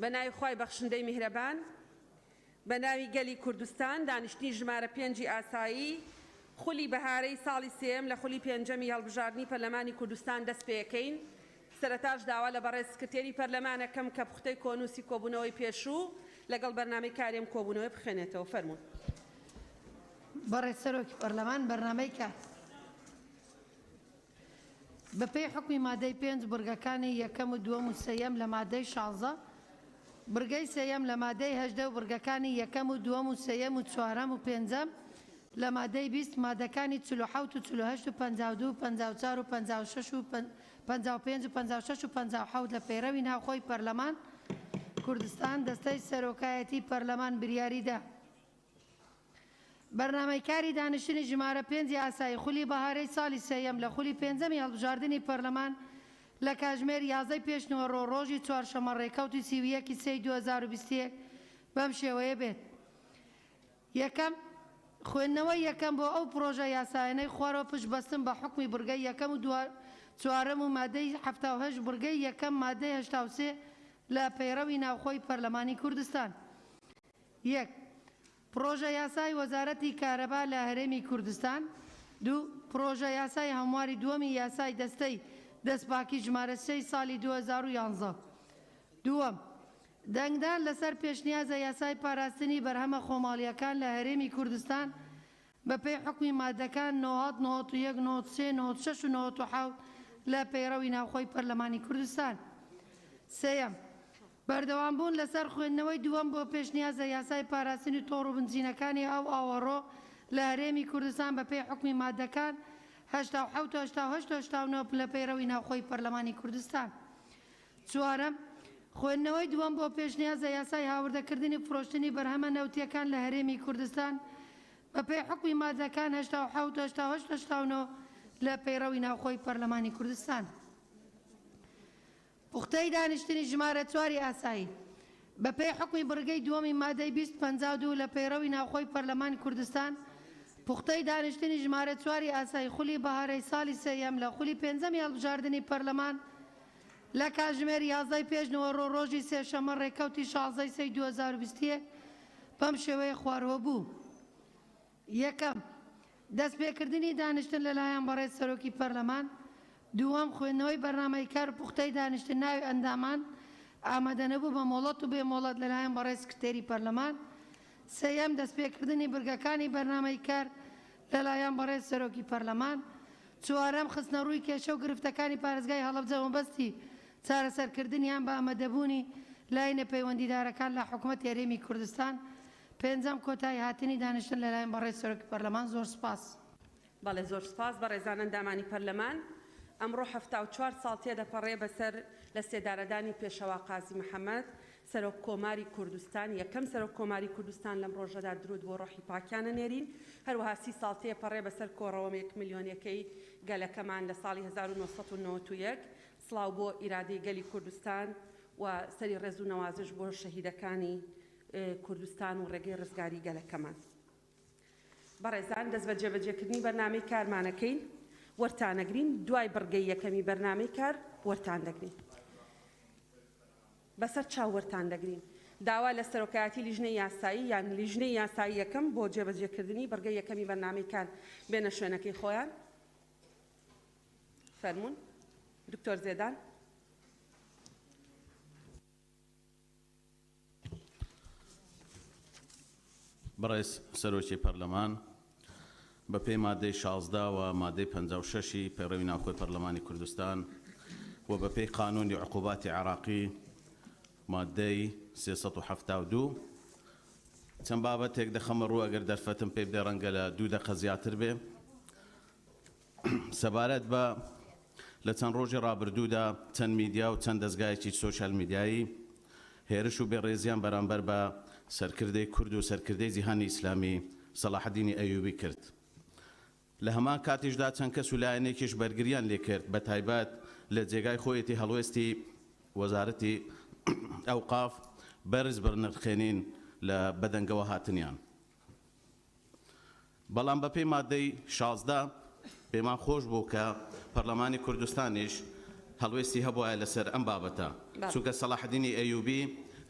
بەناوی خوای بەخشندەی میهرەبان بەناوی گەلی کوردستان دانیشتنی ژمارە 5 ئاسایی خولی بەهارەی ساڵی سێم لە خولی پێنجەمی هەڵبژاردننی پەرلەمانی کوردستان دەست پێەکەین. سەرەتاش داوا لە بەڕێز سکرتێری پەرلەمانەکەم کە پوختەی کۆنووسی کۆبوونەوەی پێشوو لەگەڵ بەرنامەی کارێم کۆبوونەوەی بخێنێتەوە. فەرموون. بەڕێز سەرۆکی پەرلەمان بەرنامەی کار بەپێی حکمی مادەی 5 بورگەکانی یەکەم و دووەم و سێیەم لە مادەی 16 برگەی سێیەم لە مادەی 18 و برگەکانی یەکەم و دووەم و سێیەم و چوارەم و پێنجەم لە مادەی 20 مادەکانی 47 و 48 و 52 و 54 و 56 و 55 و 56 و 57 لە پەیڕەوی ناوخۆی پەرلەمان کوردستان دەستەی سەرۆکایەتی پەرلەمان بریاریدا بەرنامەی کاری دانیشتنی ژمارە 5 ئاسایی خولی بەهارەی ساڵی سێیەم لە خولی پێنجەمی هەڵبژاردننی پەرلەمان لە کاتژمێر 11 پێشنەوە ڕۆژی چوارشەمە ڕێکەوتی 31 سەی 2021 بەم شێوەیە بێت. یەکەم خوێندنەوەی یەکەم بۆ ئەو پرۆژە یاسایانەی خوارەوە پشتبەستن بە حکمی برگەی یەکەم و چوارەم و مادەی 78 برگەی یەکەم مادەی 83 لە پەیڕەوی ناوخۆی پەرلەمانی کوردستان. یەک پرۆژە یاسای وەزارەتی کارەبا لە هەرێمی کوردستان. دوو پرۆژە یاسای هەمواری دووەمی یاسای دەستەی دەستپاکی ژمارە 3 ساڵی 2011. دووەم دەنگدان لەسەر پێشنیازە یاسای پاراستنی بەرهەمە خۆماڵیەکان لە هەرێمی کوردستان بەپێی حکمی مادەکان 91 93 96 و 97 لە پەیڕەوی ناوخۆی پەرلەمانی کوردستان. سێیەم بەردەوامبوون لەسەر خوێندنەوەی دووەم بۆ پێشنیازە یاسای پاراستنی تۆڕ و بنزینەکانی ئەو ئاوەڕۆ لە هەرێمی کوردستان بەپێی حکمی مادەکان 87 89 لە پەیڕەوی ناوخۆی پەرلەمانی کوردستان. چوارەم خوێندنەوەی دووەم بۆ پێشنیازە یاسای هاوردەکردنی فرۆشتنی بەرهەمە نەوتیەکان لە هەرێمی کوردستان بەپێی حکمی مادەکان 87 89 لە پەیڕەوی ناوخۆی پەرلەمانی کوردستان. پوختەی دانیشتنی ژمارە 4 ئاسایی بەپێی حکمی برگەی دووەمی مادەی 252 لە پەیڕەوی ناوخۆی پەرلەمانی کوردستان پوختەی دانیشتنی ژمارە 4 ئاسایی خولی بەهارەی ساڵی سێیەم لە خولی پێنجەمی هەڵبژاردننی پەرلەمان لە کاتژمێر 11 پێشنەوە ڕۆژی سێشەمە ڕێکەوتی 16 سەی 2021 بەم شێوەیە خوارەوە بوو. یەکەم دەستپێکردنی دانیشتن لەلایەن بەڕێز سەرۆکی پەرلەمان. دووەم خوێندنەوەی بەرنامەی کار و پوختەی دانیشتن ناوی ئەندامان ئامادەنەبوو بە مۆڵەت و بێمۆڵەت لەلایەن بەڕێز سکرتێری پەرلەمان. سێیەم دەستپێکردنی برگەکانی بەرنامەی کار لەلایەن بەڕێز سەرۆکی پەرلەمان. چوارەم خستنە ڕووی کێشە و گرفتەکانی پارێزگای هەڵەبجە مەبەستی چارەسەرکردنیان بە ئامادەبوونی لای نەپەیوەندیدارەکان لە حکوومەت هەرێمی کوردستان. پێنجەم کۆتایی هاتنی دانیشتن لەلایەن بەڕێز سەرۆکی پەرلەمان. زۆر سپاس. بەڵێ زۆر سپاس بە ڕێزان ئەندامانی پەرلەمان. ئەمڕۆ 74 ساڵ تێدەپەڕێ بەسەر لە سێدارەدانی پێشەوا قازی محەممەد سەرۆک کۆماری کوردستان یەکەم سەرۆک کۆماری کوردستان لەم ڕۆژەدا درود بۆ ڕۆحی پاکیانە نێرین. هەروەها 30 ساڵ تێپەڕێ بەسەر کۆڕەوەم 1 ملیۆنیەکەی گەلەکەمان لە ساڵی 1991 سڵاو بۆ ئیرادەی گەلی کوردستان و سەری ڕێز و نەوازش بۆ شەهیدەکانی کوردستان و ڕێگەی ڕزگاری گەلەکەمان. بەڕێزان دەست بە جێبەجێکردنی بەرنامەی کارمانەکەین وەرتانەگرین. دوای بڕگەی یەکەمی بەرنامەی کار وەرتان دەگرین. بەسەر چاو وەرتان دەگرین. داوا لە سەرۆکایەتی لیژنەی یاسایی یان لیژنەی یاسایی یەکەم بۆ جێبەجێکردنی بڕگەی یەکەمی بەرنامەی کار بێنە شوێنەکەی خۆیان. فەرموون دکتۆر زێدان. بەڕێز سەرۆکی پەرلەمان بەپێی مادەی 16 و مادەی 56 پەیڕەوی ناوخۆی پەرلەمانی کوردستان و بەپێی قانونی عقوباتی عراقی مادەی 372 چەند بابەتێک دەخەمە ڕوو ئەگەر دەرفەتم پێ بدە ڕەنگە لە 2 دقە زیاتر بێ. سەبارەت بە لە چەند ڕۆژی ڕابردوودا چەند میدیا و چەند دەستگایەکی سۆشیال میدیایی هێرش و بێڕێزیان بەرامبەر بە سەرکردەی کورد و سەرکردەی جیهانی ئیسلامی سەلاحەدینی ئەیوبی کرد. لە هەمان کاتیشدا چەند کەس و لایەنێکیش بەرگریان لێ کرد بە تایبەت لە جێگای خۆیەتی هەڵوێستی وەزارەتی ئەوقاف بەرز بڕنرخێنین لە بەدەنگەوە هاتنیان. بەڵام بەپێی مادەی 16 پێمان خۆش بوو کە پەرلەمانی کوردستانیش هەڵوێستی هەبووە لەسەر ئەم بابەتە چونکە سەلاحەدینی ئەیوبی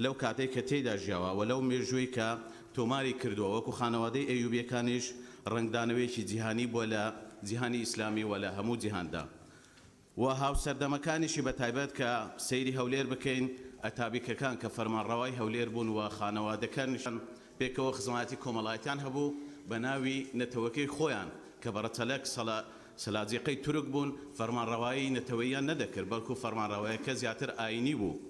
لەو کاتێک کە تێدا ژیاوە و لەو مێژووی کە تۆماری کردووە وەکو خانەوادەی ئەیوبیەکانیش ڕنگدانەوەیەکی جیهانی بووە لە جیهانی ئیسلامی و لە هەموو جیهاندا و هاوسەردەمەکانیشی بە تایبەت کە سەیری هەولێر بکەین ئەتابیکەکان کە فەرمانڕەوای هەولێر بوون و خانەوادەکانیشان پێکەوە خزمەتی کۆمەڵایەتیان هەبوو بە ناوی نەتەوەکەی خۆیان کە بەڕەچەلەک سەلاجیقەی تورک بوون فەرمانڕەوایی نەتەوەییان نەدەکرد بەڵکو فەرمانڕەوایەکە زیاتر ئاینی بوو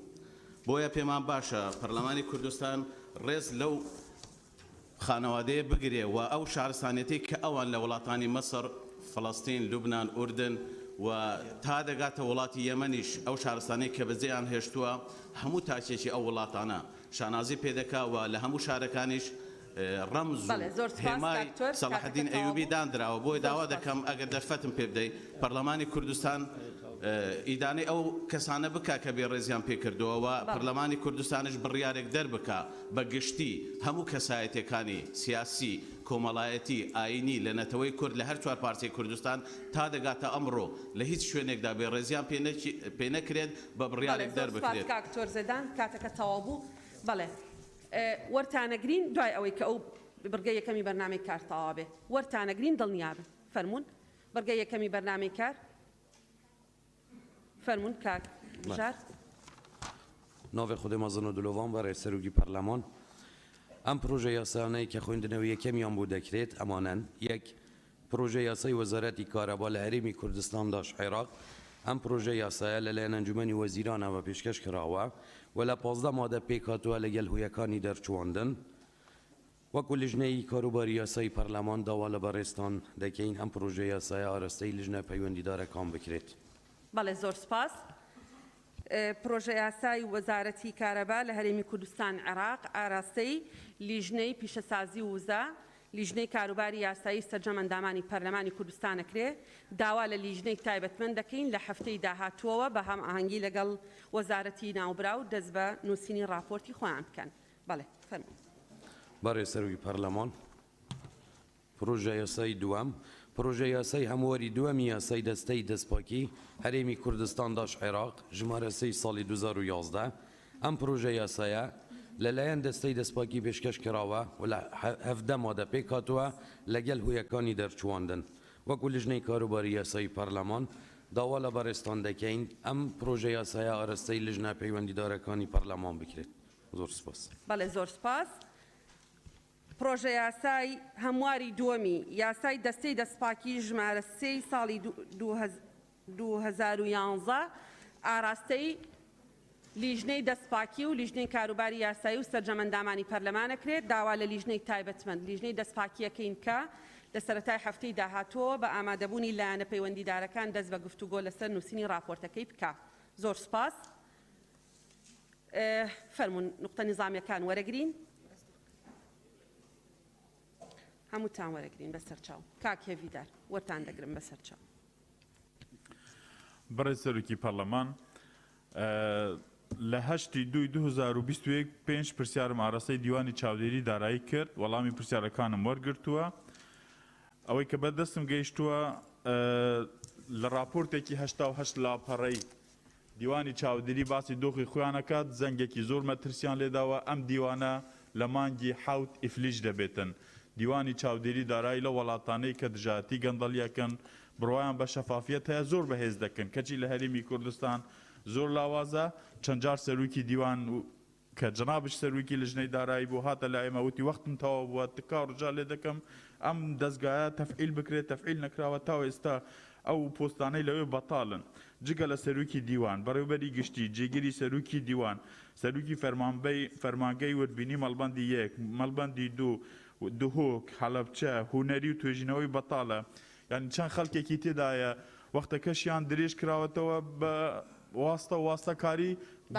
بۆیە پێمان باشە پەرلەمانی کوردستان ڕێز لەو خانەوادەیە بگرێ و ئەو شارستانێتی کە ئەوان لە وڵاتانی مەسر فەڵەستین لوبنان ئوردن و تا دەگاتە وڵاتی یەمەنیش ئەو شارستانی کە بەجێیان هێشتووە هەموو تاچێکی ئەو وڵاتانە شانازی پێدەکا و لە هەموو شارەکانیش ڕەمز و هێمای سەلاحەدین ئەیوبی دانراوە بۆی داوا دەکەم ئەگەر دەرفەتم پێ بدەیت پەرلەمانی کوردستان ئیدانەی ئەو کەسانە بکە کە بێڕێزیان پێکردووە و پەرلەمانی کوردستانش بڕیارێک دەربکە بە گشتی هەموو کەسایەتەکانی سیاسی کۆمەڵایەتی ئاینی لە نەتەوەی کورد لە هەر چوار پارچەی کوردستان تا دەگاتە ئەمڕۆ لە هیچ شوێنێکدا بێڕێزیان پێ نەکرێت بە بڕیارێک دەربکرێت. کاکتۆر زێدان کاتەکە تەواو بوو بەڵێ وەرتانەگرین دوای ئەوەی کە ئەو بڕگە یەکەمی بەرنامەی کار تەواو بێ وەرتانەگرین دڵنیابن فەرمونون بڕگە یەکەمی بەرنامەی کار فەرمونون کاک بژار ناوی خودی مازن و دلوان برای سروگی پارلمان ام پروژه یاسانه‌ای که خوندنوی یکمیان بود دکرێت ئەمانەن یک پروژه یاسای وەزارەتی کارەبا لە هەرێمی کوردستان داش عێراق ئەم پروژه یاسایە لەلایەن ئەنجومەنی وەزیرانەوە پێشکەش کراوە و لە 15 مادە پێک هاتووە لەگەڵ هویەکانی دەرچووەندن وەکو لیژنەی کاروباری یاسایی پەرلەمان داوا لە بەڕێستان دەکەین ئەم پروژه یاسایە ئاراستەی لیژنە پەیوەندیدارەکان بکرێت. بەڵێ زۆر سپاس. پروژه یاسای وەزارەتی کارەبا لە هەرێمی کوردستان عێراق ئاراستەی لیژنەی پیشەسازی وزە لیژنەی کاروباری یاسایی سەرجەم ئەندامانی پەرلەمانی کوردستانەکرێ داوا لە لیژنەی تایبەتمەند دەکەین لە هەفتەی داهاتووەوە بە هەم ئاهەنگی لەگەڵ وەزارەتی ناوبراو دەست بە نووسینی راپۆرتی خۆیان بکەن. بەڵێ فەرموون. برای سروگی پارلمان پروژه یاسایی دوام پروژه یاسای هەمواری دووەمی یاسای دەستەی دەستپاکی هەرێمی کوردستان داش عێراق ژمارە 3 ساڵی 2011 ئەم پروژه یاسایە لەلایەن دەستەی دەستپاکی پێشکەش کراوە و لە 17 مادە پێک هاتووە لەگەڵ هویەکانی دەرچووەندن وەکو لیژنەی کاروباری یاسایی پەرلەمان داوا لە بەڕێستان دەکەین ئەم پروژه یاسایە ئاراستەی لیژنە پەیوەندیدارەکانی پەرلەمان بکرێت. زۆر سپاس. بەڵێ زۆر سپاس. پروژه یاسای هەمواری دووەمی یاسای دەستەی دەستپاکی ژمارە 3 ساڵی 2011 ئاراستەی لیژنەی دەستپاکی و لیژنەی کاروباری یاسایی و سەرجەمەندامانی پەرلەمانەکرێت داوا لە لیژنەی تایبەتمەند لیژنەی دەستپاکیەکەین کە لە سەرەتای هەفتەی داهاتووە بە ئامادەبوونی لایەنە پەیوەندیدارەکان دەست بە گفتوگۆ لەسەر نووسینی راپۆرتەکەی بکە. زۆر سپاس. فەرموون نوقتە نیزامیەکان وەرەگرین. هەمووتان وەرەگرین بەسەر چاو. کاک هێویدار وەرتان دەگرم بەسەر چاو. بەڕێز سەرۆکی پەرلەمان لە 2021 5 پرسیارم ئاراستەی دیوانی چاودێری دارایی کرد وەڵامی پرسیارەکانم وەرگرتووە ئەوەی کە بەدەستم گەیشتووە لە راپۆرتێکی 88 لاپەڕەی دیوانی چاودێری باسی دۆخی خۆیانەکات زەنگێکی زۆر مەترسیان لێداوە ئەم دیوانە لە مانگی حوت ئیفلیش دەبێتن دیوانی چاودێری دارایی لە وڵاتانەی کە دژاتی گەندەڵیەکەن بڕوایان بە شەفافیەت هەیە زۆر بەهێز دەکەن کەچی لە هەرێمی کوردستان زۆر لاوازە چەند جار سەرۆکی دیوان کە جنابش سەرۆکی لیژنەی دارایی بوو هاتە لای ئێمە وتی وەختم تەواو بووە تکا ڕجا لێ دەکەم ئەم دەستگایە تەفعیل بکرێت تەفعیل نەکراوە تاوە ئێستا ئەو پۆستانەی لەوێ بەتاڵن جگە لە سەرۆکی دیوان بەڕێوەبەری گشتی جێگیری سەرۆکی دیوان سەرۆکی فەرمانگەی وردبینی مەڵبەندی 1 مەڵبەندی 2 دهۆک حەلەبچە هونەری و توێژینەوەی بەتاڵە یعنی چەند خەڵکێکی تێدایە وەختەکەشیان درێژ کراوەتەوە بە واستەکاری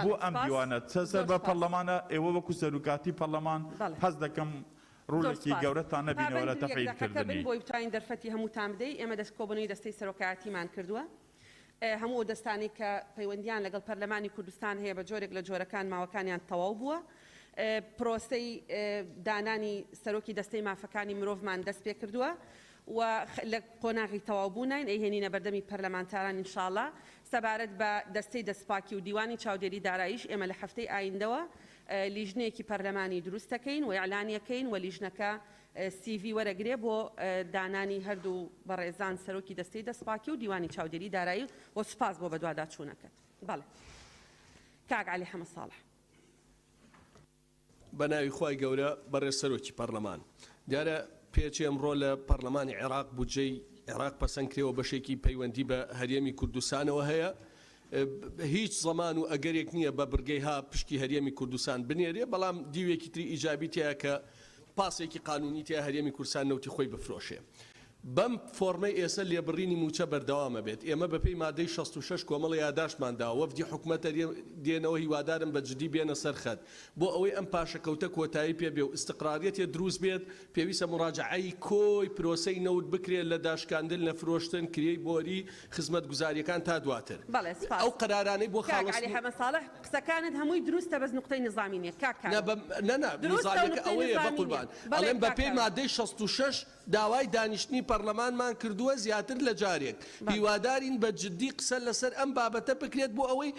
بۆ ئەم دیوانە سەر بە پەرلەمانە ئێوە وەکو سەرۆکاتی پەرلەمان حەز دەکەم ڕوولێکی گەورەتان نەبینەوە لە تەفعیلکردنی. بۆی بتوانین دەرفەتی هەمووتان بدەیت ئێمە دەستکۆبوونەوەی دەستەی سەرۆکایەتیمان کردووە هەموو دەستانی کە پەیوەندیان لەگەڵ پەرلەمانی کوردستان هەیە بە جۆرێک لە جۆرەکان ماوەکانیان تەواو بووە پرۆسەی دانانی سەرۆکی دەستەی مافەکانی مرۆڤمان دەست پێ کردووە و لە قۆناغی تەواوبوونین ئەیهێنینە بەردەمی پەرلەمانتاران ئینشاءڵڵا سەبارەت بە دەستەی دەستپاکی و دیوانی چاودێری داراییش ئێمە لە هەفتەی ئایندەوە لیژنەیەکی پەرلەمانی دروستەکەین و ئیعلانیەکەین و لیژنەکە CV وەرەگرێ بۆ دانانی هەردوو بەڕێزان سەرۆکی دەستەی دەستپاکی و دیوانی چاودێری دارایی و سوپاس بۆ بەدووادا چوونەکەت. بەڵێ کاک عەلی حەمەد ساڵح. بەناوی خی گەورە بەڕێز سەرۆکی پەرلەمان دیارە پێچی ئەمڕۆ لە پەرلەمانی عێراق بودجەی عێراق پەسەندکرێەوە بەشێکی پەیوەندی بە هەرێمی کوردستانەوە هەیە هیچ زەمان و ئەگەرێک نییە بە برگەیها پشتی هەرێمی کوردستان بنێرێ بەڵام دیوێکی تری ئیجابی تەیە کە پاسێکی قانونی تیا هەرێمی کوردستان نەوتی خۆی بفرۆشێ بەم فۆرمەی ئێستا لێبڕینی موچە بەردەوامە بێت ئێمە بەپێی مادەی 66 کۆمەڵی یاداشتماندا وەفدی حکوومەتە دێنەوە هیوادارم بە جدی بێنە سەرخەت بۆ ئەوەی ئەم پاشەکەوتە کۆتایی پێ بێ و ئیستقراریەتێ دروست بێت پێویستە مراجعەی کۆی پرۆسەی نەوت بکرێت لە داشکاندن لە فرۆشتن کریەی بۆری خزمەت گوزاریەکان تا دواتر ئەو قەرارانەی بۆ خاڵی حەمەد ساڵح قسەکانت هەمووی دروستە بەس نقطەی نظامی نیە کاکە نظامەکە ئەوەیە بە قوربان ئەڵێم بەپێی مادەی 66 داوای دانیشتنی پەرلەمانمان کردووە زیاتر لە جارێک هیوادارین بە جددی قسە لەسەر ئەم بابەتە بکرێت بۆ ئەوەی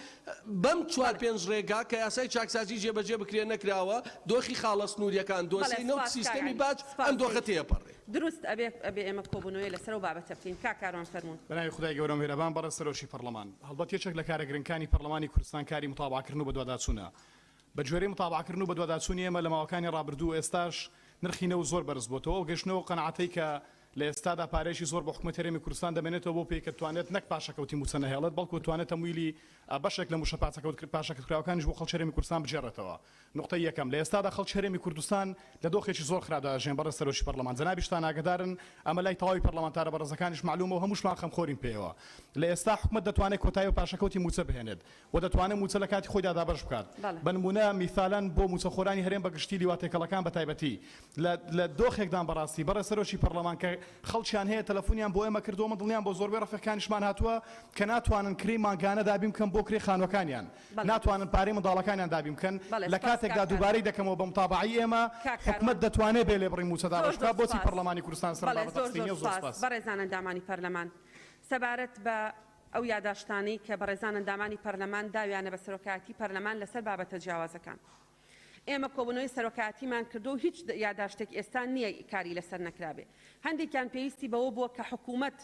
بەم 4-5 ڕێگا کە یاسای چاکسازی جێبەجێ بکرێ نەکراوە دۆخی خاڵە سنووریەکان دۆسی نەوت سیستەمی باج ئەم دۆخە تێپەڕێ دروست ئەبێ ئێمە کۆبوونەوەی لەسەر و بابەتە بکەین کاکارۆن فەرموون بەناوی خدای گەورە میهرەبان بەڕێز سەرۆکی پەرلەمان هەڵبەت یەکێک لە کارەگرنگەکانی پەرلەمانی کوردستان کاری متابعکردن و بەدواداچوونە بە جۆرەی متابعکردن و بەدواداچوونی ئێمە لە ماوەکانی ڕابردوو ئێستاش نرخی نەوت زۆر بەرز بۆتەوە و گەشتنەوە قەنەعەتەی کە لە ئێستادا پارێکی زۆر بە حکوومەت هەرێمی کوردستان دەمێنێتەوە بۆ پێی کە توانێت نەک پاشەکەوتی موچە نەهێڵێت بەڵکو توانێت تەمویلی بەشێک لە موشە پاشەکەوتکراوەکانیش بۆ خەڵکی هەرێمی کوردستان بجێڕێتەوە نقطەی یەکەم لە ئێستادا خەڵکی هەرێمی کوردستان لە دۆخێکی زۆر خراپدا ژێن بەڕێز سەرۆکی پەرلەمان جەنابیشتان ئاگدارن ئەمە لای تەواوی پەرلەمانتارە بەڕێزەکانیش معلومە و هەمووشمان خەمخۆرین پێیەوە لە ئێستا حکوومەت دەتوانێت کۆتایی و پاشەکەوتی موچە بهێنێت و دەتوانێت موچە لە کاتی خۆیدا دابەش بکات بە نمونە میثالەن بۆ موچەخۆرانی هەرێم بەگشتی لیواتێکەڵەکان بەتایبەتی لە دۆخێکدان بەڕاستی بەڕێز سەرۆکی پەرلەمان کە خەڵکیان هەیە تەلەفۆنیان بۆ ئێمە کردووە من دڵنیان بۆ زۆربەی ڕەفیقەکانیشمان هاتووە کە ناتوانن کڕی ماگانە دابی بکەن بۆ کڕی خانوەکانیان ناتوانن پارەی منداڵەکانیان دابی بکەن لە کاتێکدا دووبارەی دەکەمەوە بە متابعی ئێمە حکوومەت دەتوانێت بێ لێبڕی موچەدا بەشکا بۆچی پەرلەمانی کوردستان سەر بابەتە قسەی نییە و زۆر سپاس بەڕێزان ئەندامانی پەرلەمان سەبارەت بە ئەو یاداشتانەی کە بەڕێزان ئەندامانی پەرلەمان داویانە بە سەرۆکایەتی پەرلەمان لەسەر بابەتە جیاوازەکان ئێمە کۆبوونەوەی سەرۆکایەتیمان کردو و هیچ یاداشتێک ئێستا نییە کاری لەسەر نەکرابێ هەندێکیان پێویستی بەوە بووە کە حکوومەت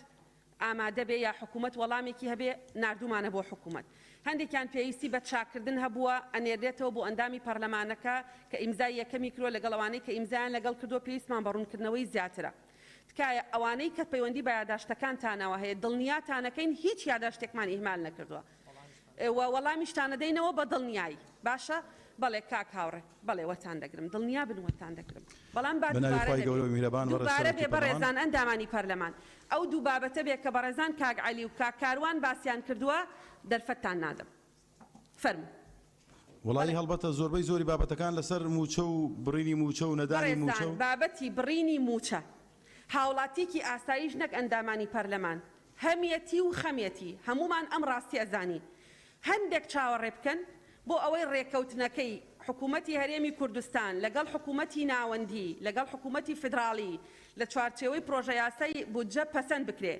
ئامادە بێ یا حکوومەت وەڵامێکی هەبێ نردومانە بۆ حکوومەت هەندێکیان پێویستی بە چاکردن هەبووە ئەنێردێتەوە بۆ ئەندامی پەرلەمانەکە کە ئیمزای یەکەمی کرۆ لەگەڵەوانەی کە ئیمزایان لەگەڵ کردو پێویستمان بەڕوونکردنەوەی زیاترە تکایە ئەوانەی کە پەیوەندی بە یاداشتەکانتانەوە هەیە دڵنیاتانەکەین هیچ یاداشتێکمان ئیهمال نەکردووە وەڵامیشتانە دەینەوە بە دڵنیایی باشە بەڵێ کاک هاوڕێ بەڵێ وەتان دەگرم دڵنیا بن وەتان دەگرم بەڵام دووبارە بێ بەڕێزان ئەندامانی پەرلەمان ئەو دوو بابەتە بێ کە بەڕێزان کاک عەلی و کاک کاروان باسییان کردووە دەرفەتتان نادەم فەرموو وڵی هەڵبەتە زۆربەی زۆری بابەتەکان لەسەر موچە و بڕینی موچە و نەدانی موچە بابەتی بڕینی موچە هاوڵاتیکی ئاساییش نەک ئەندامانی پەرلەمان هەمیەتی و خەمیەتی هەمومان ئەم ڕاستی ئەزانی هەندێک چاوەڕێ بکەن بۆ ئەوەی ڕێکەوتنەکەی حکوومەتی هەرێمی کوردستان لەگەڵ حکوومەتی ناوەندی لەگەڵ حکوومەتی فدراڵی لە چوارچێوەی پرۆژە یاسای بودجە پەسەند بکرێ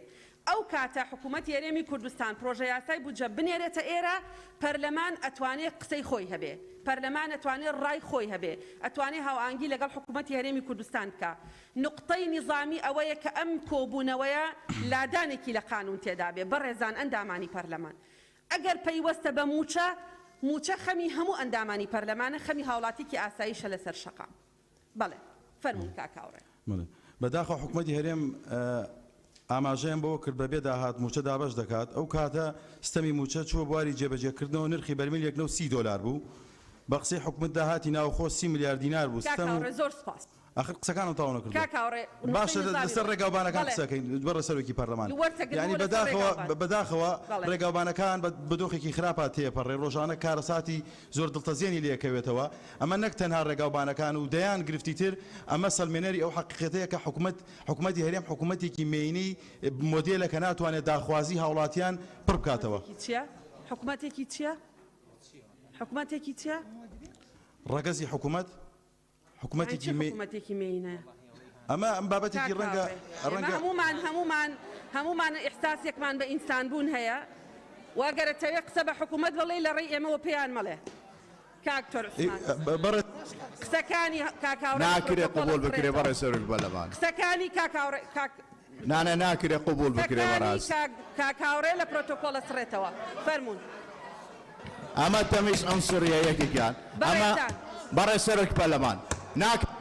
ئەو کاتە حکوومەتی هەرێمی کوردستان پرۆژە یاسای بودجە بنێرێتە ئێرە پەرلەمان ئەتوانێت قسەی خۆی هەبێ پەرلەمان ئەتوانێت ڕای خۆی هەبێ ئەتوانێت هاوئانگی لەگەڵ حکوومەتی هەرێمی کوردستان بکە نقطەی نظامی ئەوەیە کە ئەم کۆبوونەوەیە لادانێکی لە قانون تێدا بێ بەڕێزان ئەندامانی پەرلەمان ئەگەر پەیوەستە بە موچە خەمی هەموو ئەندامانی پەرلەمانە خەمی هاوڵاتیکی ئاساییشە لەسەر شەقا بەڵێ فەرموون کاکاوڕێ بەداخە حکوومەتی هەرێم ئاماژەیان بۆ کرد بەبێ داهات موچە دابەش دەکات ئەو کاتە ستەمی موچە چوە بواری جێبەجێکردنەوە نرخی بەرمیل 130 دلار بوو بە قسەی حکوومەت داهاتی ناوخۆ 30 میلیارد دینار بوو زۆر سپاس آخر قسەکانم تاوا نەکردو باشە لەسەر ڕێگاوبانەکان قسەکەین بەڕێ سەرۆکی پەرلەمان یعنی بەداخەوە ڕێگاوبانەکان بە دۆخێکی خراپە تێپەڕێ ڕۆژانە کارەساتی زۆر دڵتەزیێنی لێکەوێتەوە ئەمە نەک تەنها ڕێگاوبانەکان و دەیان گرفتی تر ئەمە سەلمێنەری ئەو حەقیقەتەیە کە حکوومەتی هەرێم حکوومەتێکی مێینەی مۆدێلە کە ناتوانێت داخوازی هاوڵاتیان پڕ بکاتەوە حکوومەتێکی چییە؟ حکوومەتێکی چییە؟ ڕەگەزی حکوومەت حکوومەتێکی مێینە ئەمە ئەم بابەتێکی ڕەنگە هەمومان ئیحساسێکمان بە ئینسان بوون هەیە واگەرەتەوێت قسە بە حکوومەت بڵێ لە ڕێی ئێمەوە پێیان مەڵێ کاکتۆر عوسمان قسەکانی کاکاوڕێ ناکرێ قبول بکرێ بەڕێ سەرۆک بەلەمان قسەکانی کاکاوڕێ نانە ناکرێ قبول بکرێ بەڕاست کاکاوڕێ لە پرۆتۆکۆڵە سڕێتەوە فەرمونون ئەمە تەمیز ئەنسوریەیەکێکیان ئەمە بەڕێ سەرۆک بەلەمان ناکرێ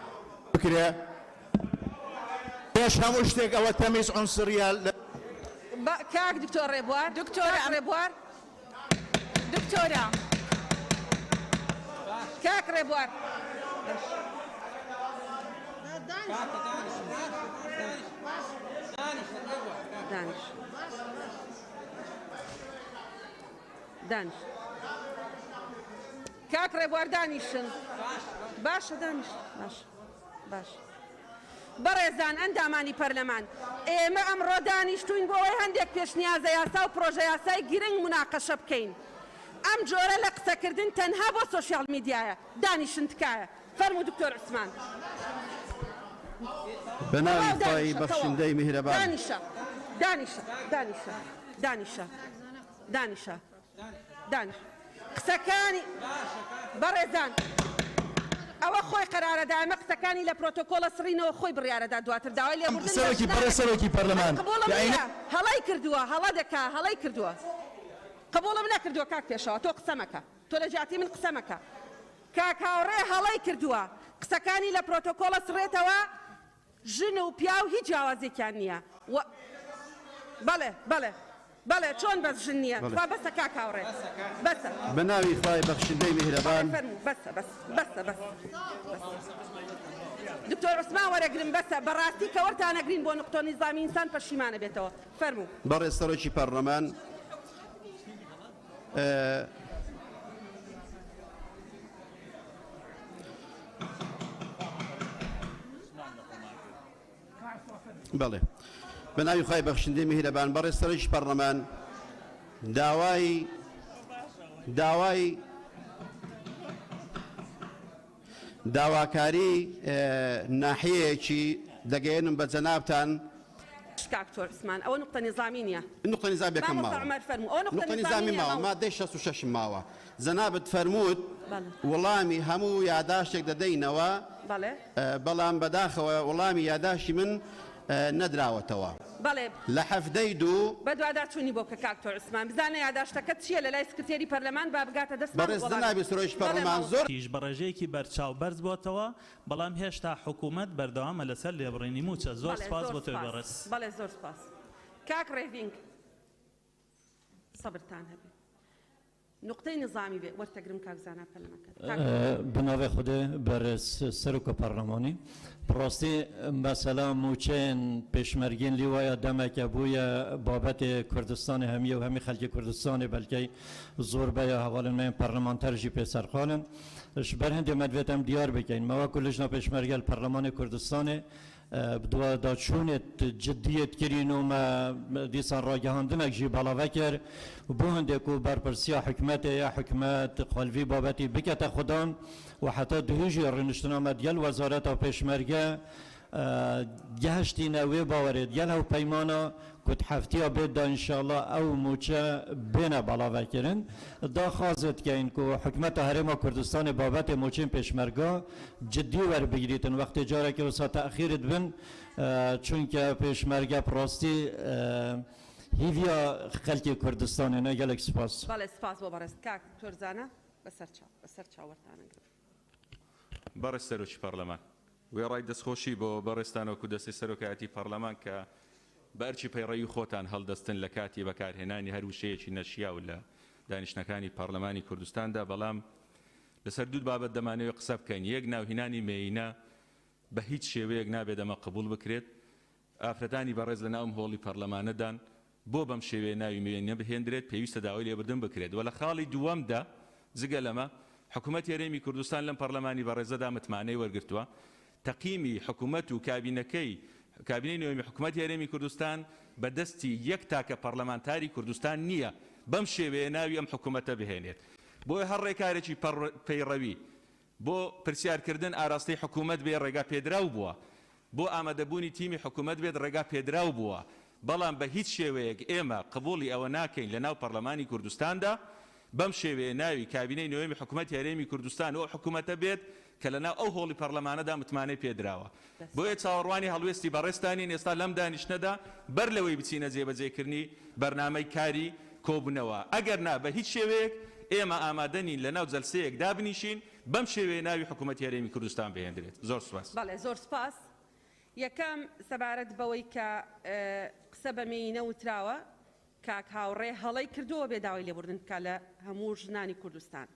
بکرێ پێش هەموو شتێک ئەوە تەمیز ئەنسوریە کاک دکتۆر ڕێبوار ڕێبوار دکتۆرە کاک ڕێبوار دانیش کاک ڕێبوار دانیشن باشە دانیش باش بەڕێزان ئەندامانی پەرلەمان ئێمە ئەمڕۆ دانیشتوین بۆ ئەوەی هەندێک پێشنیازە یاسا و پرۆژە یاسای گرنگ مناقەشە بکەین ئەم جۆرە لە قسەکردن تەنها بۆ سۆشیال میدیایە دانیشن تکایە فەرموو دکتۆر عوسمان بەناوی خۆی بەخشندەی میهرەبان دانیشە قسەکانی بەڕێزان ئەوە خۆی قەرارەدا ئەمە قسەکانی لە پرۆتۆکۆڵە سڕینەوە خۆی بڕیارەدا دواتر داوای لێبوردن سەرۆکی پەرلەمان هەڵای کردووە هەڵا دەکا هەڵای کردووە قبوڵم نەکردووە کاک پێشەوە تۆ قسە مەکە تۆ لە جاتی من قسە مەکە کاکاوڕێ هەڵای کردووە قسەکانی لە پرۆتۆکۆڵە سڕێتەوە ژن و پیا و هیچ جیاوازێکیان نییە بەڵێ چۆن بەس ژن نییە خوا بەسە کاکاوڕێ بەسە بەناوی خۆی بەخشندەی میهرەبان بەسە دکتۆر عوسمان وەرەگرن بەسە بەڕاستی کە وەرتانەگرین بۆ نقطۆ نیزامی ئینسان پەشیمانە بێتەوە فەرموو بەڕێز سەرۆکی پەرلەمان بەڵێ بەناوی خۆی بەخشندەی میهرەبان بەڕێز سەرۆکی پەرلەمان داواکاری ناحەیەکی دەگەێنم بە جەنابتان کاکتۆر عوسمان ئەوە نقطە نیزامی نییە نقطە نیزامیەکەم ماوە نقطە نیزامی ماوە مادەی 66 ماوە جەنابەت فەرمووت وەڵامی هەموو یاداشتێک دەدەینەوە بەڵام بەداخەوە وەڵامی یاداشی من نەدراوەتەوە لە هەفتەی دوو بەدواداچوونی بۆ کە کاکتۆر عوسمان بزانە یاداشتەکەت چییە لە لای سکرتێری پەرلەمان با بگاتە دەست بەڕێز جەنابی سەرۆکی پەرلەمان زۆر بە ڕێژەیەکی بەرچاو بەرز بۆتەوە بەڵام هێشتا حکوومەت بەردەوامە لەسەر لێبڕینی موچە زۆر سپاس بۆ تۆی بەڕێز بەڵێ زۆر سپاس کاک ڕێڤینگ سەبرتان هەبێ نقطەی نظامی بێ وەرتەگرم کاکزانە پەرلەمانەکەت بناوێ خودێ بەرز سەرۆکە پەرلەمانی پڕاستی مەسەلا موچێن پێشمەرگین لیوایە دەمەکە بوویە بابەتێ کوردستانی هەمیە و هەمی خەلکی کوردستانی بەلکەی زۆربەیە هەواڵنمەیان پەرلەمانتەرژی پێسەرخانن بەر هەندێ مەدوێتەم دیار بکەین مەوەکو لژنە پێشمەرگە پەرلەمانی کوردستانی داچوونێت جدیت کرین و دیسان ڕاگەهاندنێک ژی بەڵاوە کرد بۆ هەندێک و بەرپرسیە حکومەتە یا حکومەت قەلڤی بابەتی بکەتە خوددان و حتا دوژی ڕێنشتنامە دیەل وەزارەتە پێشمەرگە گەهشتی نەوێ باوەرێت گەل هەو پەیمانە کوت هەفتەیە بێتدا ئینشاءڵڵا ئەو موچە بێنە بەڵاوەکردن داخوازت کەین و حکومەتە هەرێما کوردستانی بابەتێ موچین پێشمەرگە جدی وەربگریتن وەختی جارێکی وسا تەخیرت بن چونکە پێشمەرگە پڕاستی هیڤیا خەلکی کوردستانی نەگەلێک سپاس بەڵێ سپاس بۆ بەڕێز کاک تۆرزانە بەسەر چاوەڕتانەگرن بەڕێز سەرۆکی پەرلەمان وێڕای دەستخۆشی بۆ بەڕێستانەوەکو دەستی سەرۆکایەتی پەرلەمان کە بەرچی پەیڕەوی خۆتان هەڵدەستن لە کاتی بەکارهێنانی هەر وشەیەکی نەشیاو لە دانیشتەکانی پەرلەمانی کوردستاندا بەڵام لەسەر دوو بابەت دەمانەوێت قسە بکەین یەک ناوهێنانی مێینە بە هیچ شێوەیەک نابێت ئەمە قبول بکرێت ئافرەتانی بەڕێز لە ناوم هۆڵی پەرلەمانەدان بۆ بەم شێوەیە ناوی مێینە بهێنرێت پێویستە داوای لێبوردن بکرێت و لە خاڵی دووەمدا جگە لەمە حکوومەتی هەرێمی کوردستان لەم پەرلەمانی بەڕێزەدا متمانەی وەرگرتووە تەقیمی حکوومەت و کابینەکەی کابینەی نوێمی حکوومەتی هەرێمی کوردستان بەدەستی یەک تاکە پەرلەمانتاری کوردستان نییە بەم شێوەیە ناوی ئەم حکوومەتە بهێنێت بۆی هەر ڕێکارێکی پەیڕەوی بۆ پرسیارکردن ئاراستی حکوومەت بێ ڕێگا پێدراو بووە بۆ ئامادەبوونی تیمی حکوومەت بێت ڕێگا پێدراو بووە بەڵام بە هیچ شێوەیەک ئێمە قبوڵی ئەوە ناکەین لە ناو پەرلەمانی کوردستاندا بەم شێوەیە ناوی کابینەی نوێمی حکوومەتی هەرێمی کوردستان ئەو حکوومەتە بێت کە لەناو ئەو هۆڵی پەرلەمانەدا متمانەی پێدراوە بۆیە چاوەڕوانی هەڵوێستی بەڕێستانین ئێستا لەم دانیشتنەدا بەر لەوەی بچینە جێبەجێکردنی بەرنامەی کاری کۆبوونەوە ئەگەر نا بە هیچ شێوەیەک ئێمە ئامادەنین لەناو جەلسەیەک دابنیشین بەم شێوەیە ناوی حکوومەتی هەرێمی کوردستان بهێنرێت زۆر سوپاس. بەڵێ زۆر سپاس. یەکەم سەبارەت بەوەی کە قسە بە مێینە وتراوە کاک هاوڕێ هەڵەی کردووە بێداوای لێبوردن بکە لە هەموو ژنانی کوردستان.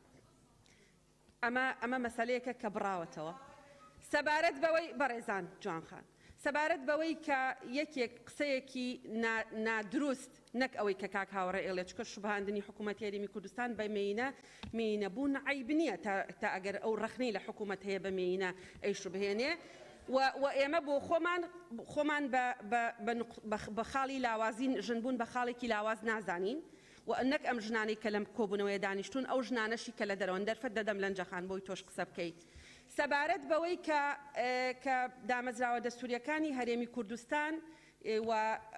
ئەمە مەسەلەیەکە کە بڕاوەتەوە. سەبارەت بەوەی بەڕێزان جوانخان سەبارەت بەوەی کە یەکێک قسەیەکی نادروست نەک ئەوەی کە کاک هاوڕێ ئێڵێ چکە شوبهاندنی حکوومەتی هەرێمی کوردستان بە مێینەبوون عیب نییە تا ئەگەر ئەو ڕەخنەی لە حکوومەت هەیە بە مێینە ئەیش بهێنێ و ئێمە بۆ خۆمان بە خاڵی لاوازین ژنبوون بە خاڵێکی لاواز نازانین و نەک ئەم ژنانەی کە لەم کۆبوونەوەی دانیشتون ئەو ژنانەشی کە لە دەرەوەن دەرفەت دەدەم لەنجەخان بۆی تۆش قسە بکەیت. سەبارەت بەوەی کە دامەزراوە دەستوریەکانی هەرێمی کوردستان و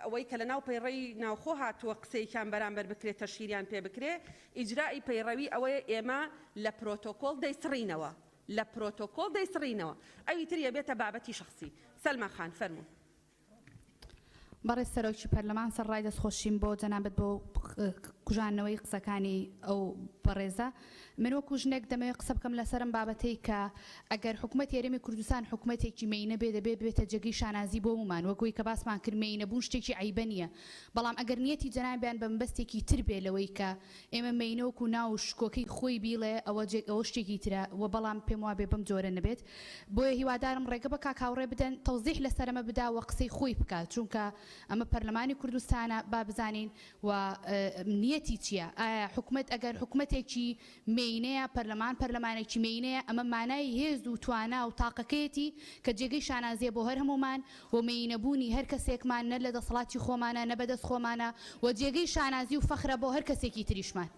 ئەوەی کە لە ناو پەیڕەی ناوخۆ هاتووە قسەیەکیان بەرامبەر بکرێت تەشیریان پێ بکرێ ئیجرای پەیڕەوی ئەوەیە ئێمە لە پرۆتۆکۆڵ دەیسڕینەوە لە پرۆتۆکۆڵ دەیسڕینەوە ئەوی تریە بێتە بابەتی شخصی. سەلما خان فەرموو. بەڕێز سەرۆکی پەرلەمان سەرڕای دەستخۆشیم بۆ جەنابەت بۆ کوژانەوەی قسەکانی ئەو بەڕێزە من وەکو ژنێک دەمەوێت قسە بکەم لەسەرم بابەتەی کە ئەگەر حکوومەتی هەرێمی کوردستان حکوومەتێکی مێینە بێتە جێگەی شانازی بۆ ومان وەکوی کە باسمان کرد مێینە بوون شتێکی عیبە نییە بەڵام ئەگەر نیەتی جەنابیان بە مەبەستێکی تر بێ لەوەی کە ئێمە مێینە وەکو ناو شکۆکەی خۆی بیڵێ ئەوە شتێکی ترە و بەڵام پێم وا بێ بەم جۆرە نەبێت بۆیە هیوادارم ڕێگە بە کاکاوڕێ بدەن تەوزیح لەسەرەمە بداوە قسەی خۆی بکات چونکە ئەمە پەرلەمانی کوردستانە با بزانین و نیەتی چییە ئایا حکوومەت ئەگەر حکوومەتێکی مێینەیە پەرلەمانێکی مێینەیە ئەمە مانای هێز و توانا و تاقەکەیەتی کە جێگەی شانازیە بۆ هەر هەمومان و مێینەبوونی هەر کەسێکمان نە لە دەسەڵاتی خۆمانە نە بەدەست خۆمانە و جێگەی شانازی و فەخرە بۆ هەر کەسێکی تریشمان.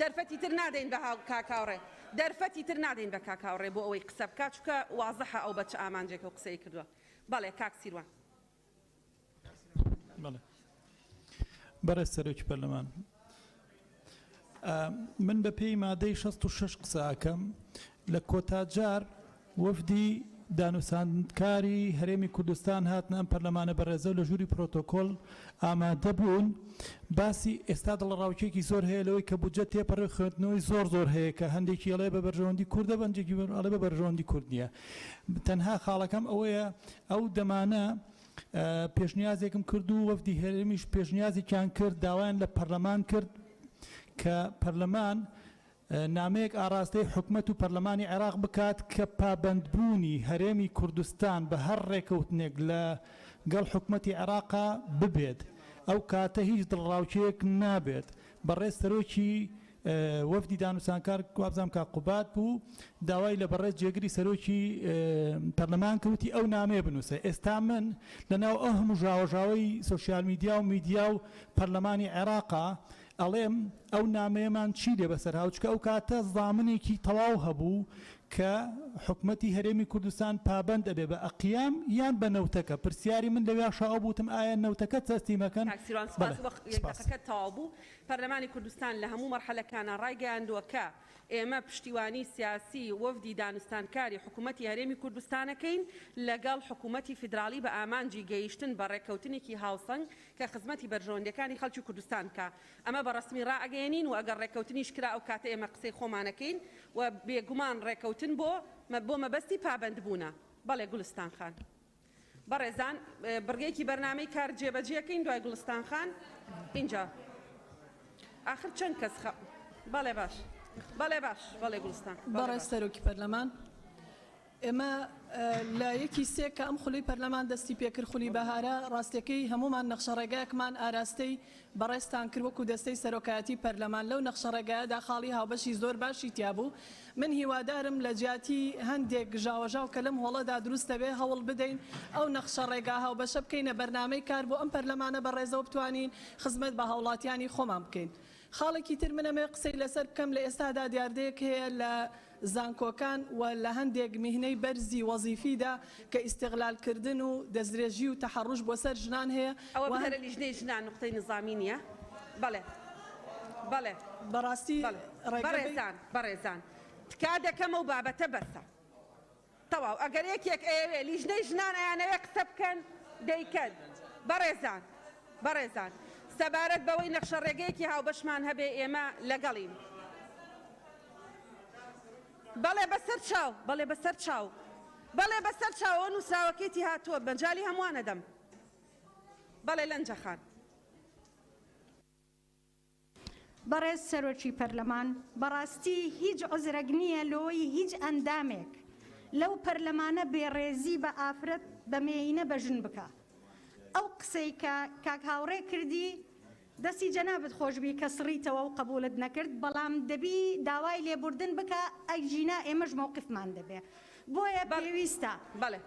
دەرفەتی تر نادەین بە کاکاوڕێ دەرفەتی تر نادەین بە کاکاوڕێ بۆ ئەوەی قسە بکات چونکە وازەحە ئەو بەچ ئامانجێکە و قسەی کردووە. بەڵێ کاک سیروان. بەڕێز سەرۆکی پەرلەمان من بە پێی مادەی 66 قسەکەم لە کۆتاجار وەفدی دانوسانکاری هەرێمی کوردستان هاتنە ئەم پەرلەمانە بەڕێزە و لە ژووری پرۆتۆکۆل ئامادە بوون باسی ئێستا دڵڕاوکێکی زۆر هەیە لەوەی کە بودجە تێپەڕی خوێندنەوەی زۆر هەیە کە هەندێکی ئەڵێ بە بەرژەوەندی کوردە بەنجێکی ئەڵێ بە بەرژەوەندی کورد نییە تەنها خاڵەکەم ئەوەیە ئەو دەمانە پێشنیازێکم کرد و وەفدی هەرێمیش پێشنیازێکیان کرد داوایان لە پەرلەمان کرد کە پەرلەمان نامەیەک ئاراستەی حکومەت و پەرلەمانی عێراق بکات کە پابەندبوونی هەرێمی کوردستان بە هەر ڕێکەوتنێک لە گەڵ حکومەتی عێراقا ببێت ئەو کاتە هیچ دڵڕاوکێک نابێت بەڕێز سەرۆکی وەفدی دانوسانکار وابزانام کا قوبات بوو داوای لە بەڕێز جێگری سەرۆکی پەرلەمان کەوتی ئەو نامەیە بنووسە ئێستا من لەناو ئەو هەموو ژاوەژاوەی سۆشیال میدیا و میدیا و پەرلەمانی عێراقا ئەڵێم ئەو نامەیەمان چی لێ بەسەر هاوچکە ئەو کاتە زامنێکی تەواو هەبوو کە حکومەتی هەرێمی کوردستان پابند ئەبێ بە ئەقیام یان بە نەوتەکە پرسیاری من لەوێ شاو بوتم ئایا نەوتەکە چەستیمەکەن یەکەکە تەواو بوو پەرلەمانی کوردستان لە هەموو مەرحەلەکانە ڕایگەیاندووە کە ئێمە پشتیوانی سیاسی وەفدی دانوستانکاری حکوومەتی هەرێمی کوردستانەکەین لەگەڵ حکوومەتی فیدرالی بە ئامانجی گەیشتن بە ڕێکەوتنێکی هاوسەنگ کە خزمەتی بەرژەوەندەکانی خەڵکی کوردستان کە ئەمە بە ڕسمی ڕائگەیەنین و ئەگەر ڕێکەوتنیش کرا ئەو کاتە ئێمە قسەی خۆمانەکەین و بێگومان ڕێکەوتن بۆ مەبەستی پابەندبوونە. بەڵێ گوڵستان خان بەڕێزان بڕگەیەکی بەرنامەی کار جێبەجێەکەین دوای گوڵستان خان اینجا آخر چەند کەس بەڵێ باش بەڵێ گوڵستان بەڕێز سەرۆکی پەرلەمان ئێمە لە یەکی سێ کە ئەم خولی پەرلەمان دەستی پێکرد خولی بەهارە ڕاستەکەی هەمومان نەخشە ڕێگایەکمان ئاراستەی بەڕێستان کرد وەکو دەستەی سەرۆکایەتی پەرلەمان لەو نەخشە ڕێگایەدا خاڵی هاوبەشی زۆر باشی تیابوو من هیوادارم لە جیاتی هەندێک ژاوەژاو کە لەم هۆڵەدا دروستە بێ هەوڵ بدەین ئەو نەخشە ڕێگا هاوبەشە بکەینە بەرنامەی کار بۆ ئەم پەرلەمانە بەڕێزەوە بتوانین خزمەت بە هاوڵاتیانی خۆمان بکەین. خاڵێکی تر منەمێ قسەی لەسەر بکەم لە ئێستادا دیاردەیەک هەیە لە زانکۆکان و لە هەندێک میهنەی بەرزی وەزیفیدا کە ئیستیغلالکردن و دەستدرێژی و تەحەڕوش بۆ سەر ژنان هەیە ئەوە بەرە لیژنەی ژنان نقطەی نظامی نییە بەڵێ بەڵێ بەڕاستی بەڕێزان تکا دەکەمە و بابەتە بەسە تەواو ئەگەر یەکێک ئەوێ لیژنەی ژنان ئەیانەوێ قسە بکەن دەیکەن بەڕێزان سەبارەت بەوەی نەخشە ڕێگەیەکی هاوبەشمان هەبێ ئێمە لەگەڵین بەڵێ بەسەر چاو ئەو نووسراوەکەیتی هاتووە بەنجالی هەمووانە دەم بەڵێ لەنجە خان بەڕێز سەرۆکی پەرلەمان بەڕاستی هیچ عوزرێک نییە لەوەی هیچ ئەندامێک لەو پەرلەمانە بێڕێزی بە ئافرەت بە مێینە بەژن بکە ئەو قسەی کە کاک هاوڕێ کردی دەستی جەنابەت خۆشبی کە سڕیتەوە و قبولت نەکرد بەڵام دەبی داوای لێبوردن بکە ئەیژینا ئێمەش مووقفمان دەبێ بۆیە پێویستە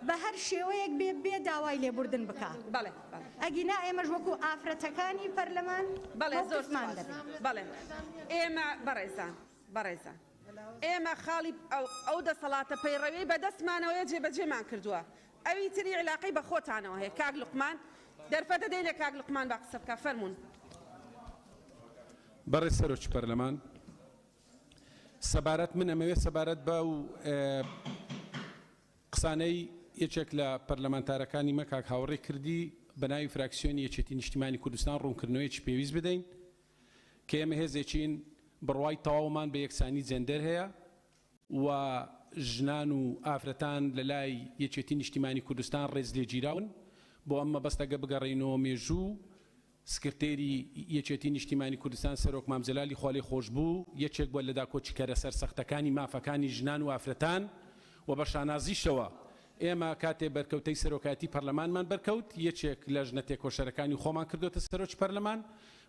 بە هەر شێوەیەک بێ داوای لێبوردن بکە ئەگینا ئێمەش وەکو ئافرەتەکانی پەرلەمان مووقفمان دەبێ ئێمە بەڕێزان ئێمە خاڵی ئەو دەسەڵاتە پەیڕەوی بەدەستمانەوەی جێبەجێمان کردووە ئەوی تری علاقەی بە خۆتانەوە هەیە کاک لوقمان دەرفەتە دەی لە کاک لوقمان با قسە بکە فەرموون بەڕێز سەرۆکی پەرلەمان سەبارەت من ئەمەوێت سەبارەت بە و قسانەی یەکێک لە پەرلەمانتارەکانی مە کاک هاوڕێ کردی بە ناوی فراکسیۆنی یەکێتی نیشتیمانی کوردستان ڕوونکردنەوەیکی پێویست بدەین کە ئێمە هێزێکین بڕوای تەواومان بە یەکسانی جەندەر هەیە و ژنان و ئافرەتان لە لای یەکێتی نیشتیمانی کوردستان ڕێز لێگیراون بۆ ئەمە بەستەگە بگەڕێنەوە مێژوو سکرتێری یەکێتی نیشتیمانی کوردستان سەرۆک مامزەلالی خۆڵی خۆش بوو یەکێک بووە لە داکۆچیکەرە سەرسەختەکانی مافەکانی ژنان و ئافرەتان و بە شانازیشەوە ئێمە کاتێ بەرکەوتەی سەرۆکاتی پەرلەمانمان بەرکەوت یەکێک لە ژنە تێکۆشەرەکانی خۆمان کردوتە سەرۆکی پەرلەمان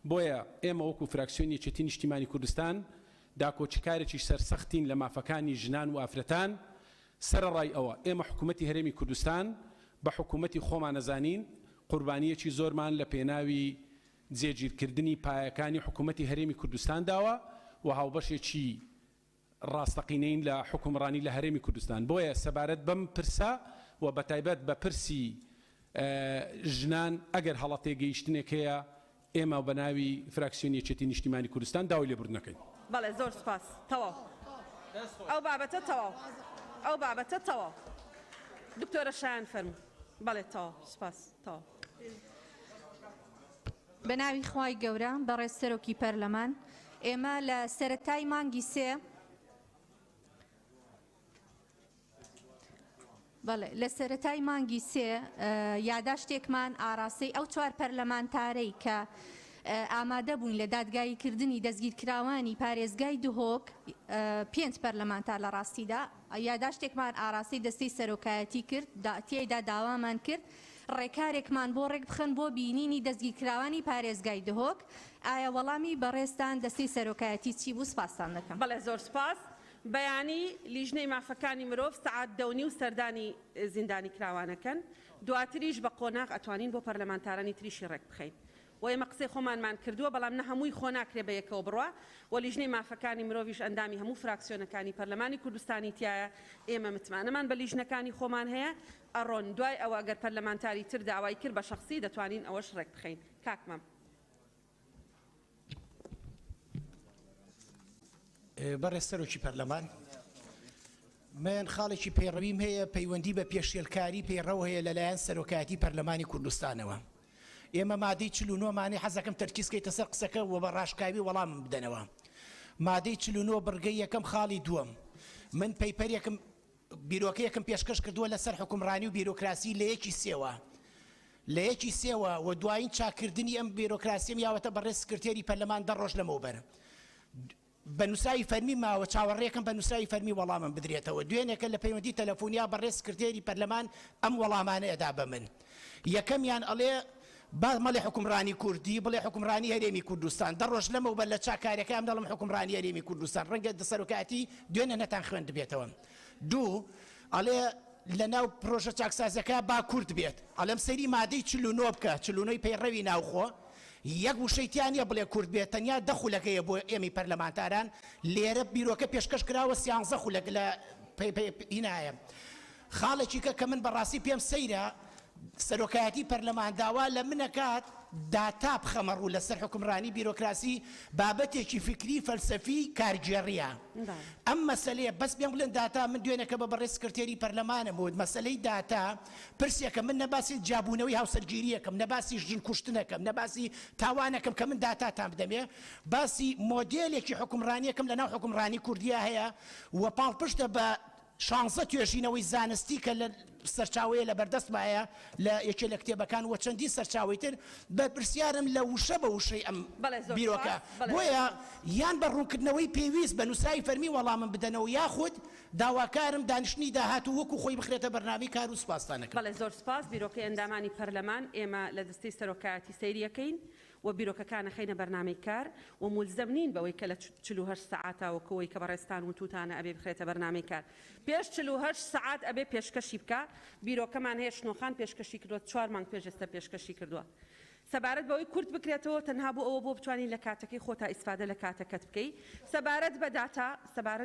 بۆیە ئێمە وەکو فراکسیۆنی یەکێتی نیشتیمانی کوردستان داکۆچیکارێکی سەرسەختین لە مافەکانی ژنان و ئافرەتان سەرڕای ئەوە ئێمە حکوومەتی هەرێمی کوردستان بە حکوومەتی خۆمان نەزانین قوربانیەکی زۆرمان لە پێناوی جێگیرکردنی پایەکانی حکوومەتی هەرێمی کوردستان داوە و هاوبەشێکی ڕاستەقینەین لە حکومڕانی لە هەرێمی کوردستان بۆیە سەبارەت بەم پرسە و بەتایبەت بە پرسی ژنان ئەگەر هەڵە تێگەیشتنێک هەیە ئێمە بە ناوی فراکسیۆنی یەکێتی نیشتیمانی کوردستان داوای لێبوردنەکەین بەڵێ زۆر سپاس تەواو ئەو بابەتە تەواو دکتۆرە شایان فەرموو بەڵێ تەواو سپاس تەواو بە ناوی خوای گەورە بەڕێز سەرۆکی پەرلەمان ئێمە لە سەرەتای مانگی سێ بەڵێ لە سەرەتای مانگی سێ یاداشتێکمان ئاراستەی ئەو چوار پەرلەمانتارەی کە ئامادە بووین لە دادگاییکردنی دەستگیرکراوانی پارێزگای دهۆک 5 پەرلەمانتار لە ڕاستیدا یاداشتێکمان ئاراستەی دەستەی سەرۆکایەتی کرد تێیدا داوامان کرد ڕێکارێکمان بۆ ڕێک بخەن بۆ بینینی دەستگیرکراوانی پارێزگای دهۆک ئایا وەڵامی بەڕێستان دەستەی سەرۆکایەتی چی بوو سپاسان دەکەم بەڵێ زۆر سپاس بەیانی لیژنەی مافەکانی مرۆڤ سەعات 2:30 و سەردانی زیندانی کراوانەکەن دواتریش بە قۆناغ ئەتوانین بۆ پەرلەمانتارانی تریشی ڕێک بخەین و ئێمە قسەی خۆمانمان کردووە بەڵام نە هەمووی خۆ ناکرێ بە یەکەوە بڕوا و لیژنەی مافەکانی مرۆڤیش ئەندامی هەموو فراکسیۆنەکانی پەرلەمانی کوردستانی تایە ئێمە متمانەمان بە لیژنەکانی خۆمان هەیە ئەڕۆن دوای ئەوە ئەگەر پەرلەمانتاری تر داوای کرد بە شەخصی دەتوانین ئەوەش ڕێک بخەین کاکمەم بەڕێز سەرۆکی پەرلەمان من خاڵێکی پەیڕەویم هەیە پەیوەندی بە پێشێلکاری پەیڕەو هەیە لەلایەن سەرۆکایەتی پەرلەمانی کوردستانەوە ئێمە مادەی 49 حەزەکەم تەرکیزکەیتە سەر قسەکە و بە ڕاشکاوی وەڵامم بدەنەوە مادەی 49 بڕگەی یەکەم خاڵی دووەم من پەیپەرێکم بیرۆکەیەکم پێشکەش کردووە لەسەر حکومڕانی و بیرۆکراسی لە یەکی سێوە و دوایین چاکردنی ئەم بیرۆکراسیم یاوەتە بەڕێز سکرتێری پەرلەمان 10 ڕۆژ لەمەوبەر بە نووسراوی فەرمی ماوە چاوەڕێکم بە نووسراوی فەرمی وەڵامم بدرێتەوە دوێنێکە لە پەیوەندی تەلەفۆنیا بەڕێز سکرتێری پەرلەمان ئەم وەڵامانەیەدا بە من یەکەمیان ئەڵێ با مەڵێ حکومڕانی کوردی بڵێ حکومڕانی هەرێمی کوردستان 10 ڕۆژ لەمەوبەر لە چاکارەکەم دەڵم حکومڕانی هەرێمی کوردستان ڕەنگە سەرۆکایەتی دوێنێ نەتان خوێند بێتەوە دوو ئەڵێ لە ناو پرۆژە چاکسازەکە با کورد بێت ئەڵێم سەری مادەی 49 بکە 49 پەیڕەوی ناوخۆ یەک وشەیتیانە بڵێ کورد بێت تەنیا 10 خولەکەیە بۆ ئێمەی پەرلەمانتاران لێرە بیرۆکە پێشکەش کراوە 13 خولەک لە هینایە خاڵێکی کە من بەڕاستی پێم سەیرە سەرۆکایەتی پەرلەمان داوا لە منەکات داتا بخەمەڕوو لەسەر حکمڕانی بیرۆکراسی بابەتێکی فکری فەلسەفی کارگێڕیە ئەم مەسەلەیە بەس بێن بڵێن داتا من دوێنەکە بە بەڕێز سکرتێری پەرلەمانم بود مەسەلەی داتا پرسیەکە من نەباسی جابوونەوەی هاوسەرگیریەکەم نەباسی ژن کوشتنەکەم نەباسی تاوانەکەم کە من داتاتان بدەمێ باسی مۆدێلێکی حکمڕانیەکەم لەناو حکمڕانی کوردیا هەیە و پاڵپشتە بە 16 توێژینەوەی زانستی کە لە سەرچاوەیە لە بەردەستمایە لە یەکێ لە کتێبەکان و چەندی سەرچاوی تر بە پرسیارم لە وشە بە وشەی ئەم بیرۆکە بۆیە یان بە ڕوونکردنەوەی پێویست بە نووسایی فەرمی وەڵامم بدەنەوە یاخود داواکارم دانیشتنی داهات و وەکو خۆی بخرێتە بەرنامەی کار و سوپاسدانەکە. بەڵێ زۆر سپاس بیرۆکەی ئەندامانی پەرلەمان ئێمە لە دەستەی سەرۆکایەتی سەیریەکەین و بیرۆکەکانە خەینە بەرنامەی کار و مولزەم نین بەوەی کە لە 48 سەعاتاوەکەوەی کە بەڕێستان وتوتانە ئەبێ بخرێتە بەرنامەی کار پێش 48 سەعات ئەبێ پێشکەشی بکە بیرۆکەمان هەیە شنۆخان پێشکەشی کردووە 4 مانگ پێش ئێستا پێشکەشی کردووە سەبارەت بەوەی کورت بکرێتەوە تەنها بۆ ئەوە بۆ بتوانین لە کاتەکەی خۆتا ئیسفادە لە کاتەکەت بکەیت سەبارەت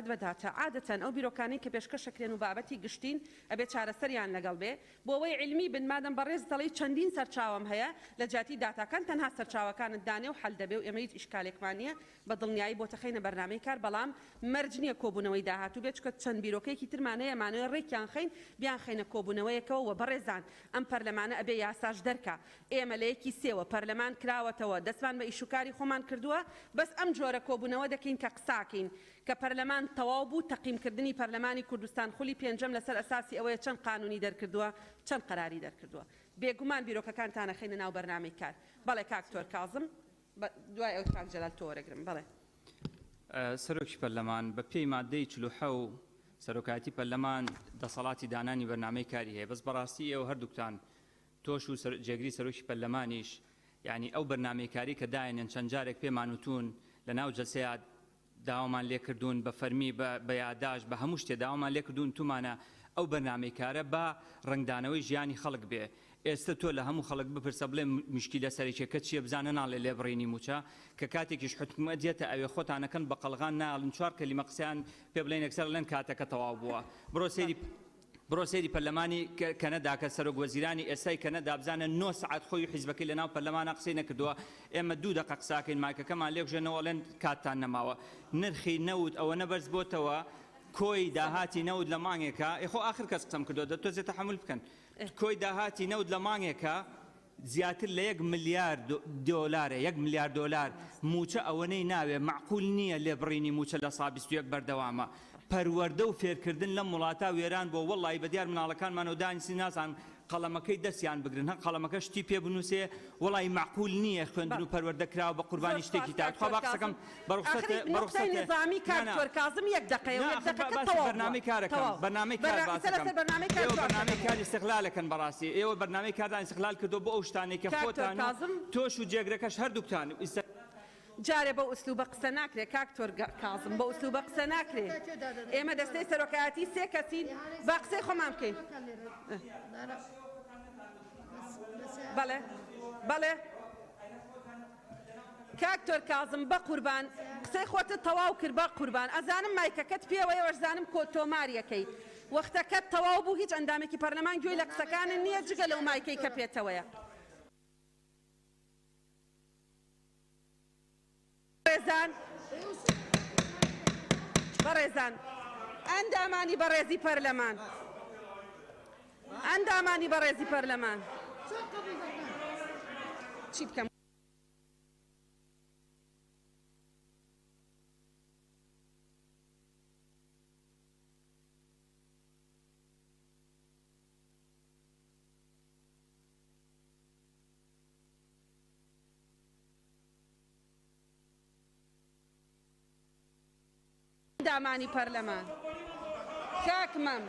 بە داتا عادەتەن ئەو بیرۆکانەی کە پێشکەشەکرێن و بابەتی گشتین ئەبێ چارەسەریان لەگەڵ بێ بۆ ئەوەی علمی بن مادەم بەڕێز دەڵی چەندین سەرچاوم هەیە لە جاتی داتاکان تەنها سەرچاوەکانت دانێ و حەل دەبێ و ئێمە هیچ ئیشکالێکمان نییە بە دڵنیایی بۆ تەخەینە بەرنامەی کار بەڵام مەرج نییە کۆبوونەوەی داهاتوو بێت چکە چەند بیرۆکەیەکی ترمانەیە مانەوەی ڕێکیان خەین بیان خەینە کۆبوونەوەیەکەوە و بەڕێزان ئەم پەرلەمانە ئەبێ یاساش دەرکە ئێمە لە یەکی سێوە پەرلەمان کراوەتەوە دەستمان بە ئیشوکاری خۆمان کردووە بەس ئەم جۆرە کۆبوونەوە دەکەین کە قساکەین کە پەرلەمان تەواو بوو تەقیمکردنی پەرلەمانی کوردستان خولی پێنجەم لەسەر ئەساسی ئەوەیە چەند قانونی دەرکردووە چەند قەراری دەرکردووە بێگومان بیرۆکەکانتانە خەینە ناو بەرنامەی کار بەڵێ کاکتۆر کازم دوای ئەو کاک جەلال تۆ وەرەگرم بەڵێ سەرۆکی پەرلەمان بە پێی مادەی 47 سەرۆکایەتی پەرلەمان دەسەڵاتی دانانی بەرنامەی کاری هەیە بەس بەڕاستی ئێوە هەردووکتان تۆش و جێگری سەرۆکی پەرلەمانیش یعنی ئەو بەرنامەی کاری کە داینن چەند جارێک پێمان وتون لە ناو جەلسەیە داوامان لێکردوون بە فەرمی بە یادداشت بە هەموو شتێ داوامان لێکردوون تومانە ئەو بەرنامەی کارە بە ڕنگدانەوەی ژیانی خەڵک بێ ئێستا تۆ لە هەموو خەڵک بپرسە بڵێ مشکلە سەرێکێکە چیە بزانە ناڵێ لێ بڕێنی موچە کە کاتێکیش حکومەت دێتە ئەوێ خۆتانەکەن بە قەڵغان ناڵن 4 کەلیمە قسەیان پێ بڵێن ئەکسەر لەن کاتەکە تەواو بووە بڕۆ سەیری پەرلەمانی کەنەدا کە سەرۆک وەزیرانی ئێستای کەنەدا بزانە 9 سعات خۆی حیزبەکەی لەناو پەرلەمانە قسەی نەکردووە ئێمە 2 دقە قساکەین مایکەکەمان لێبژێنەوە لێن کاتتان نەماوە نرخی نەوت ئەوە نەبەرز بۆتەوە کۆی داهاتی نەوت لە مانگێکە ئێخۆ آخر کەس قسەم کردووە دەتوانێت تەحمل بکەن کۆی داهاتی نەوت لە مانگێکە زیاتر لە 1 ملیار دۆلارە 1 ملیار دۆلار موچە ئەوەنەی ناوێ معقول نییە لێ بڕینی موچە لە سا 21 بەردەوامە پەروەردە و فێرکردن لە وڵاتە وێران بۆ وەڵی بەدیار مناڵەکانمان و دانیسی نازان قەڵەمەکەی دەستیان بگرن هەر قەڵەمەکە شتی پێ بنووسێ وەڵی معقول نییە خوێندن و پەروەردەکراوە بە قوربانی شتێکی تا با قسەکەم بەڕوخسەتی نظامی کاکتۆر کازم 1 دقەیە بەرنامەی کارەکەم بەرنامەی کار بەرنامەی کاری استقلالەکەن بەڕاستی ئێوە بەرنامەی کاردان استقلال کردو بۆ ئەو شتانێک کە خۆتان تۆش و جێگرەکەش هەردووکتان جارێ بە ئوسلوبە قسە ناکرێ کاکتۆر کازم بە ئوسلوبە قسە ناکرێ ئێمە دەستەی سەرۆکایەتی 3 کەسین با قسەی خۆمان بکەین بەڵێ کاکتۆر کازم بە قوربان قسەی خۆتت تەواو کرد بە قوربان ئەزانم مایکەکەت پێوەیە وەرزانم کۆتۆماریەکەی وەختەکەت تەواو بوو هیچ ئەندامێکی پەرلەمان گوێی لە قسەکانت نییە جگە لەو مایکەی کە پێتەوەیە بەڕێزان ئەندامانی بەڕێزی پەرلەمان ئەندامانی بەڕێزی پەرلەمان چی بکەم ئەندامانی پەرلەمان کاکمەم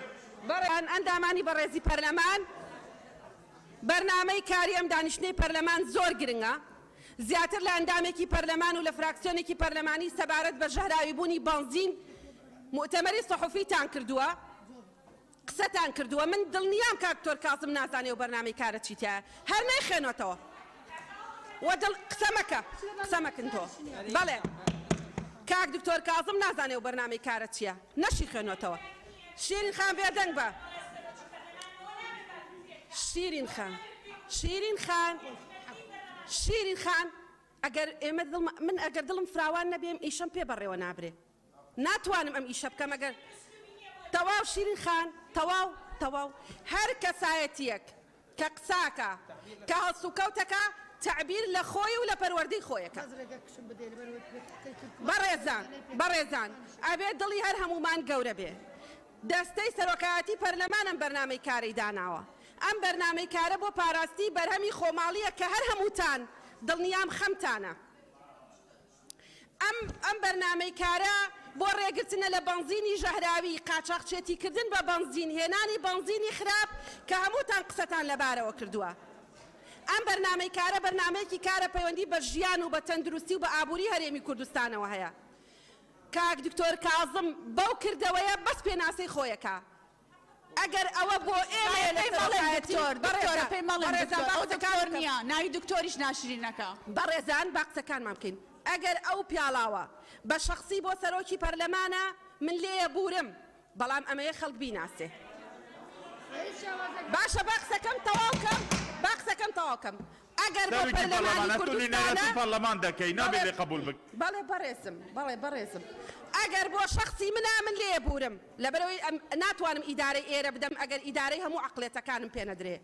ئەندامانی بەڕێزی پەرلەمان بەرنامەی کاری ئەم دانیشتنەی پەرلەمان زۆر گرنگە زیاتر لە ئەندامێکی پەرلەمان و لە فراکسیۆنێکی پەرلەمانی سەبارەت بە ژەهراویبوونی بەنزین مؤتەمەری سەحوفیتان کردووە قسەتان کردووە من دڵنیام کاکتۆر کازم نازانێ و بەرنامەی کارە چیتە هەر نەیخێنۆتەوە وە قسە مەکن تۆ بەڵێ کاک دکتۆر کازم نازانێ و بەرنامەی کارە چییە نەشی خوێنۆتەوە شیرین خان بێدەنگ بە شیرین خان شیرین خان ئەگەر ئێمە من ئەگەر دڵم فراوان نەبێم ئیشەم پێ بەڕێوە نابرێ ناتوانم ئەم ئیشە بکەم ئەگەر تەواو شیرین خان تەواو هەر کەسایەتیەک کە قساکە کە هەڵسوکەوتەکە تعبیر لە خۆی و لە پەروەردەی خۆیەکە بەڕێزان ئەبێ دڵی هەر هەمومان گەورە بێ دەستەی سەرۆکایەتی پەرلەمان ئەم بەرنامەی کارەی داناوە ئەم بەرنامەی کارە بۆ پاراستی بەرهەمی خۆماڵیە کە هەر هەمووتان دڵنیام خەمتانە ئەم بەرنامەی کارە بۆ ڕێگرتنە لە بەنزینی ژەهراوی قاچاقچێتیکردن بە بەنزین هێنانی بەنزینی خراپ کە هەمووتان قسەتان لەبارەوە کردووە ئەم بەرنامەی کارە بەرنامەیەکی کارە پەیوەندی بە ژیان و بە تەندروستی و بە ئابووری هەرێمی کوردستانەوە هەیە کاک دکتۆر کازم بەو کردەوەیە بەس پێناسەی خۆیەکە ئەگەر ئەوە بۆ دکتۆر نییە ناوی دکتۆریش ناشرینەکە بەڕێزان با قسەکانمان بکەین ئەگەر ئەو پیاڵاوە بە شخصی بۆ سەرۆکی پەرلەمانە من لێیە بورم بەڵام ئەمەیە خەڵک بیناسێ باشە با قسەکەم تەواوکەم ئەگەر بۆ پەرلەمانی کوردستانە پەرلەمان دەکەی نابێت لێ قبول بک بەڵێ بەڕێزم ئەگەر بۆ شخصی منە من لێ بورم لەبەرەوەی ناتوانم ئیدارەی ئێرە بدەم ئەگەر ئیدارەی هەموو عەقڵێتەکانم پێ نەدرێ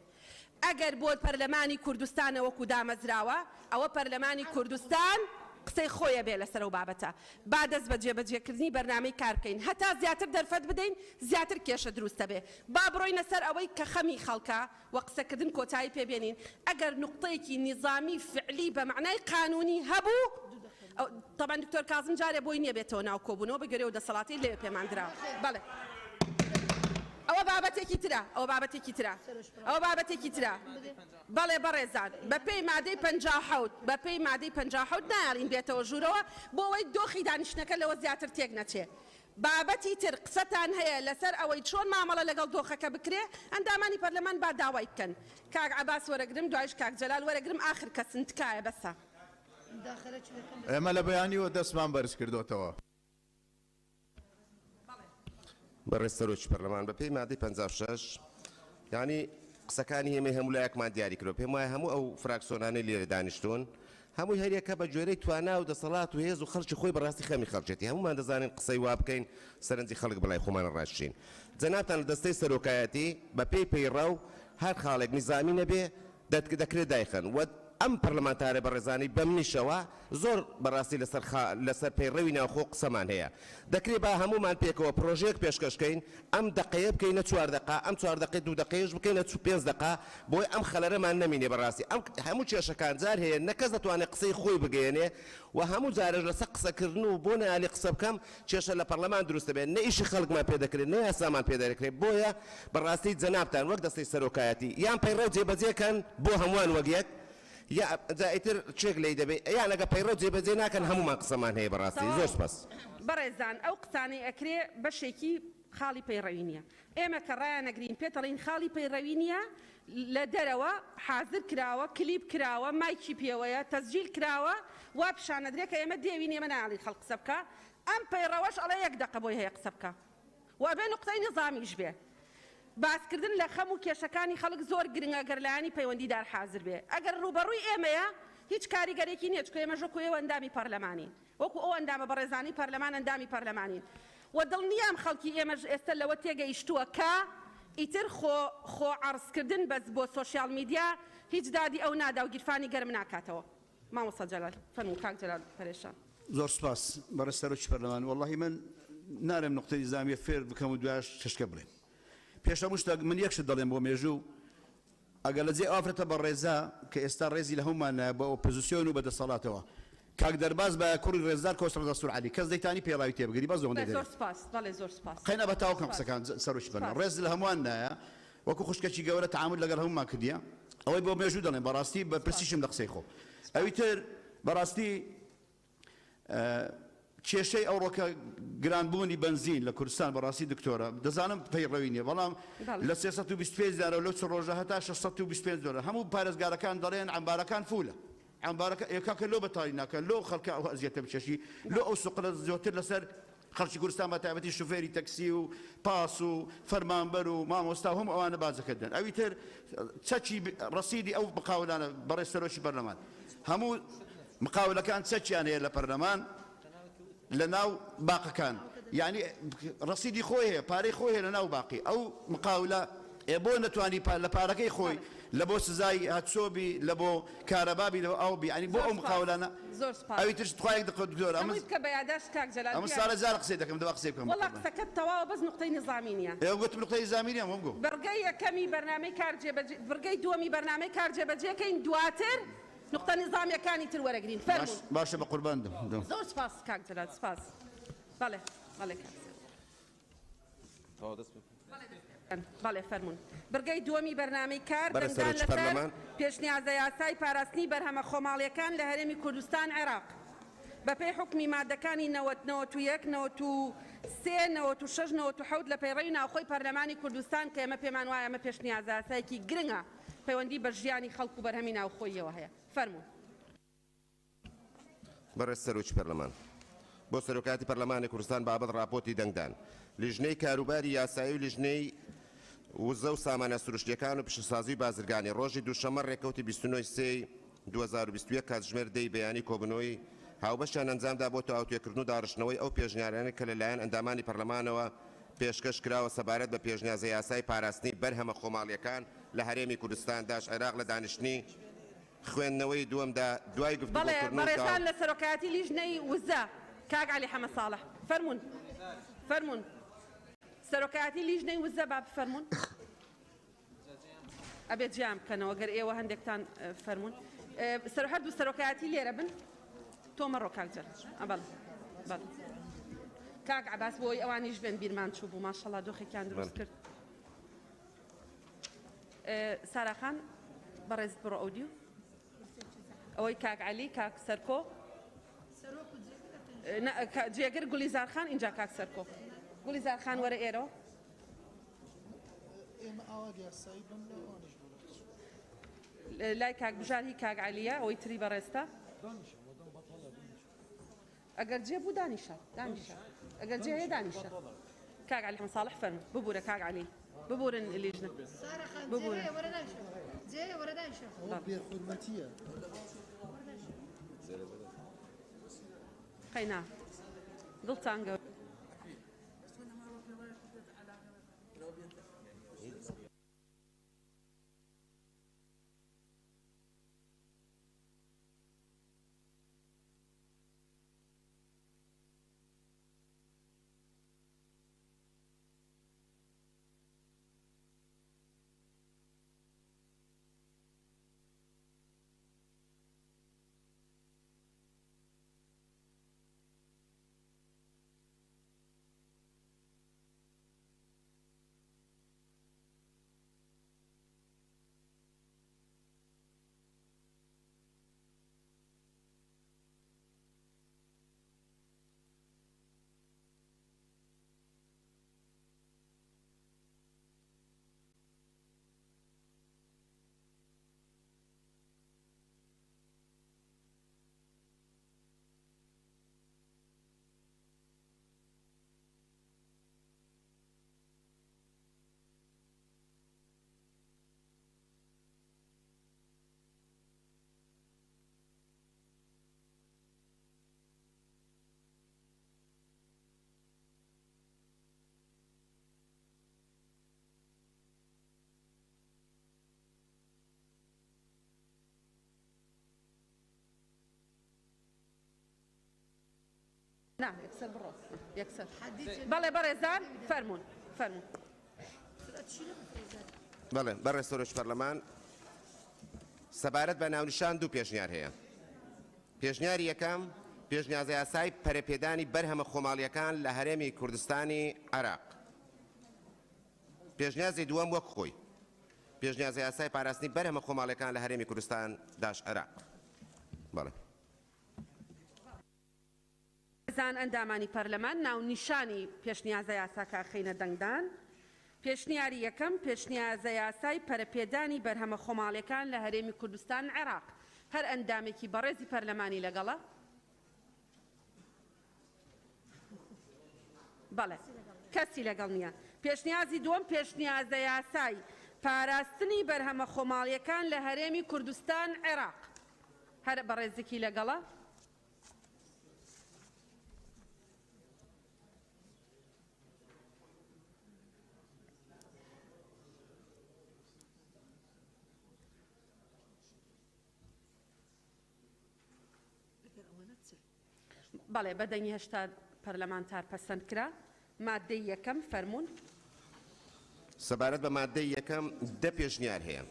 ئەگەر بۆ پەرلەمانی کوردستانە وەکو دامەزراوە ئەوە پەرلەمانی کوردستان قسەی خۆیە بێ لەسەر و بابەتە با دەست بە جێبەجێکردنی بەرنامەی کار بکەین هەتا زیاتر دەرفەت بدەین زیاتر کێشە دروستە بێ با بڕۆینە سەر ئەوەی کە خەمی خەڵکە و قسەکردن کۆتایی پێبێنین ئەگەر نوقتەیەکی نیظامی فعلی بە معنای قانونی هەبوو طبعا دکتۆر کازم جارێ بۆی نییە بێتەوە ناو کۆبوونەوە بەگەرێ و دەسەڵاتی لێ پێمان درا بەڵێ ئەوە بابەتێکی ترە بەڵێ بەڕێزان بە پێی مادەی 57 نایڵین بێتەوە ژوورەوە بۆ ئەوەی دۆخی دانیشتنەکە لەوە زیاتر تێک نەچێ بابەتی تر قسەتان هەیە لەسەر ئەوەی چۆن مامەڵە لەگەڵ دۆخەکە بکرێ ئەندامانی پەرلەمان با داوای بکەن کاک عەباس وەرەگرم دوایش کاک جەلال وەرەگرم ئاخر کەسن تکایە بەسە ئێمە لە بەیانیوە دەستمان بەرز کردوتەوە بەڕێز سەرۆکی پەرلەمان بە پێی مادەی 56 یعنی قسەکانی هێمە هەموو لایەکمان دیاری کردەوە پێم وایە هەموو ئەو فراکسیۆنانەی لێرە دانیشتون هەمووی هەریەکە بە گوێرەی توانا و دەسەڵات و هێز و خەڵکی خۆی بەڕاستی خەمی خەڵکێتی هەمومان دەزانین قسەی وا بکەین سەرنجی خەڵک بەلای خۆمان ڕاشتین جەنابتان لە دەستەی سەرۆکایەتی بە پێی پەیڕە و هەر خاڵێک نیزامی نەبێ دەکرێت دایخەن ئەم پەرلەمانتارە بەڕێزانی بەمنیشەوە زۆر بەڕاستی لەسەر پەیڕەوی ناوخۆ قسەمان هەیە دەکرێت با هەمومان پێکەوە پرۆژەیەک پێشکەشکەین ئەم دقەیە بکەینە 4 دقا ئەم 4 دقی 2 دقەیەش بکەینە 5 دقا بۆی ئەم خەلەرەمان نەمینێ بەڕاستی ئەم هەموو کێشەکان جار هەیە نەکەس دەتوانێت قسەی خۆی بگەێنێ و هەموو جارێک لەسەر قسەکردن و بۆ نەیالی قسە بکەم کێشە لە پەرلەمان دروستە بێت نە ئیشی خەڵکمان پێ دەکرێت نە یاسامان پێ دەکرێت بۆیە بەڕاستی جەنابتان وەک دەستەی سەرۆکایەتی یان پەیڕە و جێبەجێکەن بۆ هەمووان وەک یا جایتر چێک لی دەبێت یان ئەگە پەیڕە و جێبەجێ ناکەن هەمومان قسەمان هەیە بەڕاستی زۆر سپاس بەڕێزان ئەو قسانەی ئەکرێ بەشێکی خاڵی پەیڕەوی نییە ئێمە کە ڕایان نەگرین پێتەڵین خاڵی پەیڕەوی نییە لە دەرەوە حازر کراوە کلیپ کراوە مایکی پێوەیە تەسجیل کراوە وا پیشانەدرێت کە ئێمە دێوین ئێمە ناڵی خەڵک قسە بکە ئەم پەیڕەوەش ئەڵێ 1 دقە بۆی هەیە قسە بکە و بێ نوقتەی نظامیش بێ باسکردن لە خەم و کێشەکانی خەڵک زۆر گرنگە گەرلایانی پەیوەندیدار حازر بێ ئەگەر ڕوبەڕووی ئێمەیە هیچ کاریگەرێکی نییە چکە ئێمە ژۆکو ئێوە ئەندامی پەرلەمانین وەکو ئەو ئەندامە بەڕێزانی پەرلەمان ئەندامی پەرلەمانین و دڵنیام خەڵکی ئێمەش ئێستا لەوە تێگەیشتووە کە ئیتر خۆ عەرزکردن بەس بۆ سۆشیال میدیا هیچ دادی ئەو نادا و گیرفانی گەرم ناکاتەوە مامۆستا جەلال فەرموو کاک جەلال پەرێشان زۆر سپاس بەڕێز سەرۆکی پەرلەمان وەڵڵاهی من نارم نوقتەی نظامیە فێر بکەم و دوایش تشکە بڵێم پێشە مشتە من یەکشت دەڵێم بۆ مێژوو ئەگەر لە جێ ئافرەتە بە ڕێزا کە ئێستا ڕێزی لە هەمومان بە ئۆپۆزیسیۆن و بەدەسەڵاتەوە کاک دەرباز بە کوڕی ڕێزدار کۆسڕ دەستور عەلی کەس دەیتانی پێڕاوی تێبگەری بەس زۆر زۆر سپاس بەڵێ زۆر سپاس قەینە بە تاوکەم قسەکان سەرۆکی پەرلەمان ڕێز لە هەمووان نایە وەکو خوشکەکی گەورە تعامل لەگەڵ هەمومان کردیە ئەوەی بۆ مێژوو دەڵێن بەڕاستی بە پرسیشم لە قسەی خۆ ئەوی تر بەڕاستی کێشەی ئەوڕۆکە گرانبوونی بنزین لە کوردستان بەڕاستی دکتۆرە دەزانم پەیڕەوی نییە بەڵام لە 325 دارە لەو چ ڕۆژە هەتا 625 دۆلار هەموو پارێزگارەکان دەڵێن ئەمبارەکان فولە ئەمبارەکە ئێکاکە لۆ بەتاڵی ناکەن لۆ خەڵکە ئەو ئەزیەتە بچەشی لۆ ئەو سوقلە زۆرتر لەسەر خەڵکی کوردستان بە تایبەتی شوفێری تەکسی و پاس و فەرمانبەر و مامۆستا هەموو ئەوانە بازەکەدەن ئەوی تر چەکی ڕەسیدی ئەو مقاولانە بەڕێز سەرۆکی پەرلەمان هەموو مقاولەکان چەکیان هەیە لە پەرلەمان لە ناو باقەکان یعنی ڕەسیدی خۆی هەیە پارەی خۆی هەیە لە ناو باقی ئەو مقاولە بۆ نەتوانی لە پارەکەی خۆی لە بۆ سزای هاتسۆبی لە بۆ کارەبابی لە ئەوبی ینی بۆ ئەو مقاولانە ئەوی ترش توایەک دکتۆر ئەمە ساڵە زار قسەی دەکەم دەوا قسەی بکەم وەڵا قسەکەت تەواوە بەس نقطەی نظامی نییە گوتم نقطەی نظامی نییە وەم گوت بەرگەی یەکەمی بەرنامەی کارجێبەجێ بەرگەی دووەمی بەرنامەی کارجێبەجێکەین دواتر نقطە نظامیەکانی تر وەرەگرین فەرموون باشە بە قوربان دەم زۆر سپاس کاک جەلال سپاس بەڵێ بەڵێ بەڵێ فەرموون بەرگەی دووەمی بەرنامەی کار دەنگدان لەسەر پێشنیازە یاسای پاراستنی بەرهەمە خۆماڵیەکان لە هەرێمی کوردستان عێراق بەپێی حکمی مادەکانی 91 93 96 97 لە پەیڕەوی ناوخۆی پەرلەمانی کوردستان کە ئێمە پێمان وایە ئەمە پێشنیازە یاسایەکی گرنگە پەیوەندی بە ژیانی خەڵک و بەرهەمی ناوخۆیەوە هەیە فەرموون بەڕێز سەرۆکی پەرلەمان بۆ سەرۆکاتی پەرلەمانی کوردستان بابەت راپۆرتی دەنگدان لیژنەی کاروباری یاسایی و لیژنەی وزە و سامانە سروشتیەکان و پیشەسازی بازرگانی ڕۆژی دووشەمە ڕێکەوتی 29 2021 کاتژمێر دەی بەیانی کۆبنەوەی هاوبەشیان ئەنجامدا بۆ تەواوتێکردن و داڕشتنەوەی ئەو پێشنیارانە کە لەلایەن ئەندامانی پەرلەمانەوە پێشکەش کراوە سەبارەت بە پێشنیازە یاسای پاراستنی بەرهەمە خۆماڵیەکان لە هەرێمی کوردستان داش عێراق لە دانیشتنی خوێندنەوەی دووەمدا دوای گفتگۆکردن بەڕێزان لە سەرۆکایەتی لیژنەی وزە کاک عەلی حەمەد ساڵح فەرموون سەرۆکایەتی لیژنەی وزە با بفەرموون ئەبێت جیام بکەنەوە گەر ئێوە هەندێکتان فەرموون هەردوو سەرۆکایەتی لێرە بن تۆمەڕۆ کاک جەلال بەڵێ کاک عەباس بۆی ئەوانیش بێن بیرمان چوو بوو ماشەڵڵا دۆخێکیان دروست کرد ساراخان بەڕێز بڕۆ ئەودیو ئەوەی کاک عەلی کاک سەرکۆ جێگر گولیزارخان اینجا کاک سەرکۆ گولیزارخان وەرە ئێرەوە لای کاک بژار هی کاک عەلیە ئەوەی تری بەڕێستە ئەگەر جێ بوو دانیشە ئەگەر جێ هەیە دانیشە کاک عەلی حەمەد ساڵح فەرموو ببوورە کاک عەلی ببورن لیژنە ببورن خەینا دڵتان گەورە نعم يكسر بالراس يكسر بله برزان فرمون بله برز سروش پەرلەمان سەبارەت بە ناونیشان دوو پێشنیار هەیە پێشنیاری یەکەم پێشنیازە یاسای پەرەپێدانی بەرهەمە خۆماڵیەکان لە هەرێمی کوردستانی عێراق پێشنیازی دووەم وەک خۆی پێشنیازە یاسای پاراستنی بەرهەمە خۆماڵیەکان لە هەرێمی کوردستان داش عێراق بەڵێ زان ئەندامانی پەرلەمان ناونیشانی پێشنیازە یاساکە خەینە دەنگدان پێشنیاری یەکەم پێشنیازە یاسای پەرەپێدانی بەرهەمە خۆماڵیەکان لە هەرێمی کوردستان عێراق هەر ئەندامێکی بەڕێزی پەرلەمانی لەگەڵە بەڵێ کەسی لەگەڵ نییە. پێشنیازی دووەم پێشنیازە یاسای پاراستنی بەرهەمە خۆماڵیەکان لە هەرێمی کوردستان عێراق. هەر بەڕێزێکی لەگەڵە؟ بەڵێ بەدەنگی هێشتا پەرلەمانتار پەسەند کرا. مادەی یەکەم فەرموون. سەبارەت بە مادەی یەکەم دە پێشنیار هەیە.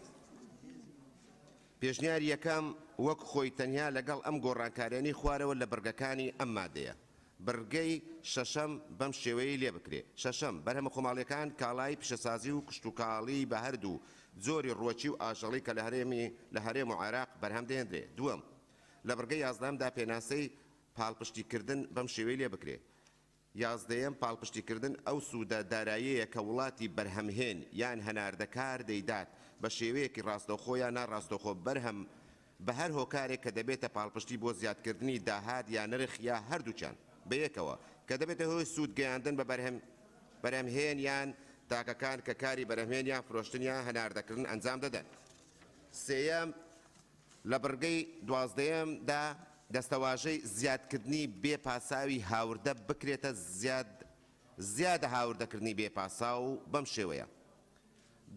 پێشنیار یەکەم وەک خۆی تەنیا لەگەڵ ئەم گۆڕانکاریانی خوارەوە لە بەرگەکانی ئەم مادەیە. بەرگەی شەشەم بەم شێوەیە لێ بکرێ. شەشەم بەرهەمە خۆماڵیەکان کاڵای پیشەسازی و کشتتوکاڵی بە هەردوو زۆری ڕۆچی و ئاژەڵی کە لە هەرێم و عێراق بەرهەم دەهێنرێ. دووەم لە بەرگەی یازدەمدا پێناسەی پاڵپشتیکردن بەم شێوەی لێ بکرێ. یازدەیەم پاڵپشتیکردن ئەو سوودە داراییەیە کە وڵاتی بەرهەمهێن یان هەناردەکار دەیدات بە شێوەیەکی ڕاستەوخۆ یان ناڕاستەوخۆ بەرهەم بە هەر هۆکارێک کە دەبێتە پاڵپشتی بۆ زیادکردنی داهات یان نرخ یا هەردووچان بەیەکەوە کە دەبێتە هۆی سوود گەیاندن بە بەرهەمهێن یان تاکەکان کە کاری بەرهەمهێن یان فرۆشتنیان هەناردەکردن ئەنجام دەدەن. سێەم لە بەرگەی دوازدەیەمدا دەستەواژەی زیادکردنی بێپاساوی هاوردە بکرێتە زیادە هاوردەکردنی بێپاسا و بەم شێوەیە.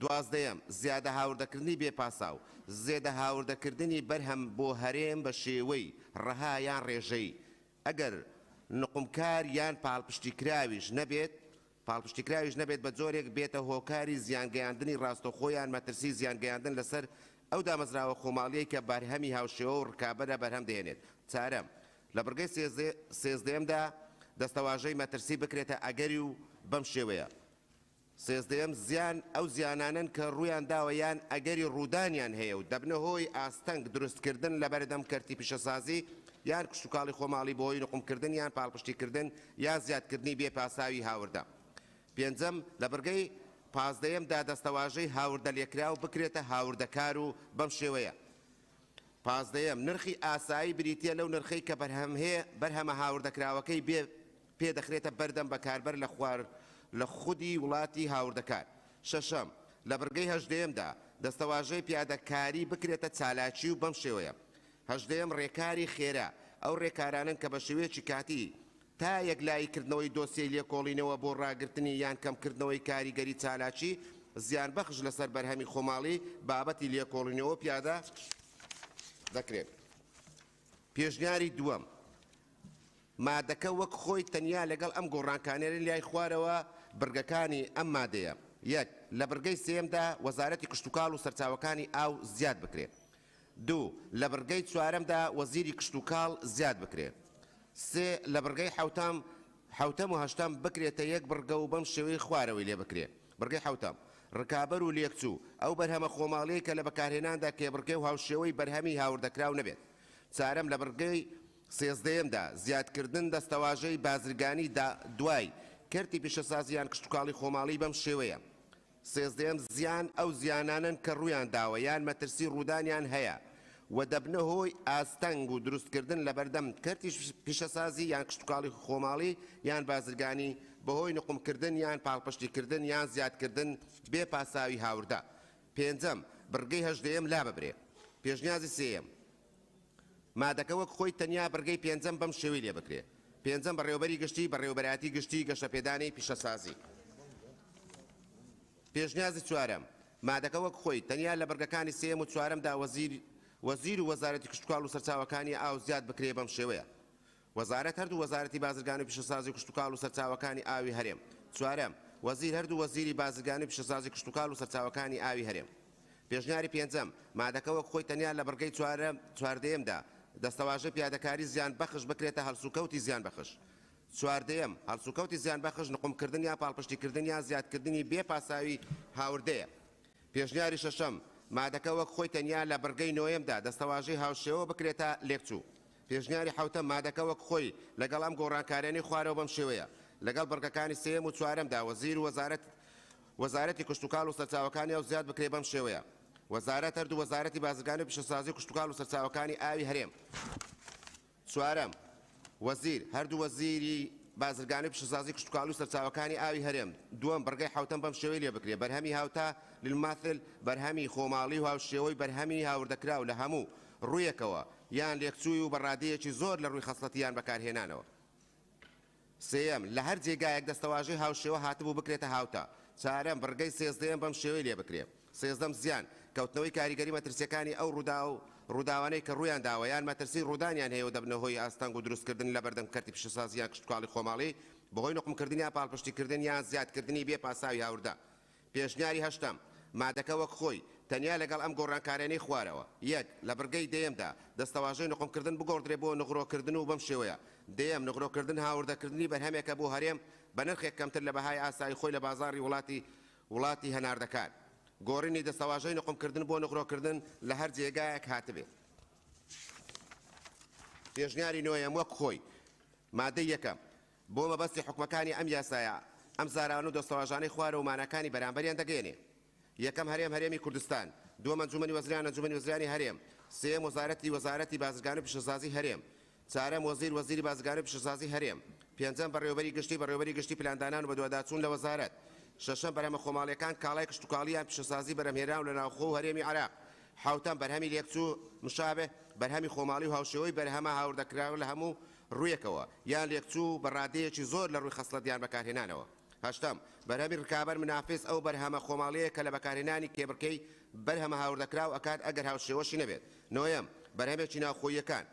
دوازدەیەم زیادە هاوردەکردنی بێپاسا و زێدە هاوردەکردنی بەرهەم بۆ هەرێم بە شێوەی ڕەها یان ڕێژەی ئەگەر نقمکار یان پاڵپشتیکراویش نەبێت بە جۆرێک بێتە هۆکاری زیانگەیاندنی ڕاستەوخۆیان مەترسی زیانگەیاندن لەسەر ئەو دامەزراوە خۆماڵیەی کە بەرهەمی هاوشێوە و ڕکابەرە بەرهەم دێنێت. چارەم لە بەرگەی سێزدەیەمدا دەستەواژەی مەترسی بکرێتە ئەگەری و بەم شێوەیە. سێزدەیەم زیان ئەو زیانانن کە ڕوویان داوە یان ئەگەری ڕوودانیان هەیە و دەبنە هۆی ئاستەنگ دروستکردن لە بەردەم کەرتی پیشەسازی یان کشتتوکاڵی خۆماڵی بۆ هۆی نقمکردن یان پاڵپشتیکردن یان زیادکردنی بێپاساوی هاوردە. پێنجەم لە بەرگەی پازدەیەمدا دەستەواژەی هاوردە لێکراو بکرێتە هاوردەکار و بەم شێوەیە. پازدەیەم نرخی ئاسایی بریتە لەو نرخەی کە بەرهەمە هاوردەکراوەکەی پێدەخرێتە بەردەم بەکاربەر لە خودی وڵاتی هاوردەکار. شەشەم لە بەرگەی هەژدەیەمدا دەستەواژەی پیادەکاری بکرێتە چالاکی و بەم شێوەیە. هەژدەیەم ڕێکاری خێرا ئەو ڕێکارانن کە بە شێوەیەکی کاتی تا یەکلاییکردنەوەی دۆسیەی لێکۆڵینەوە بۆ ڕاگررتنی یان کەمکردنەوەی کاریگەری چالاکی زیان بەخش لەسەر بەرهەمی خۆماڵی بابەتی لێکۆڵینەوە پیادە دەکرێت. پێشنیاری دووەم مادەکە وەک خۆی تەنیا لەگەڵ ئەم گۆڕانکانێری لای خوارەوە بەرگەکانی ئەم مادەیە. یەک لە بەرگەی سێمدا وەزارەتی کشتتوکاڵ و سەرچاوەکانی ئاو زیاد بکرێت. دوو لە بەرگەی چوارەمدا وەزیری کشتتوکاڵ زیاد بکرێت. سێ لە بەرگەی حوتەم و هەشتم بکرێتە یەک بەرگە و بەم شێوەی خوارەوەی لێ بکرێت. بەرگەی حوتەم ڕکابەر و لێکچوو ئەو بەرهەمە خۆماڵەیە کە لە بەکارهێناندا کێبڕکێ و هاوشێوەی بەرهەمی هاوردەکراو نەبێت. چارەم لە بەرگەی سێزدەیەمدا زیادکردن دەستەواژەی بازرگانی دوای کەرتی پیشەسازیان کشتتوکاڵی خۆماڵی بەم شێوەیە. سێزدەیەم زیان ئەو زیانانن کە ڕوویان داوە یان مەترسی ڕوودانیان هەیە و دەبنە هۆی ئاستەنگ و دروستکردن لە بەردەم کەرتی پیشەسازی یان کشتتوکاڵی خۆماڵی یان بازرگانی بەهۆی نقمکردن یان پاڵپشتیکردن یان زیادکردن بێ پاساوی هاوردە. پێنجەم بەرگەی هەژدەیەم لا ببرێ. پێشنیازی سێیەم مادەکە وەک خۆی تەنیا بەرگەی پێنجەم بەم شێوەی لێ بکرێ. پێنجەم بەڕێوەبەری گشتی بەڕێوەبەراتی گشتی گەشەپێدانی پیشەسازی. پێشنیازی چوارەم مادەکە وەک خۆی تەنیا لە بەرگەکانی سێم و چوارەمدا وەزیر و وەزارەتی کشتتوکاڵ و سەرچاوەکانی ئاو زیاد بکرێ بەم شێوەیە. وەزارەت هەردوو وەزارەتی بازرگانی و پیشەسازی و کشتتوکاڵ و سەرچاوەکانی ئاوی هەرێم. چوارەم وەزیر هەردوو وەزیری بازرگانی و پیشەسازی کشتتوکاڵ و سەرچاوەکانی ئاوی هەرێم. پێشنیاری پێنجەم مادەکە وەک خۆی تەنیا لە بەرگەی چواردەیەمدا دەستەواژە پیادەکاری زیان بەخش بکرێتە هەڵسوکەوتی زیان بەخش. چواردەیەم هەڵسوکەوتی زیان بەخش نقمکردن یا پاڵپشتیکردن یا زیادکردنی بێ پاساوی هاوردەیە. پێشنیاری شەشەم مادەکە وەک خۆی تەنیا لە بەرگەی نۆیەمدا دەستەواژەی هاوشێوە بکرێتە لێکچوو. پێشنیاری حوتەم مادەکە وەک خۆی لەگەڵ ئەم گۆڕانکاریانی خوارەوە بەم شێوەیە. لەگەڵ بەرگەکانی سێم و چوارەمدا وەزیر و وەزارەتی کشتتوکاڵ و سەرچاوەکانی ئەو زیاد بکرێ بەم شێوەیە. وەزارەت هەردوو وەزارەتی بازرگانی و پیشەسازی کشتتوکاڵ و سەرچاوەکانی ئاوی هەرێم. چوارەم وەزیر هەردوو وەزیری بازرگانی پیشەسازی کشتتوکاڵ و سەرچاوەکانی ئاوی هەرێم دووەم بەرگەی حوتەم بەم شێوەی لێ بکرێ بەرهەمی هاوتا للماثل بەرهەمی خۆماڵی و هاوشێوەی بەرهەمی هاوردەکراو لە هەموو ڕوویەکەوە یان لێکچووی و بەڕادەیەکی زۆر لە ڕووی خەسڵەتیان بەکارهێنانەوە سێەم لە هەر جێگایەک دەستەواژەی هاوشێوە هاتبوو بکرێتە هاوتا چارەم بەرگەی سێزدەیەم بەم شێوەی لێ بکرێ سێزدەم زیان کەوتنەوەی کاریگەری مەترسیەکانی ئەو ڕووداوانەی کە ڕوویان داوە یان مەترسی ڕوودانیان هەیە و دەبنەهۆی ئاستانگ و دروستکردن لە بەردەم کەرتی پیشەسازیان کشتتوکاڵی خۆماڵی بەهۆی نقمکردنیان پاڵپشتیکردن یان زیادکردنی بێ پاساوی هاوردا پێشنیاری هەشتم مادەکە وەک خۆی تەنیا لەگەڵ ئەم گۆڕانکارانەی خوارەوە یەک لە بەرگەی دەیەمدا دەستەواژەی نقمکردن بگۆڕدرێ بۆ نغڕۆکردن و بەم شێوەیە دەیەم نغڕۆکردن هاوردەکردنی بەرهەمێکە بۆ هەرێم بە نرخێک کەمتر لە بەهای ئاسایی خۆی لە بازاڕی وڵاتی هەناردەکان گۆڕینی دەستەواژەی نقمکردن بۆ نغڕۆکردن لە هەر جێگایەک هاتبێ پێشنیاری نوێیەم وەک خۆی مادەی یەکەم بۆ مەبەستی حکومەکانی ئەم یاسایە ئەم زاران و دەستەواژانەی خوارە و مانەکانی بەرامبەریان دەگەێنێ یەکەم هەرێمی کوردستان دووەم ئەنجومەنی وەزیران ئەنجومەنی وەزیرانی هەرێم سێم وەزارەتی بازرگانی و پیشەسازی هەرێم چارەم وەزیری بازرگانی و پیشەسازی هەرێم پێنجەم بەڕێوەبەری گشتی پلاندانان و بەدواداچوون لە وەزارەت شەشەم بەرهەمە خۆماڵیەکان کاڵای کشتتوکاڵیان پیشەسازی بەرهەمهێنان و لە ناوخۆ و هەرێمی عراق حوتەم بەرهەمی لێکچوو مشابه بەرهەمی خۆماڵی و هاوشێوەی بەرهەمە هاوردەکراوە لە هەموو ڕوویەکەوە یان لێکچوو بەڕادەیەکی زۆر لە ڕووی خەسڵەتیان بەکارهێنانەوە هەشتم بەرهەمی ڕکابەر منافس ئەو بەرهەمە خۆماڵەیە کە لە بەکارهێنانی کێبڕکەی بەرهەمە هاوردەکراو ئەکات ئەگەر هاوشێوەشی نەبێت نۆیەم بەرهەمێکی ناوخۆیەکان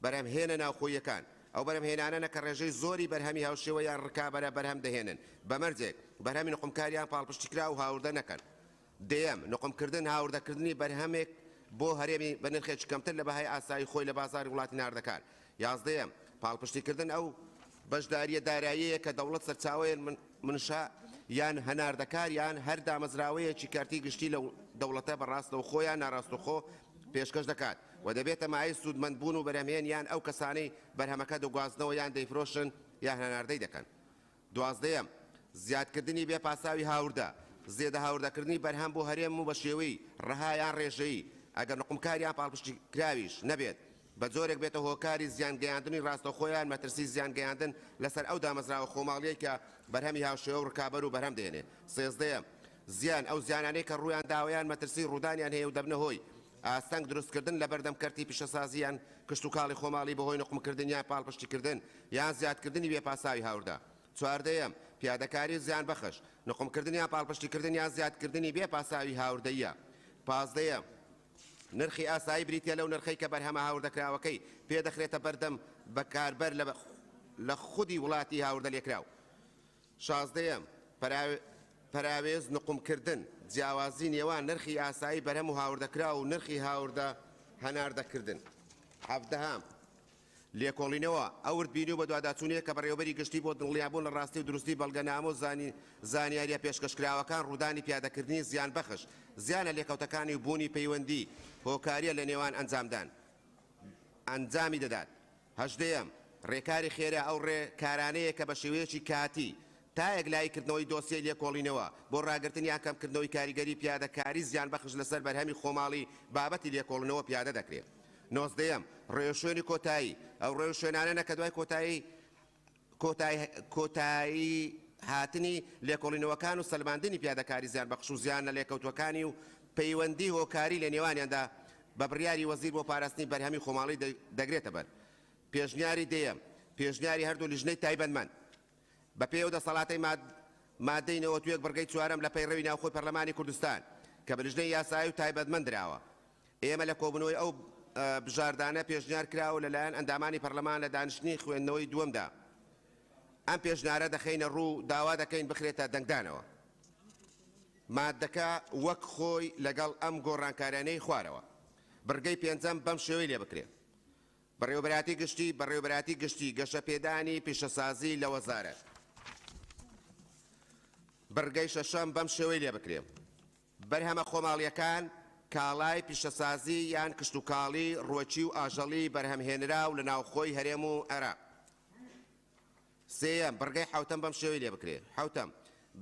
بەرهەمهێنە ناوخۆیەکان ئەو بەرهەمهێنانە کە ڕێژەی زۆری بەرهەمی هاوشێوە یان ڕکابەرە بەرهەم دەهێنن بەمەرجێک بەرهەمی نقمکاریان پاڵپشتیکرا و هاوردە نەکەن دەیەم نقمکردن هاوردەکردنی بەرهەمێک بۆ هەرێمی بە نرخێکی کەمتر لە بەهای ئاسایی خۆی لە بازاری وڵاتی ناردەکان یازدەیەم پاڵپشتیکردن ئەو بەشداریە داراییەیە کە دەوڵەت سەرچاوەیە منشا یان هەناردەکار یان هەر دامەزراوەیەکی کارتی گشتی لە دەوڵەتە بەڕاستەوە خۆیان ناڕاستەوخۆ پێشکەش دەکات و دەبێتە مای سوودمەندبوون و بەرهەمهێن یان ئەو کەسانەی بەرهەمەکە دەگوازنەوە یان دەیفرۆشن یان هەناردەی دەکەن دوازدەیەم زیادکردنی بێ پاساوی هاوردە زێدە هاوردەکردنی بەرهەم بۆ هەرێم و بە شێوەی ڕەها یان ڕێژەیی ئەگەر نقمکاریان پاڵپشتی کراویش نەبێت بە جۆرێک بێتە هۆکاری زیانگەیاندنی ڕاستەخۆیان مەترسی زیانگەیاندن لەسەر ئەو دامەزراوە خۆماڵیەی کە بەرهەمی هاوشێوە و ڕکابەر و بەرهەم دێنێ سێزدەیەم زیان ئەو زیانانەی کە ڕوویان داوایان مەترسی ڕوودانیان هەیە و دەبنە هۆی ئاستەنگ دروستکردن لە بەردەم کەرتی پیشەسازیان کشتتوکاڵی خۆماڵی بەهۆی نقمکردن یان پاڵپشتیکردن یان زیادکردنی بێپاساوی هاوردە چواردەیەم پیادەکاری زیان بەخش نقمکردن یان پاڵپشتیکردن یان زیادکردنی بێپاساوی هاوردەیە پازدەیەم نرخی ئاسایی بریتە لەو نرخەی کە بەرهەمە هاوردەکراوەکەی پێدەخرێتە بەردەم بەکاربەر لە خودی وڵاتی هاوردە لێکراو شازدەیەم پەراوێز نقمکردن جیاوازی نێوان نرخی ئاسایی بەرهەم و هاوردەکرا و نرخی هاوردە هەناردەکردن حەڤدەهام لێکۆڵینەوە ئەو وردبینی و بە دواداچوونەیە کە بەڕێوەبەری گشتی بۆ دڵنیابوون لە ڕاستی و دروستی بەڵگەنامە و زانیاریە پێشکەشکراوەکان ڕوودانی پیادەکردنی زیان بەخش زیانە لێکەوتەکانی و بوونی پەیوەندی هۆکاریە لە نێوان ئەنجامدان ئەنجامی دەدات هەژدەیەم ڕێکاری خێرا ئەو ڕێکارانەیە کە بە شێوەیەکی کاتی تا یەکلایکردنەوەی دۆسیەی لێکۆڵینەوە بۆ ڕاگررتنی یان کەمکردنەوەی کاریگەری پیادەکاری زیان بەخش لەسەر بەرهەمی خۆماڵی بابەتی لێکۆڵینەوە پیادە دەکرێت نۆزدەیەم ڕێوشوێنی کۆتایی ئەو ڕێوشوێنانە کە دوای کۆتایی هاتنی لێکۆڵینەوەکان و سەلماندنی پیادەکاری زیان بەخش و زیان لە لێکەوتوەکانی و پەیوەندی هۆکاری لە نێوانیاندا بە بڕیاری وەزیر بۆ پاراستنی بەرهەمی خۆماڵی دەگرێتە بەر پێشنیاری دەیەم پێشنیاری هەردوو لیژنەی تایبەتمەند بە پێ و دەسەڵاتی مادەی 91 بەرگەی چوارەم لە پەیڕەوی ناوخۆی پەرلەمانی کوردستان کە بە لیژنەی یاسایی و تایبەتمەند درراوە ئێمە لە کۆبنەوەی ئەو بژاردانە پێشنیار کراوە لەلایەن ئەندامانی پەرلەمان لە دانیشتنی خوێندنەوەی دووەمدا ئەم پێشنیارە دەخینە ڕوو داوا دەکەین بخرێتە دەنگدانەوە مادەکە وەک خۆی لەگەڵ ئەم گۆڕانکارانەی خوارەوە بەرگەی پێنجەم بەم شێوەی لێ بکرێت بەڕێوەبەراتی گشتی گەشە پێدانی پیشەسازی لە وەزارەت بەرگەی شەشەم بەم شێوەی لێ بکرێت بەرهەمە خۆماڵیەکان کاڵای پیشەسازی یان کشتتوکاڵی ڕۆچی و ئاژەڵی بەرهەمهێنرا و لە ناوخۆی هەرێم و عێراق سێەم بەرگەی حوتەم بەم شێوەی لێ بکرێت حوتەم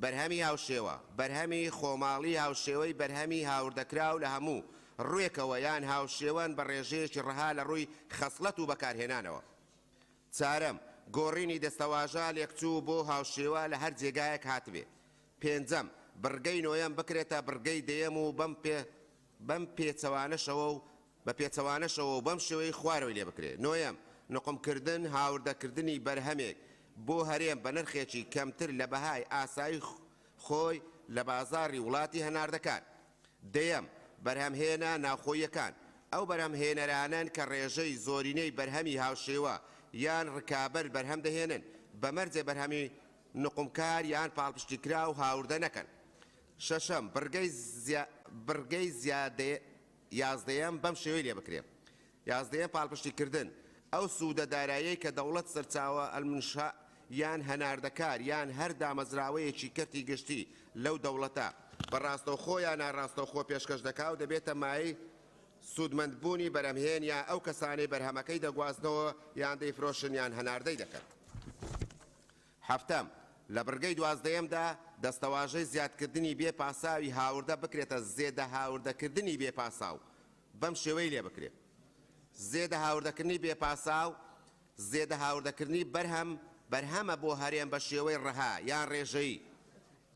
بەرهەمی هاوشێوە بەرهەمی خۆماڵی هاوشێوەی بەرهەمی هاوردەکرا و لە هەموو ڕوێکەوە یان هاوشێوەن بە ڕێژەیەکی ڕەها لە ڕووی خەسڵەت و بەکارهێنانەوە چارەم گۆڕینی دەستەواژە لێکچوو بۆ هاوشێوە لە هەر جێگایەک هاتبێ. پێنجەم بڕگەی نۆیەم بکرێتە بڕگەی دەیەم و بەم پێچەوانەشەوە و بە پێچەوانەشەوە و بەم شێوەی خوارەوەی لێ بکرێت. نۆیەم نقمکردن هاوردەکردنی بەرهەمێک بۆ هەرێم بە نرخێکی کەمتر لە بەهای ئاسایی خۆی لە بازاڕی وڵاتی هەناردەکان. دەیەم بەرهەمهێنا ناوخۆیەکان ئەو بەرهەمهێنەرانن کە ڕێژەی زۆرینەی بەرهەمی هاوشێوە یان ڕکابەر بەرهەم دەهێنن بەمەرجێ بەرهەمی نقمکار یان پاڵپشتیکرا و هاوردە نەکەن. شەشەم بڕگەی یازدەیەم بەم شێوەی لێ بکرێت. یازدەیەم پاڵپشتیکردن ئەو سوودە داراییەی کە دەوڵەت سەرچاوە ئەلمنشا یان هەناردەکار یان هەر دامەزراوەیەکی کەرتی گشتی لەو دەوڵەتە بەڕاستەوخۆ یان ناڕاستەوخۆ پێشکەش دەکا و دەبێتە مای سوودمەندبوونی بەرهەمهێن یا ئەو کەسانەی بەرهەمەکەی دەگوازنەوە یان دەیفرۆشن یان هەناردەی دەکەن. هەفتەم لە بڕگەی دوازدەیەمدا دەستەواژەی زیادکردنی بێ پاساوی هاوردە بکرێتە زێدە هاوردەکردنی بێ پاساو بەم شێوەی لێ بکرێت. زێدە هاوردەکردنی بێ پاساو زێدە هاوردەکردنی بەرهەمە بۆ هەرێم بە شێوەی ڕەها یان ڕێژەیی.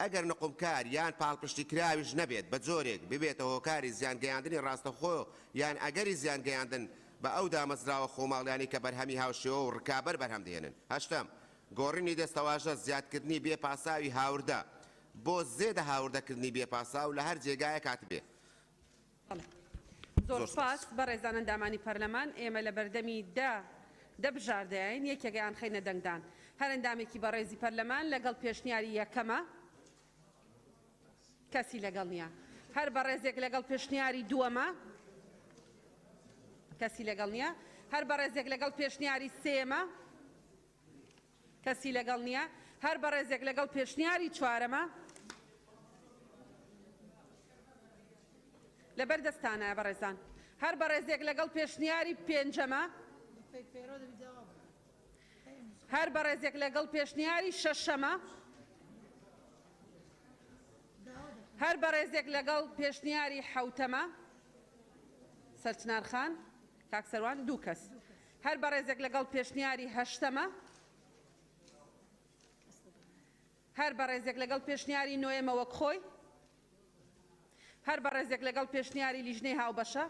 ئەگەر نقمکار یان پاڵپشتی کراویش نەبێت بە جۆرێک ببێتە هۆکاری زیانگەیاندنی ڕاستەخۆ یان ئەگەری زیانگەیاندن بە ئەو دامەزراوە خۆماڵیانی کە بەرهەمی هاوشێوە و ڕکابەر بەرهەم دێنن. هەشتم گۆڕینی دەستەواژە زیادکردنی بێ پاساوی هاوردە بۆ زێدە هاوردەکردنی بێ پاساو لە هەر جێگایە کاتبێ. زۆر سپاس بەڕێزان ئەندامانی پەرلەمان. ئێمە لە بەردەمی دەبژاردەین یەکێکیان خەینە دەنگدان. هەر ئەندامێکی بەڕێزی پەرلەمان لەگەڵ پێشنیاری یەکەمە کەسی لەگەڵ نییە. هەر بەڕێزێک لەگەڵ پێشنیاری دووەمە کەسی لەگەڵ نییە. هەر بەڕێزێک لەگەڵ پێشنیاری سێمە کەسی لەگەڵ نییە. هەر بەڕێزێک لەگەڵ پێشنیاری چوارەمە لەبەر دەستانە بەڕێزان. هەر بەڕێزێک لەگەڵ پێشنیاری پێنجەمە هەر بەڕێزێک لەگەڵ پێشنیاری شەشەمە هەر بەڕێزێک لەگەڵ پێشنیاری حەوتەمە سەرچنارخان کاکسەروان دوو کەس. هەر بەڕێزێک لەگەڵ پێشنیاری هەشتەمە هەر بەڕێزێک لەگەڵ پێشنیاری نۆیەمە وەک خۆی هەر بەڕێزێک لەگەڵ پێشنیاری لیژنەی هاوبەشە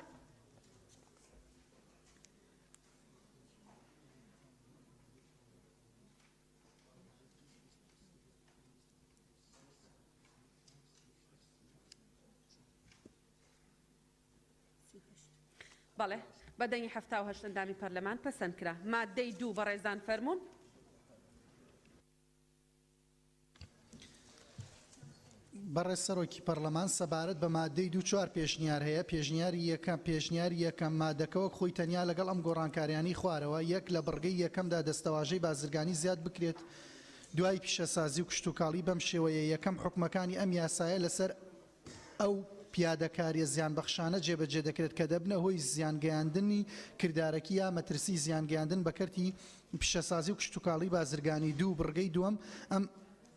بەڵێ بەدەنگی 78 ئەندامی پەرلەمان پەسەند کرا. مادەی 2 بەڕێزان فەرموون. بەڕێز سەرۆکی پەرلەمان سەبارەت بە مادەی 2.4 پێشنیار هەیە. پێشنیاری یەکەم مادەکەوە خۆی تەنیا لەگەڵ ئەم گۆڕانکاریانی خوارەوە یەک لە بڕگەی یەکەمدا دەستەواژەی بازرگانی زیاد بکرێت دوای پیشەسازی و کشتتوکاڵی بەم شێوەیە یەکەم حکومەکانی ئەم یاسایە لەسەر ئەو پیادەکاریە زیانبەخشانە جێبەجێ دەکرێت کە دەبنە هۆی زیانگەیاندنی کردارەکی یا مەترسی زیانگەیاندن بە کەرتی پیشەسازی و کشتتوکاڵی بازرگانی دوو بڕگەی دووەم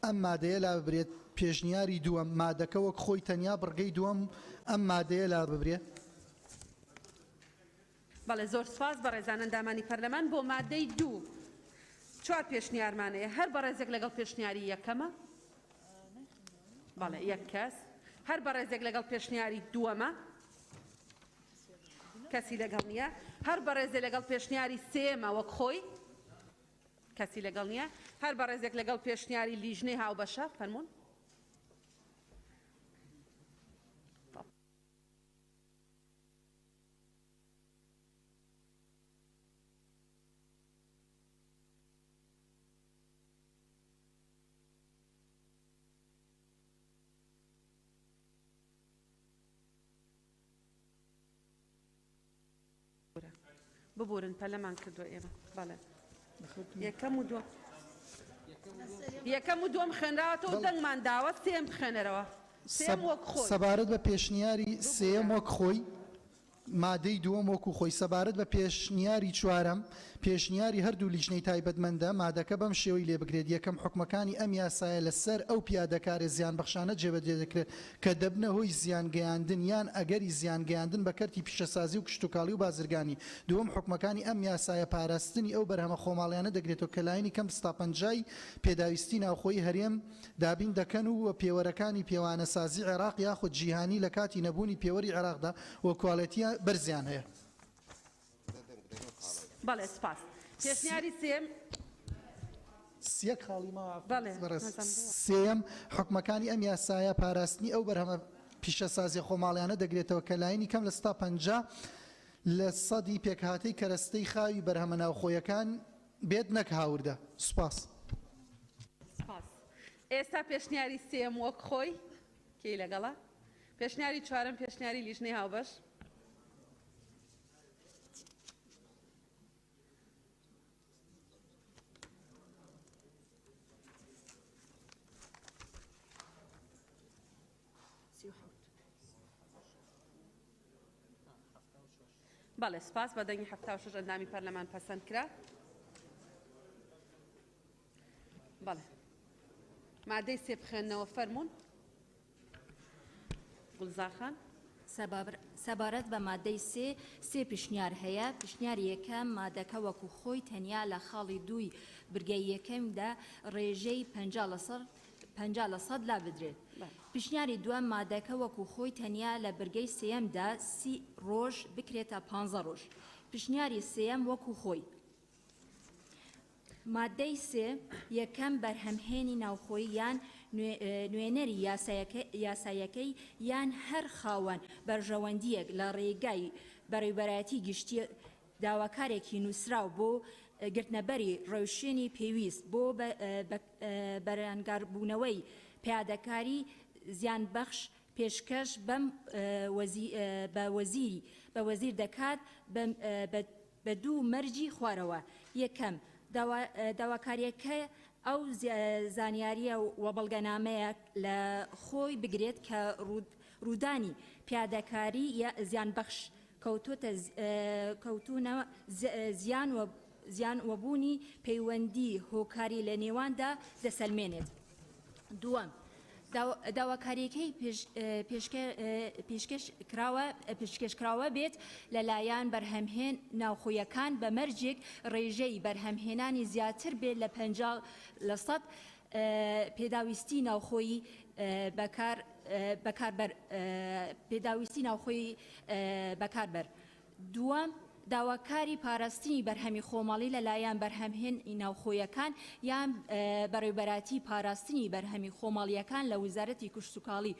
ئەم مادەیە لا ببرێت پێشنیاری دووەم مادەکە وەک خۆی تەنیا بڕگەی دووەم ئەم مادەیە لا ببرێت. بەڵێ زۆر سپاس بەڕێزان ئەندامانی پەرلەمان بۆ مادەی 2 4 پێشنیارمانەیە. هەر بەڕێزێک لەگەڵ پێشنیاری یەکەمە بەڵێ یەک کەس. هەر بەڕێزێک لەگەڵ پێشنیاری دووەمە کەسی لەگەڵ نییە. هەر بەڕێزێک لەگەڵ پێشنیاری سێمە وەک خۆی کەسی لەگەڵ نییە. هەر بەڕێزێک لەگەڵ پێشنیاری لیژنەی هاوبەشە فەرموون. ببورن پەرلەمان کردووە ئێمە. بەڵێ یەکەم و دووەم خوێنراوەتەوە دەنگمان داوە سێم بخێنەرەوە. سێم وەک خۆی سەبارەت بە پێشنیاری سێم وەک خۆی مادەی دووەم وەکو خۆی سەبارەت بە پێشنیاری چوارەم پێشنیاری هەردوو لیژنەی تایبەتمەندە مادەکە بەم شێوەی لێ بگرێت یەکەم حکومەکانی ئەم یاسایە لەسەر ئەو پیادەکارە زیانبەخشانە جێبەجێ دەکرێت کە دەبنە هۆی زیانگەیاندن یان ئەگەری زیانگەیاندن بە کەرتی پیشەسازی و کشتتوکاڵی و بازرگانی دووەم حکومەکانی ئەم یاسایە پاراستنی ئەو بەرهەمە خۆماڵیانە دەگرێتەوە کە لایەنی کەم ستاپەنجای پێداویستی ناوخۆی هەرێم دابین دەکەن و پێوەرەکانی پێوانە سازی عێراق یاخود جیهانی لە کاتی نەبوونی پێوەری عێراقدا وە کوالەتیە بەرزیان هەیە. بەڵێ سپاس. پێشنیاری سێم سیەک خاڵی سێم حکومەکانی ئەم یاسایە پاراستنی ئەو بەرهەمە پیشەسازی خۆماڵیانە دەگرێتەوە کە لایەنی کەم لە 150 لە سەدی پێکهاتەی کەرەستەی خاوی بەرهەمە ناوخۆیەکان بێت نەک هاوردە. سوپاس. ئێستا پێشنیاری سێم وەک خۆی کێی لەگەڵە پێشنیاری چوارم پێشنیاری لیژنەی هاوبەش. بەڵێ سپاس بە دەنگی 76 ئەندامی پەرلەمان پەسەند کرا. بەڵێ مادەی سێ بخێننەوە فەرمونون. گوڵزاخان. سەبارەت بە مادەی سێ پیشنیار هەیە. پیشنیاری یەکەم مادەکە وەکو خۆی تەنیا لە خاڵی دووی برگەی یەکەمدا ڕێژەی 50% لا بدرێت. پیشنیاری دووەم مادەکە وەکو خۆی تەنیا لە برگەی سێەمدا 30 ڕۆژ بکرێتە 15 ڕۆژ. پیشنیاری سێەم وەکو خۆی. مادەی سێ یەکەم بەرهەمهێنی ناوخۆی یان نوێنەری یاسایەکەی یان هەر خاوەن بەرژەوەندیەک لە ڕێگای بەڕێوەبەرەتی گشتی داواکارێکی نووسراو بۆ گرتنەبەری ڕەوشێنی پێویست بۆ بەرهەنگاربوونەوەی پیادەکاری زیانبەخش پێشکەش بە وەزیر دەکات بە دوو مەرجی خوارەوە. یەکەم داواکاریەکە ئەو زانیاریە و بەڵگەنامەیە لە خۆی بگرێت کە ڕوودانی پیادەکاری زیانبەخش کەوتونە زیان وەبوونی پەیوەندی هۆکاری لە نێواندا دەسەلمێنێت. دووەم داواکاریەکەی پێشکەشکراوە بێت لەلایەن بەرهەمهێن ناوخۆیەکان بە مەرجێک ڕێژەی بەرهەمهێنانی زیاتر بێت لە 50% پێداویستی ناوخۆی بەکاربەر. دووەم داواکاری پاراستنی بەرهەمی خۆماڵی لەلایەن بەرهەمهێن ناوخۆیەکان یان بەڕێوەبەراتی پاراستنی بەرهەمی خۆماڵیەکان لە وزارەتی کشتتوکاڵی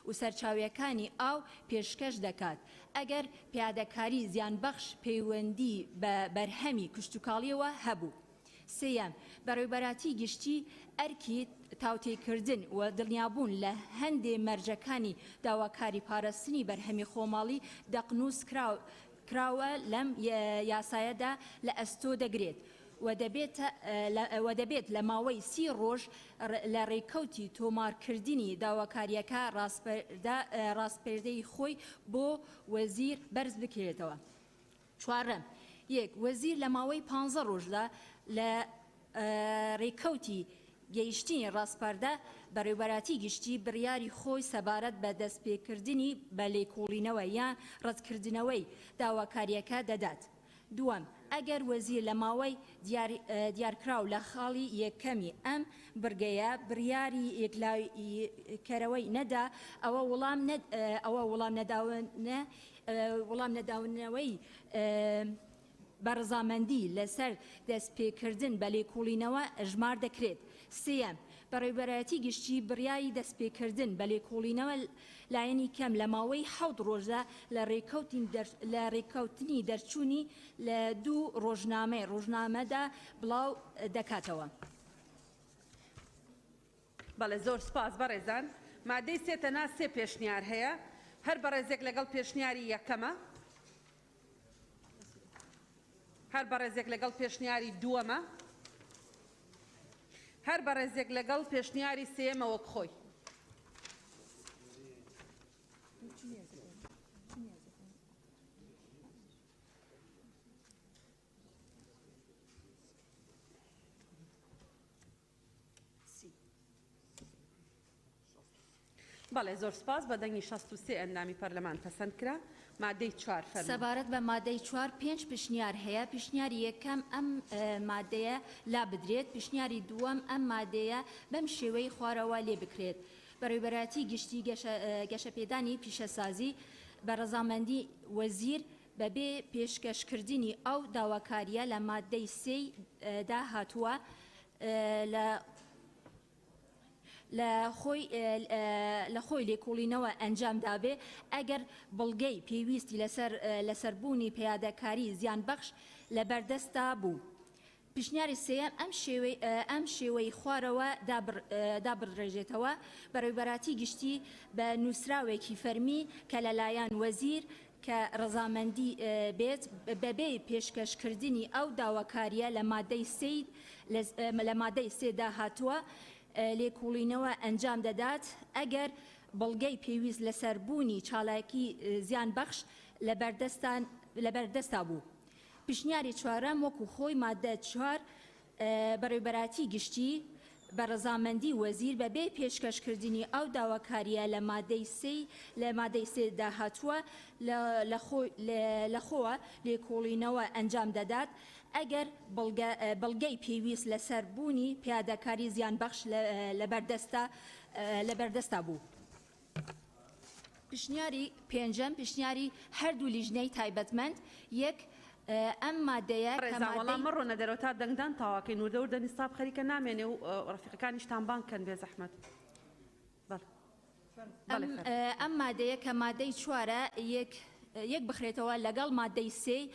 و سەرچاویەکانی ئاو پێشکەش دەکات ئەگەر پیادەکاری زیانبەخش پەیوەندی بە بەرهەمی کشتتوکاڵیەوە هەبوو. سێەم بەڕێوەبەراتی گشتی ئەرکی تاوتێکردن و دڵنیابوون لە هەندێ مەرجەکانی داواکاری پاراستنی بەرهەمی خۆماڵی دەقنووس کراوە لەم یاسایەدا لە ئەستۆ دەگرێت و دەبێت لە ماوەی 30 ڕۆژ لە ڕێکەوتی تۆمارکردنی داواکاریەکە ڕاستپێردەی خۆی بۆ وەزیر بەرز بکرێتەوە. چوارەم یەک وەزیر لە ماوەی 15 ڕۆژدا لە ڕێکەوتی گەیشتنی ڕاستپەردە بەڕێوەبەراتی گشتی بڕیاری خۆی سەبارەت بە دەستپێکردنی بە لێکۆڵینەوە یان ڕەتکردنەوەی داواکاریەکە دەدات. دووەم ئەگەر وەزیر لە ماوەی دیارکراو لە خاڵی یەکەمی ئەم برگەیە بڕیاری یەکلاکەرەوەی نەدا ئەوە وەڵام نەداونەوەی بەڕزامەندی لەسەر دەستپێکردن بە لێکۆڵینەوە ژمار دەکرێت. سێەم بەڕێوەبەراتی گشتی بڕیاری دەستپێکردن بە لێکۆڵینەوە لایەنی کەم لە ماوەی 7 ڕۆژدا لە ڕێکەوتنی دەرچوونی لە 2 ڕۆژنامەدا بڵاو دەکاتەوە. بەڵێ زۆر سپاس بەڕێزان. مادەی سێتەنا سێ پێشنیار هەیە هەر بەڕێزێک لەگەڵ پێشنیاری یەکەمە هەر بەڕێزێک لەگەڵ پێشنیاری دووەمە هەر بەڕێزێک لەگەڵ پێشنیاری سێمە وەک خۆی. بەڵێ زۆر سپاس بە دەنگی 63 ئەندامی پەرلەمان پەسەند کرا مادەی 4 فەرموو. سەبارەت بە مادەی 4 5 پیشنیار هەیە. پیشنیاری یەکەم ئەم مادەیە لا بدرێت. پیشنیاری دووەم ئەم مادەیە بەم شێوەی خوارەوە لێ بکرێت. بەڕێوەبەراتی گشتی گەشەپێدانی پیشەسازی بە ڕەزامەندی وەزیر بەبێ پێشکەشکردنی ئەو داواکاریە لە مادەی 3 دا هاتووە لە خۆی لێکۆڵینەوە ئەنجام دابێ ئەگەر بڵگەی پێویستی لەسەربوونی پیادەکاری زیانبەخش لە بەردەستا بوو. پیشنیاری سێەم ئەم شێوەی خوارەوە دابڕێژێتەوە بەڕێوەبەراتی گشتی بە نووسراوێکی فەرمی کە لەلایەن وەزیر کە ڕەزامەندی بێت بەبێ پێشکەشکردنی ئەو داواکاریە لە مادەی 3 دا هاتووە لێکۆڵینەوە ئەنجام دەدات ئەگەر بەڵگەی پێویست لەسەربوونی چالاکی زیانبەخش لە بەردەستا بوو. پیشنیاری چوارەم وەکو خۆی مادە 4 بەڕێوەبەراتی گشتی بە ڕەزامەندی وەزیر بەبێ پێشکەشکردنی ئەو داواکاریە لە مادەی 3 دا هاتووە لەخۆوە لێکۆڵینەوە ئەنجام دەدات ئەگەر بەڵگەی پێویست لەسەربوونی پیادەکاری زیانبەخش لە بەردەستا بوو. پیشنیاری پێنجەم پیشنیاری هەردوو لیژنەی تایبەتمەند یەک ئەم مادەیە ڕێزاوەڵام ڕۆنە دەرەوە تا دەنگدان تاواکەین و دەور دەنیساب خەریکە نامێنێ و ڕەفیقەکانیشتان بانکەن بێ زەحمەت. ئەم مادەیە کە مادەی 4 یەک بخرێتەوە لەگەڵ مادەی 3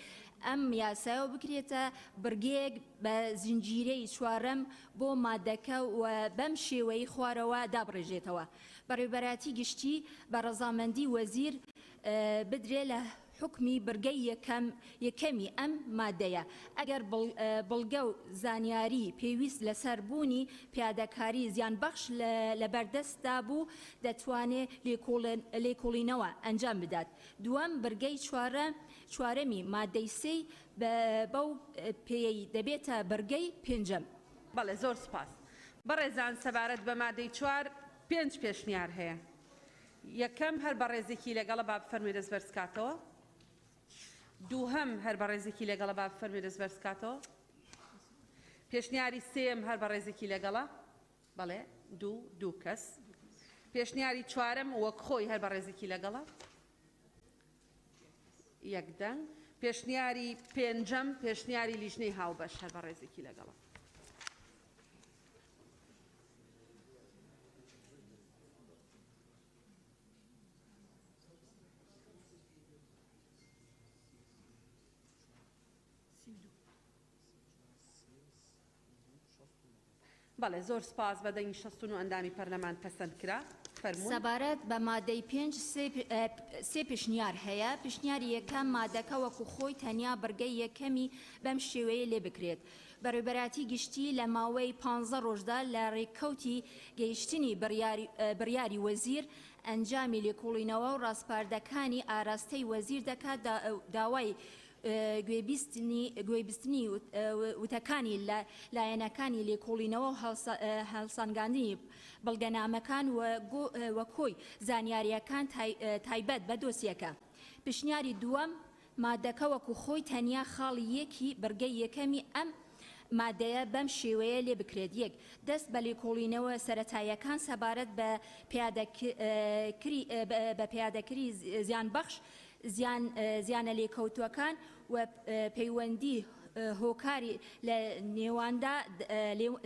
ئەم یاسایەوە بکرێتە بڕگەیەک بە زنجیرەی 4ەم بۆ مادەکە و بەم شێوەی خوارەوە دابڕێژێتەوە. بەڕێوەبەراتی گشتی بە ڕەزامەندی وەزیر بدرێ لە حکمی بڕگەی یەکەمی ئەم مادەیە ئەگەر بڵگە و زانیاری پێویست لەسەربوونی پیادەکاری زیانبەخش لە بەردەستدا بوو دەتوانێت لێکۆڵینەوە ئەنجام بدات. دووەم بڕگەی چوارەمی مادەی 3 بەو پێی دەبێتە بڕگەی پێنجەم. بەڵێ زۆر سپاس. بەڕێزان سەبارەت بە مادەی 4 5 پێشنیار هەیە. یەکەم هەر بە ڕێزێکی لەگەڵە با بفەرمووی دەستبەرزکاتەوە. دووهەم هەر بە ڕێزێکی لەگەڵە با بفەرمووی دەستبەرزکاتەوە. پێشنیاری سێم هەر بە ڕێزێکی لەگەڵە. بەڵێ دوو کەس. پێشنیاری چوارەم وەک خۆی هەر بە ڕێزێکی لەگەڵە. یەکدەنگ. پێشنیاری پێنجەم پێشنیاری لیژنەی هاوبەش هەر بە ڕێزێکی لەگەڵە. بەڵێ زۆر سپاس بە دەنگی 69 ئەندامی پەرلەمان پەسەند کرا. سەبارەت بە مادەی 5 سێ پیشنیار هەیە. پیشنیاری یەکەم مادەکە وەکو خۆی تەنیا بڕگەی یەکەمی بەم شێوەیە لێ بکرێت. بەڕێوەبەراتی گشتی لە ماوەی 15 ڕۆژدا لە ڕێککەوتی گەیشتنی بڕیاری وەزیر ئەنجامی لێکۆڵینەوە و ڕاستپاردەکانی ئاراستەی وەزیر دەکات داوای گوێبیستنی وتەکانی لایەنەکانی لێکۆڵینەوە و هەڵسانگاندنی بەڵگەنامەکان وە کۆی زانیاریەکان تایبەت بە دۆسیەکە. پیشنیاری دووەم مادەکە وەکو خۆی تەنیا خاڵی یەکی بڕگەی یەکەمی ئەم مادەیە بەم شێوەیە لێ بکرێت. یەک دەست بە لێکۆڵینەوە سەرەتاییەکان سەبارەت بە پیادەکری زیانبەخش زیانە لێکەوتوەکان و پەیوەندی هۆکاری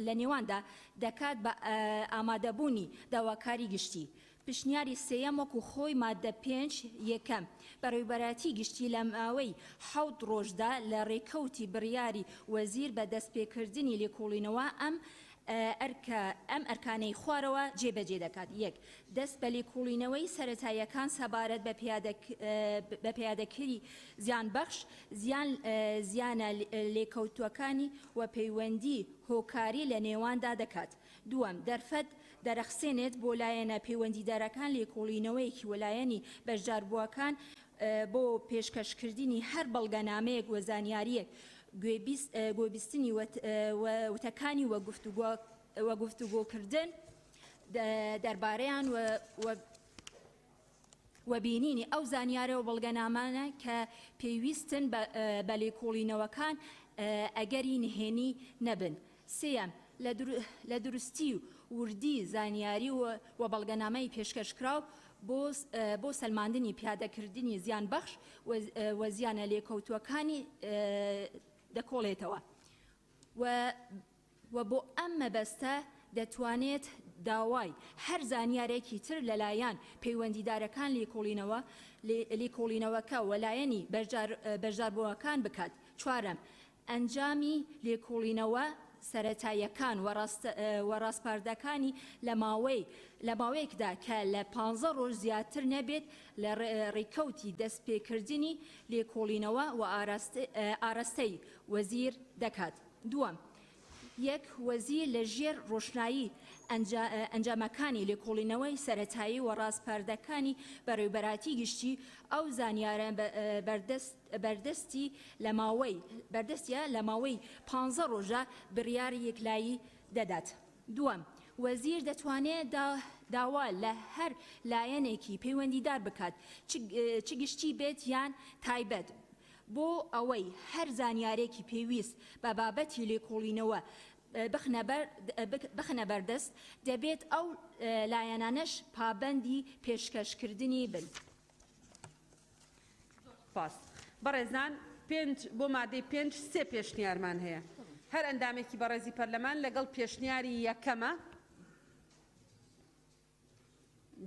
لە نێواندا دەکات بە ئامادەبوونی داواکاری گشتی. پیشنیاری سێەم وەکو خۆی مادە 5 یەکەم بەڕێوەبەراتی گشتی لە ماوەی 7 ڕۆژدا لە ڕێکەوتی بڕیاری وەزیر بە دەستپێکردنی لێکۆڵینەوە ئەم ئەرکانەی خوارەوە جێبەجێ دەکات. یەک دەست بە لێکۆڵینەوەی سەرەتاییەکان سەبارەت بە پیادەکری زیانبەخش زیانە لێکەوتوەکانی و پەیوەندی هۆکاری لە نێواندا دەکات. دووەم دەرفەت دەرەخسێنێت بۆ لایەنە پەیوەندیدارەکان لێکۆڵینەوەیەکی وەلایەنی بەشداربووەکان بۆ پێشکەشکردنی هەر بەڵگەنامەیەک و زانیاریەک گوێبیستنی وتەکانی وە گفتوگۆکردن دەربارەیان و و بینینی ئەو زانیارە و بەڵگەنامانە کە پێویستن بە لێکۆڵینەوەکان ئەگەری نهێنی نەبن. سێەم لە دروستی و وردی زانیاری و بەڵگەنامەی پێشکەشکراو بۆ سەلماندنی پیادەکردنی زیان بەخش و زیانە لێکەوتووەکانی دەکۆڵێتەوە و بۆ ئەم مەبەستە دەتوانێت داوای هەر زانیارێکی تر لەلایەن پەیوەندیدارەکان لێکۆڵینەوەکە وەلایەنی بەشداربووەکان بکات. چوارەم ئەنجامی لێکۆڵینەوە سەرەتاییەکان و ڕاستپاردەکانی لە ماوەیەکدا کە لە 15 ڕۆژ زیاتر نەبێت لە ڕێکەوتی دەستپێکردنی لێکۆڵینەوە و ئاراستەی وەزیر دەکات. دووەم یەک وەزیر لە ژێر ڕۆشنایی ئەنجامەکانی لێکۆڵینەوەی سەرەتایی و ڕاستپاردەکانی بەڕێوەبەراتی گشتی ئەو زانیارە بەردەستە لە ماوەی 15 ڕۆژە بڕیاری یەکلایی دەدات. دووەم وەزیر دەتوانێت داوا لە هەر لایەنێکی پەیوەندیدار بکات چ گشتی بێت یان تایبەت بۆ ئەوەی هەر زانیارێکی پێویست بە بابەتی لێکۆڵینەوە بخنە بەردەست دەبێت ئەو لایەنانەش پابەندی پێشکەشکردنی بن. بەڕێزان بۆ مادەی 5 سێ پێشنیارمان هەیە. هەر ئەندامێکی بەڕێزی پەرلەمان لەگەڵ پێشنیاری یەکەمە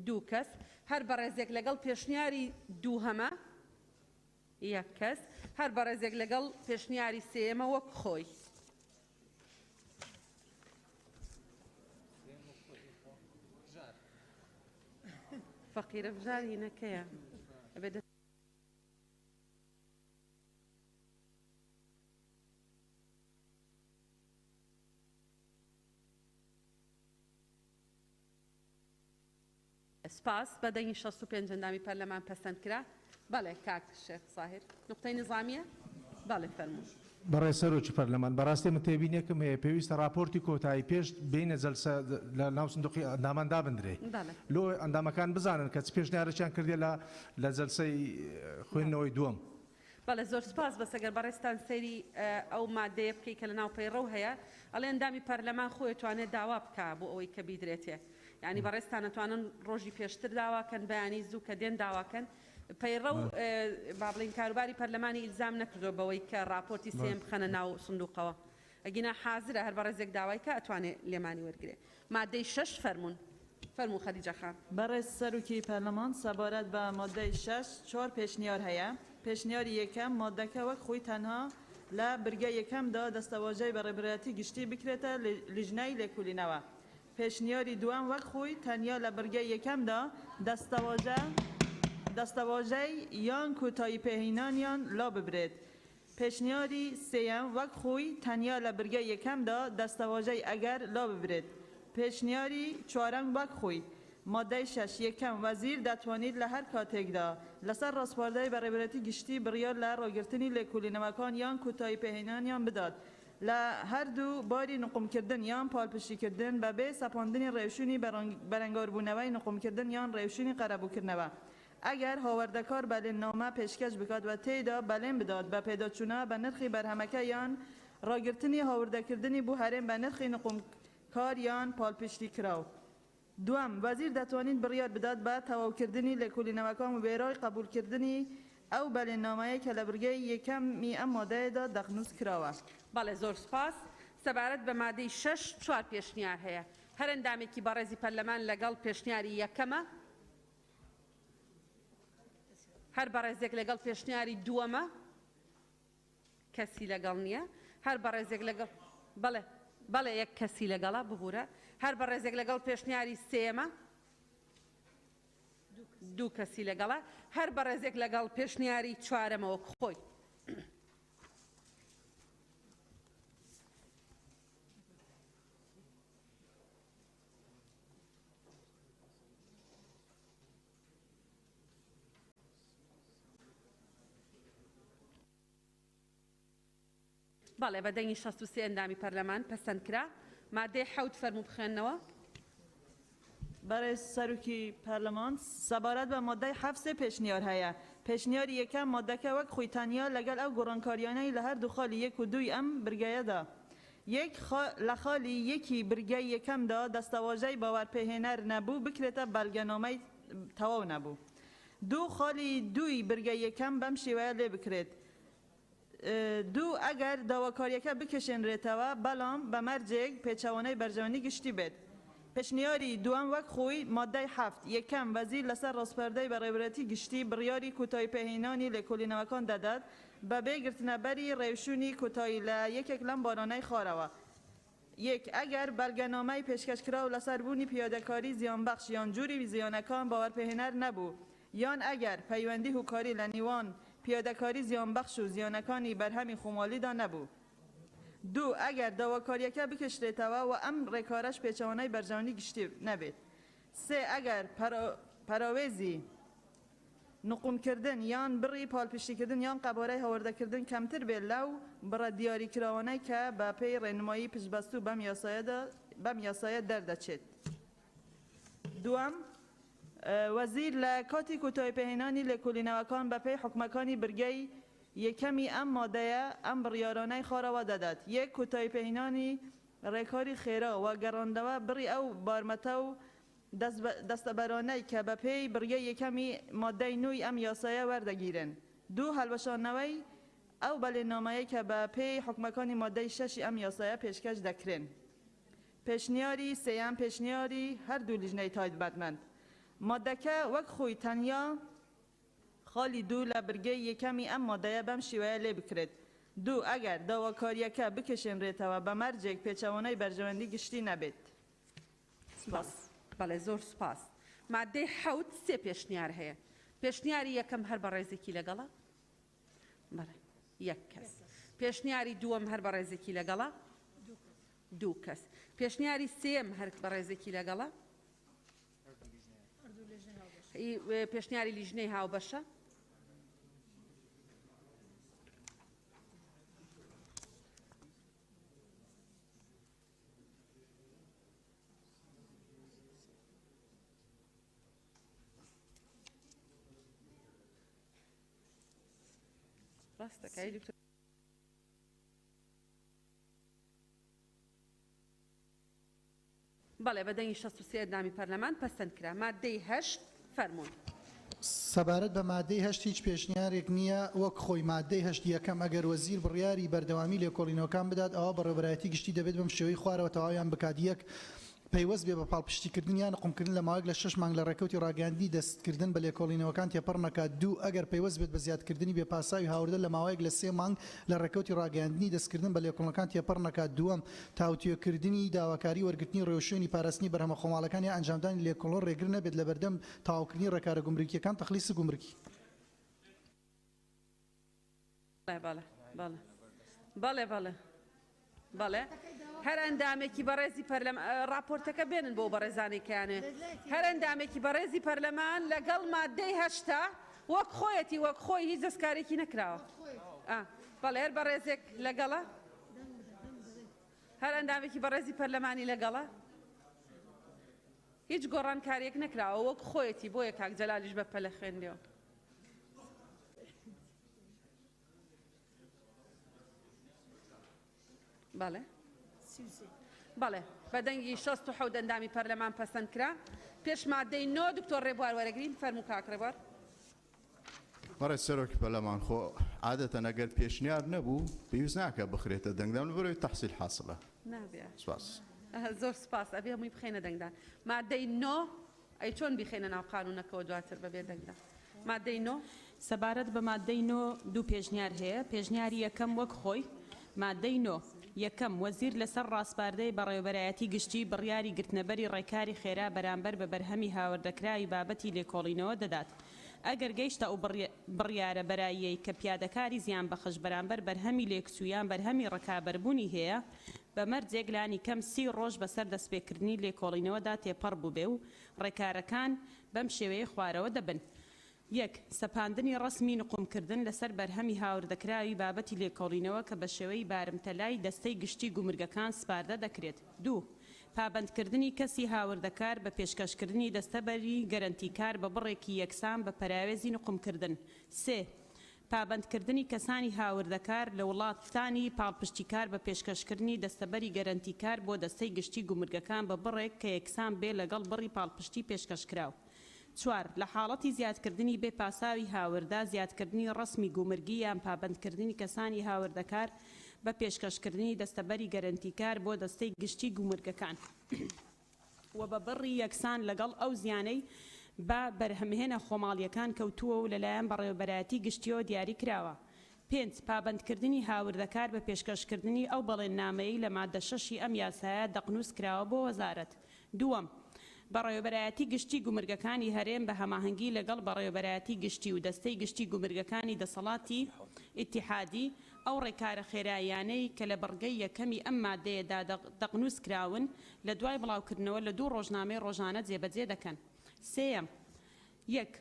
2 کەس، هەر بەڕێزێک لەگەڵ پێشنیاری دووهەمە 1 کەس، هەر بەڕێزێک لەگەڵ پێشنیاری سێمە وەک خۆی. فەقیرە بژاری نەکەیە سپاس بەدەنگی 65 ئەندامی پەرلەمان پەسەند کرا. بەڵێ کاک شێخ زاهیر نقطەی نظامیە؟ بەڵێ فەرموو. بەڕێ سەرۆکی پەرلەمان بەڕاستی من تێبینێکم هەیە پێویستە راپۆرتی کۆتایی پێش بینە جەلسە لە ناو سندوقی ئەندامان دابدرێ لۆ ئەندامەکان بزانن کە چ پێشنیارەکیان کردێ لە جەلسەی خوێندنەوەی دووەم. بەڵێ زۆر سپاس بەسەگەر بەڕێستان سەیری ئەو مادەیە بکەی کە لە ناو پەیڕەو هەیە ئەڵێ ئەندامی پەرلەمان خۆی توانێت داوا بکە بۆ ئەوەی کە بیدرێتێ. یعنی بەڕێستان نەتوانن ڕۆژی پێشتر داواکەن بەیانی زوو کە دێن داواکەن. پەیڕە و با بڵین کاروباری پەرلەمانی ئیلزام نەکردو بەوەی کە راپۆرتی سێم بخەنە ناو سندوقەوە. ئەگینا حازرە هەر بەڕێزێک داوای کە ئەتوانێت لێمانی وەرگێ. مادەی 6 فەرموو خەدیجە خان. بەڕێز سەرۆکی پەرلەمان سەبارەت بە مادەی 6 4 پێشنیار هەیە. پێشنیاری یەکەم مادەکە وەک خۆی تەنها لە بەرگە یەکەمدا دەستەواژەی بەڕێبەرەتی گشتی بکرێتە لیژنەی لێکۆڵینەوە. پێشنیاری دووەم وەک خۆی تەنیا لە بەرگە یەکەمدا دەستەواژەی یان کۆتایی پێهێنانیان لا ببرێت. پێشنیاری سێەم وەک خۆی تەنیا لە بەرگە یەکەمدا دەستەواژەی ئەگەر لا ببرێت. پێشنیاری چوارەم وەک خۆی مادەی 6 یەکەم وەزیر دەتوانێت لە هەر کاتێکدا لەسەر ڕاستپاردەی بەڕێبەرەتی گشتی بڕیار لە ڕاگررتنی لێکۆڵینەوەکان یان کۆتایی پێهێنانیان بدات لە هەردوو باری نقمکردن یان پاڵپشتیکردن بەبێ سەپاندنی ڕێوشوونی بەرەنگاربوونەوەی نقمکردن یان ڕێوشوونی قەرەبووکردنەوە. ئەگەر هاوردەکار بەلێننامە پێشکەش بکات و تێیدا بەلێن بدات بە پێداچوونە بە نرخی بەرهەمەکە یان ڕاگررتنی هاوردەکردنی بۆ هەرێم بە نرخی نقمکار یان پاڵپشتی کراو. دوام وەزیر دەتوانێت بڕیار بدات بە تەواوکردنی لێکۆڵینەوەکان و بێرای قبولکردنی ئەو بەلێننامەیە کە لە بەرگەی یەکەمی ئەم مادەیەدا دەخنووس کراوە. بەڵێ زۆر سپاس. سەبارەت بە مادەی 6 4 پێشنیار هەیە. هەر ئەندامێکی بەڕێزی پەرلەمان لەگەڵ پێشنیاری یەکەمە، هەر بەڕێزێک لەگەڵ پێشنیاری دووەمە کەسی لەگەڵ نییە، هەر بەڕێزێک لەگەڵ بەڵێ یەک کەسی لەگەڵا ببوورە، هەر بەڕێزێک لەگەڵ پێشنیاری سێمە 2 کەسی لەگەڵا، هەر بەڕێزێک لەگەڵ پێشنیاری چوارەمەوە خۆی. بەڵێ بەدەنگی 63 ئەندامی پەرلەمان پەسەند کرا. مادەی 7 فەرموو بخوێننەوە. برای سروکی پارلمان سبارت به ماده 7 پیشنیار هیا پیشنیار یکم ماده که وک خویتانیا لگل او گرانکاریانه لهر دو خالی یک و دوی ام برگایه دا لخالی یکی برگای یکم دا دستواجه باور پهنر نبو بکرتا بلگنامه تواو نبو دو خالی دوی برگای یکم بم شیوه لی بکرد دو اگر داواکاریه که بکشن ریتوا بلام به مرجگ پیچوانه برجوانی گشتی بید پیشنیاری دوام وک خوی ماده 7 یکم وزیر لسر راسپرده برایبرتی گشتی بریاری کوتای پهینانی لکولی نوکان دادد به بگرتنبری ریشونی کوتای لیک اکلم بارانه خاروا یک اگر بلگنامه پیشکش کرا و لسر بونی پیادکاری زیان بخش یان جوری زیانکان باور پهینر نبو یان اگر پیوندی هوکاری لنیوان پیادکاری زیان بخش و زیانکانی بر همی خمالی دا نبو دو اگر داواکاریه که بکشته توا و ام رکارش پیچوانه برجوانی گشتی نبید سه اگر پراویزی نقوم کردن یان بری پالپشتی کردن یان قباره هورده کردن کمتر به لو برای دیاری کراوانه که با پی رنمایی پشبستو بم یاسایه درده چید دوام وزیر لکاتی کتای پهینانی لکولی نوکان با پی حکمکانی برگی یکمی ام ماده ام بریارانه خاروا دادد یک کتای پهینانی ریکاری خیرا و گراندوا بری او بارمتو دستبرانه که به پی برگی یکمی ماده نوی ام یاسایه وردگیرن دو حلوشانوی او بلنامه که به پی حکمکانی ماده 6 ام یاسایه پیشکش دکرن پیشنیاری سیام پیشنیاری هر دو لجنه تاید بدمند ماده که وک خوی تنیا خالی دو لبرگی یکمی ام ماده بم شیوه لی بکرد دو اگر داواکاریه که بکشن ریتا و به مرجگ پیچوانه برجواندی گشتی نبید سپاس بله زور سپاس ماده حوت سه پیشنیار هیا پیشنیاری یکم هر برایزکی لگلا بله یک کس پیشنیاری دوم هر برایزکی لگلا دو کس پیشنیاری سیم هر برایزکی لگلا پیشنیاری لیجنه هاو بشه راستك هاي دكتور بله بدنی 63 دامی پارلمان پسند کرا ماده 8 فرمون سەبارەت بە مادەی هەشت هیچ پێشنیارێک نییە وەک خۆی مادەی هەشت یەکەم ئەگەر وەزیر بڕیاری بەردەوامی لێکۆڵینەوەکان بدات ئەوە بەڕێوەبەرایەتی گشتی دەبێت بەم شێوەی خوارەوە تەواویان بکات یەک پەیوەست بێ بە پاڵپشتیکردن یان نقومکردن لە ماوەیەک لە 6 مانگ لە ڕێکەوتی ڕاگەاندنی دەستکردن بە لێکۆڵینەوەکان تێپەڕ نەکات دوو ئەگەر پەیوەست بێت بە زیادکردنی بێپاساوی هاوردە لە ماوەیەک لە 3 مانگ لە ڕێکەوتی ڕاگەاندنی دەستکردن بە لێکۆڵینەوەکان تێپەڕ نەکات دووەم تاوتوێکردنی داواکاری وەرگرتنی ڕێوشێنی پاراستنی بەرهەمە خۆماڵەکان یا ئەنجامدانی لێکۆڵۆن ڕێگر نەبێت لە بەردەم تاواکردنی ڕێکارە گومرکیەکان تەخلیصی گومرکی بەڵێ هەر ئەندامێکی بەڕێزی راپۆرتەکە بێنن بۆ بەڕێزانێکیانێ هەر ئەندامێکی بەڕێزی پەرلەمان لەگەڵ مادەی هەشتا وەک خۆیەتی وەک خۆی هیچ دەستکارێکی نەکراوە بەڵێ هەر بەڕێزێک لەگەڵە هەر ئەندامێکی بەڕێزی پەرلەمانی لەگەڵە هیچ گۆڕانکاریەک نەکراوە وەک خۆیەتی بۆیە کاک جەلالیش بە پەلە خوێندەوە بله بله بدنگی 67 اندامی پارلمان پسند کرا پیش ماده 9 دکتر ڕێبوار وەرەگرین فەرموو کاک ڕێبوار بەڕێز سەرۆکی پەرلەمان خۆ عادەتەن ئەگەر پێشنیار نەبوو پێویست ناکە بخرێتە دەنگدان بەرەوەی تەحسیل حاصلە نابێت سپاس زۆر سپاس ئەبێ هەمووی بخێنە دەنگدان مادەی 9 ئەی چۆن بیخێنە ناو قانونەکەەوە دواتر بەبێ دەنگدان مادەی 9 سەبارەت بە مادەی 9 دوو پێشنیار هەیە پێشنیاری یەکەم وەک خۆی مادەی 9 یەکەم وەزیر لەسەر ڕاستپاردەی بەڕێوەبەرایەتی گشتی بڕیاری گرتنەبەری ڕێکاری خێرا بەرامبەر بە بەرهەمی هاوردەکراوی بابەتی لێکۆڵینەوە دەدات ئەگەر گەیشتە ئەو بڕیارە بەراییەی کە پیادەکاری زیان بەخش بەرامبەر بەرهەمی لێکسویان بەرهەمی ڕکابەربوونی هەیە بەمەرجێک لانی کەم 30 ڕۆژ بەسەر دەستپێکردنی لێکۆڵینەوەدا تێپەڕ بوو بێ و ڕێکارەکان بەم شێوەیە خوارەوە دەبن یەک سەپاندنی ڕسمی نقومکردن لەسەر بەرهەمی هاوردەکراوی بابەتی لێکۆڵینەوە کە بە شێوەی بارمتەلای دەستەی گشتی گومرگەکان سپاردە دەکرێت دوو پابندکردنی کەسی هاوردەکار بە پێشکەشکردنی دەستەبەری گەرنتیکار بە بڕێکی یەکسان بە پەراوێزی نقمکردن. سێ پابندکردنی کەسانی هاوردەکار لە وڵاتانی پاڵپشتیکار بە پێشکەشکردنی دەستەبەری گەرنتیکار بۆ دەستەی گشتی گومرگەکان بە بڕێک کە یەکسان بێ لەگەڵ بڕی پاڵپشتی پێشکەشکراو. چوار لە حاڵەتی زیادکردنی بێ پاساوی هاوردا زیادکردنی ڕسمی گومرگی یان پابندکردنی کەسانی هاوردەکار بە پێشکەشکردنی دەستەبەری گەرنتیکار بۆ دەستەی گشتی گومرگەکان و بە بڕی یەکسان لەگەڵ ئەو زیانەی بە بەرهەمهێنە خۆماڵیەکان کەوتووە و لەلایەن بەڕێوەبەرایەتی گشتیەوە دیاری کراوە. 5 پابندکردنی هاوردەکار بە پێشکەشکردنی ئەو بەڵێننامەی لە مادە 6 ئەم یاسایە دەقنووس کراوە بۆ وەزارەت. دووەم بەڕێوەبەرایەتی گشتی گومرگەکانی هەرێم بە هەماهەنگی لەگەڵ بەڕێوەبەرایەتی گشتی و دەستەی گشتی گومرگەکانی دەسەڵاتی ئیتیحادی ئەو ڕێکارە خێراییانەی کە لە بەڕگەی یەکەمی ئەم مادەیەدا دەقنووس کراون لە دوای بڵاوکردنەوە لە 2 ڕۆژنامەی ڕۆژانە جێبەجێ دەکەن. سێەم یەک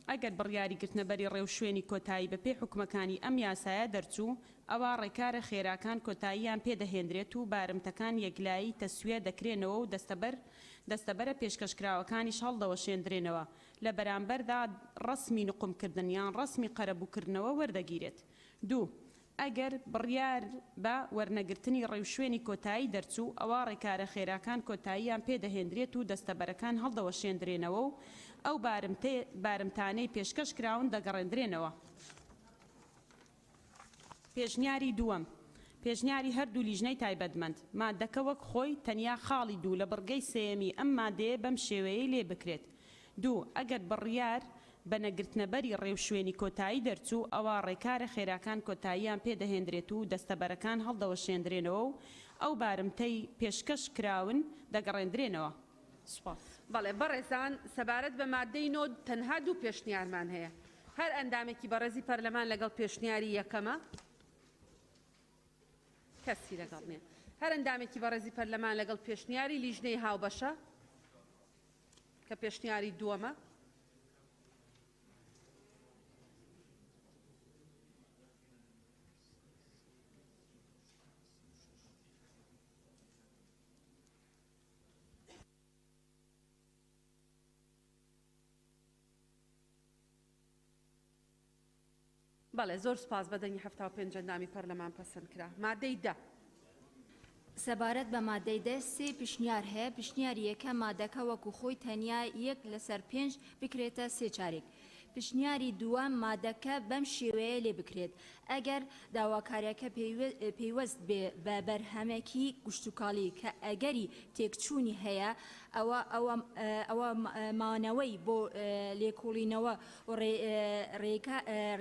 ئەگەر بڕیاریگرتنەبەری ڕێو شوێنی کۆتایی بە پێ حکومەکانی ئەم یاسایە دەرچوو ئەوە ڕێکارە خێراکان کۆتاییان پێدەهێنرێت و بارمتەکان یەکلایی تەسویە دەکرێنەوە و دەستەبەرە پێشکەشکراوەکانیش هەڵدەوەشێندرێنەوە لە بەرامبەردا ڕسمی نقمکردن یان ڕسمی قەرەبووکردنەوە وەردەگیرێت. دوو ئەگەر بڕیار بە وەرنەگرتنی ڕێوشوێنی کۆتایی دەرچوو ئەوە ڕێکارە خێراکان کۆتاییان پێدەهێنرێت و دەستەبەرەکان هەڵدەوەشێندرێنەوە و ئەو بارمتانەی پێشکەش کراون دەگەڕێندرێنەوە. پێشنیاری دووەم پێشنیاری هەردوو لیژنەی تایبەتمەند مادەکە وەک خۆی تەنیا خاڵی دوو لە بڕگەی سێمی ئەم مادەیە بەم شێوەیە لێ بکرێت. دوو ئەگەر بڕیار بە نەگرتنەبەری ڕێوشوێنی کۆتایی دەرچوو ئەوە ڕێکارە خێراکان کۆتاییان پێدەهێنرێت و دەستەبەرەکان هەڵدەوەشێندرێنەوە و ئەو بارمتەی پێشکەش کراون دەگەڕێندرێنەوە. سوپاس. بەڵێ بەڕێزان سەبارەت بە مادەی نۆ تەنها دوو پێشنیارمان هەیە. هەر ئەندامێکی بەڕێزی پەرلەمان لەگەڵ پێشنیاری یەکەمە کەسی لەگەڵ نییە. هەر ئەندامێکی بەڕێزی پەرلەمان لەگەڵ پێشنیاری لیژنەی هاوبەشە کە پێشنیاری دووەمە. بەڵێ زۆر سپاس بەدەنگی 75 ئەندامی پەرلەمان پەسەند کرا. مادەی دە سەبارەت بە مادەی دە سێ پیشنیار هەیە. پیشنیاری یەکە مادەکە وەکو خۆی تەنیا 1/5 بکرێتە سێ چارێک. پیشنیاری دووەم مادەکە بەم شێوەیە لێ بکرێت ئەگەر داواکاریەکە پێیوەست بێ بە بەرهەمێکی گشتوکاڵی کە ئەگەری تێکچوونی هەیە ئەوە مانەوەی بۆ لێکۆڵینەوە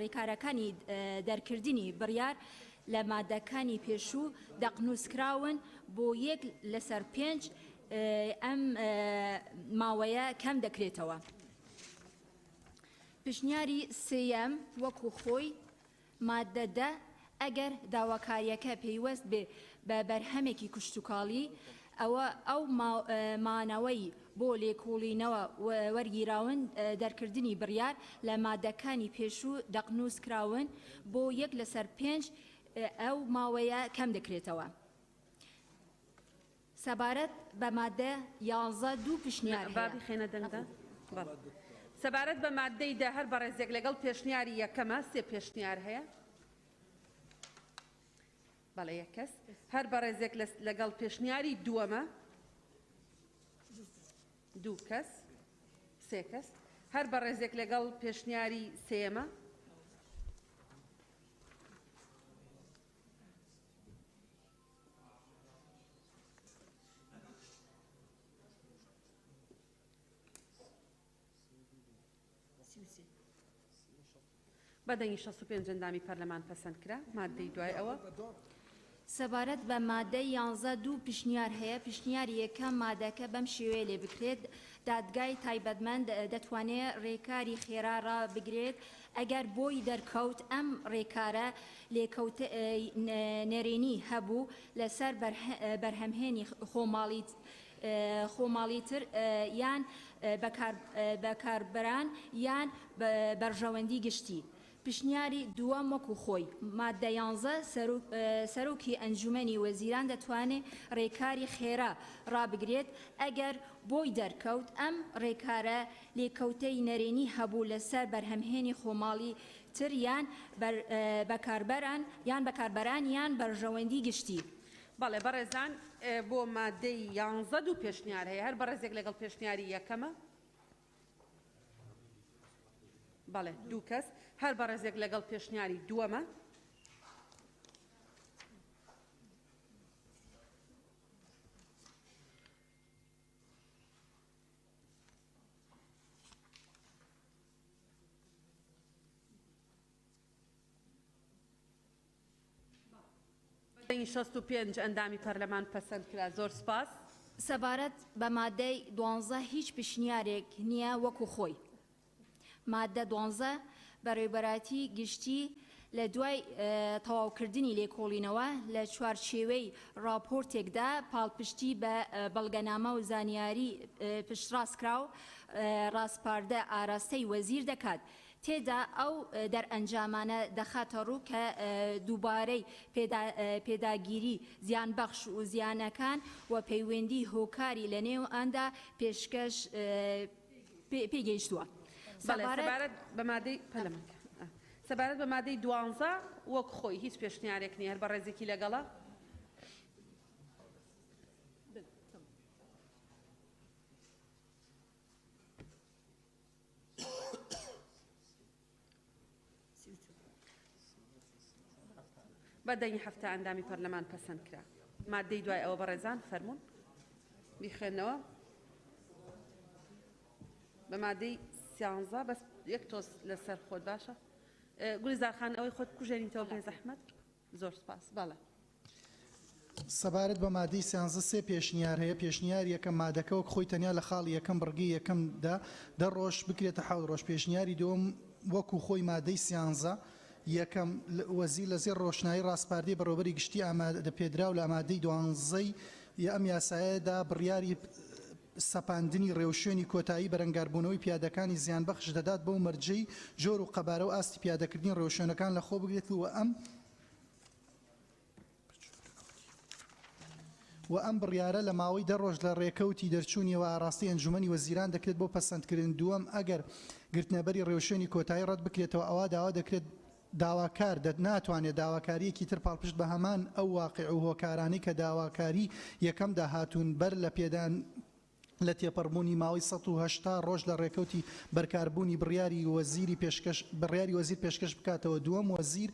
ڕێکارەکانی دەرکردنی بڕیار لە مادەکانی پێشوو دەقنووسکراون بۆ 1/5 ئەم ماوەیە کەم دەکرێتەوە. پیشنیاری سێەم وەکو خۆی مادەدە ئەگەر داواکاریەکە پێیوەست بێ بە بەرهەمێکی کشتتوکاڵی ئەو مانەوەی بۆ لێکۆڵینەوە وەرگیراون دەرکردنی بڕیار لە مادەکانی پێشوو دەقنووسکراون بۆ 1/5 ئەو ماوەیە کەم دەکرێتەوە. سەبارەت بە مادە 11 دوو پیشنیار بابی خێنە دەنگدا. سەبارەت بە مادەی دە هەر بەڕێزێک لەگەڵ پێشنیاری یەکەمە سێ پێشنیار هەیە. بەڵێ یەک کەس هەر بەڕێزێک لەگەڵ پێشنیاری دووەمە دوو کەس سێ کەس هەر بەڕێزێک لەگەڵ پێشنیاری سێمە بەدەنگی 65 ئەندامی پەرلەمان پەسەند کرا. مادەی دوای ئەوە سەبارەت بە مادەی 11 دوو پیشنیار هەیە. پیشنیاری یەکەم مادەکە بەم شێوەیە لێ بکرێت دادگای تایبەتمەند دەتوانێت ڕێکاری خێرا بگرێت ئەگەر بۆی دەرکەوت ئەم ڕێکارە نێرێنی هەبوو لەسەر بەرهەمهێنی خۆماڵیتر یان بەکاربەران یان بەرژەوەندی گشتی. پشنیاری دووەم وەکو خۆی مادە 11 سەرۆکی ئەنجومەنی وەزیران دەتوانێت ڕێکاری خێرا ڕابگرێت ئەگەر بۆی دەرکەوت ئەم ڕێکارە لێکەوتەی نەرێنی هەبوو لەسەر بەرهەمهێنی خۆماڵی تر یان بەکاربەران یان بەرژەوەندی گشتی. بەڵێ بەڕێزان بۆ مادەی 11 دوو پێشنیار هەیە هەر بەڕێزێک لەگەڵ پێشنیاری یەکەمە. بەڵێ دوو کەس هەر بەڕێزێک لەگەڵ پێشنیاری دووەمە. مادەی 65 ئەندامی پەرلەمان پەسەند کرا. زۆر سپاس. سەبارەت بە مادەی 12 هیچ پشنیارێک نییە وەکو خۆی. مادە 12 بەڕێوەبەراتی گشتی لە دوای تەواوکردنی لێکۆڵینەوە لە چوارچێوەی راپۆرتێکدا پاڵپشتی بە بەڵگەنامە و زانیاری پشتڕاستکراو ڕاستپاردە ئاراستەی وەزیر دەکات. تێدا ئەو دەرئەنجامانە دەخاتە ڕوو کە دووبارەی پێداگیری زیانبەخش و زیانەکان و پەیوەندی هۆکاری لە نێو ئەندا پێشکەش پێگەیشتووە. سەبارەت بە مادەی 12 وەک خۆی هیچ پێشنیارێک نیە هەر بە ڕێزێکی لەگەڵە. بەدەنی هەفتە ئەندامی پەرلەمان پەسەند کرا. مادەی دوای ئەوە بەڕێزان فەرموون بیخوێنەوە. بە مادەی 13 بەس یەک تۆز لەسەر خۆت باشە. گوڵیزارخان ئەوەی خۆت بکوژێنیتەوە بێ زەحمەت. زۆر سپاس. بەڵێ. سەبارەت بە مادەی 13 پێشنیار هەیە. پێشنیار یەکەم مادەکەوە خۆی تەنیا لە خاڵی یەکەم بڕگەی یەکەمدا 10 ڕۆژ بکرێتە 7 ڕۆژ. پێشنیاری دووەم وەکو خۆی مادەی 13 یەکەم وەزیر لەزێر ڕۆشنایی ڕاستپاردەی بەڕێوەبەری گشتی ئامادەپێدرا و لە ئامادەی 12 ئەم یاسایەدا بڕیاری سەپاندنی ڕێوشێنی کۆتایی بەرەنگاربوونەوەی پیادەکانی زیانبەخش دەدات بەو مەرجەی جۆر و قەبارە و ئاستی پیادەکردنی ڕێوشێنەکان لە خۆ بگرێت و ئەم بڕیارە لە ماوەی 10 ڕۆژ لە ڕێکەوتی دەرچوونیەوە ئاڕاستی ئەنجومەنی وەزیران دەکرێت بۆ پەسەندکردن. دووەم ئەگەر گرتنەبەری ڕێوشێنی کۆتایی ڕەت بکرێتەوە ئەوە داوا دەکرێت داواکار ناتوانێت داواکاریەکی تر پاڵپشت بە هەمان ئەو واقع و هۆکارانی کە داواکاری یەکەم داهاتوون بەر لە پێدان لە تێپەڕبوونی ماوەی 180 ڕۆژ لە ڕێکەوتی بەرکاربوونی بڕیاری وەزیر پێشکەش بکاتەوە. دووەم وەزیر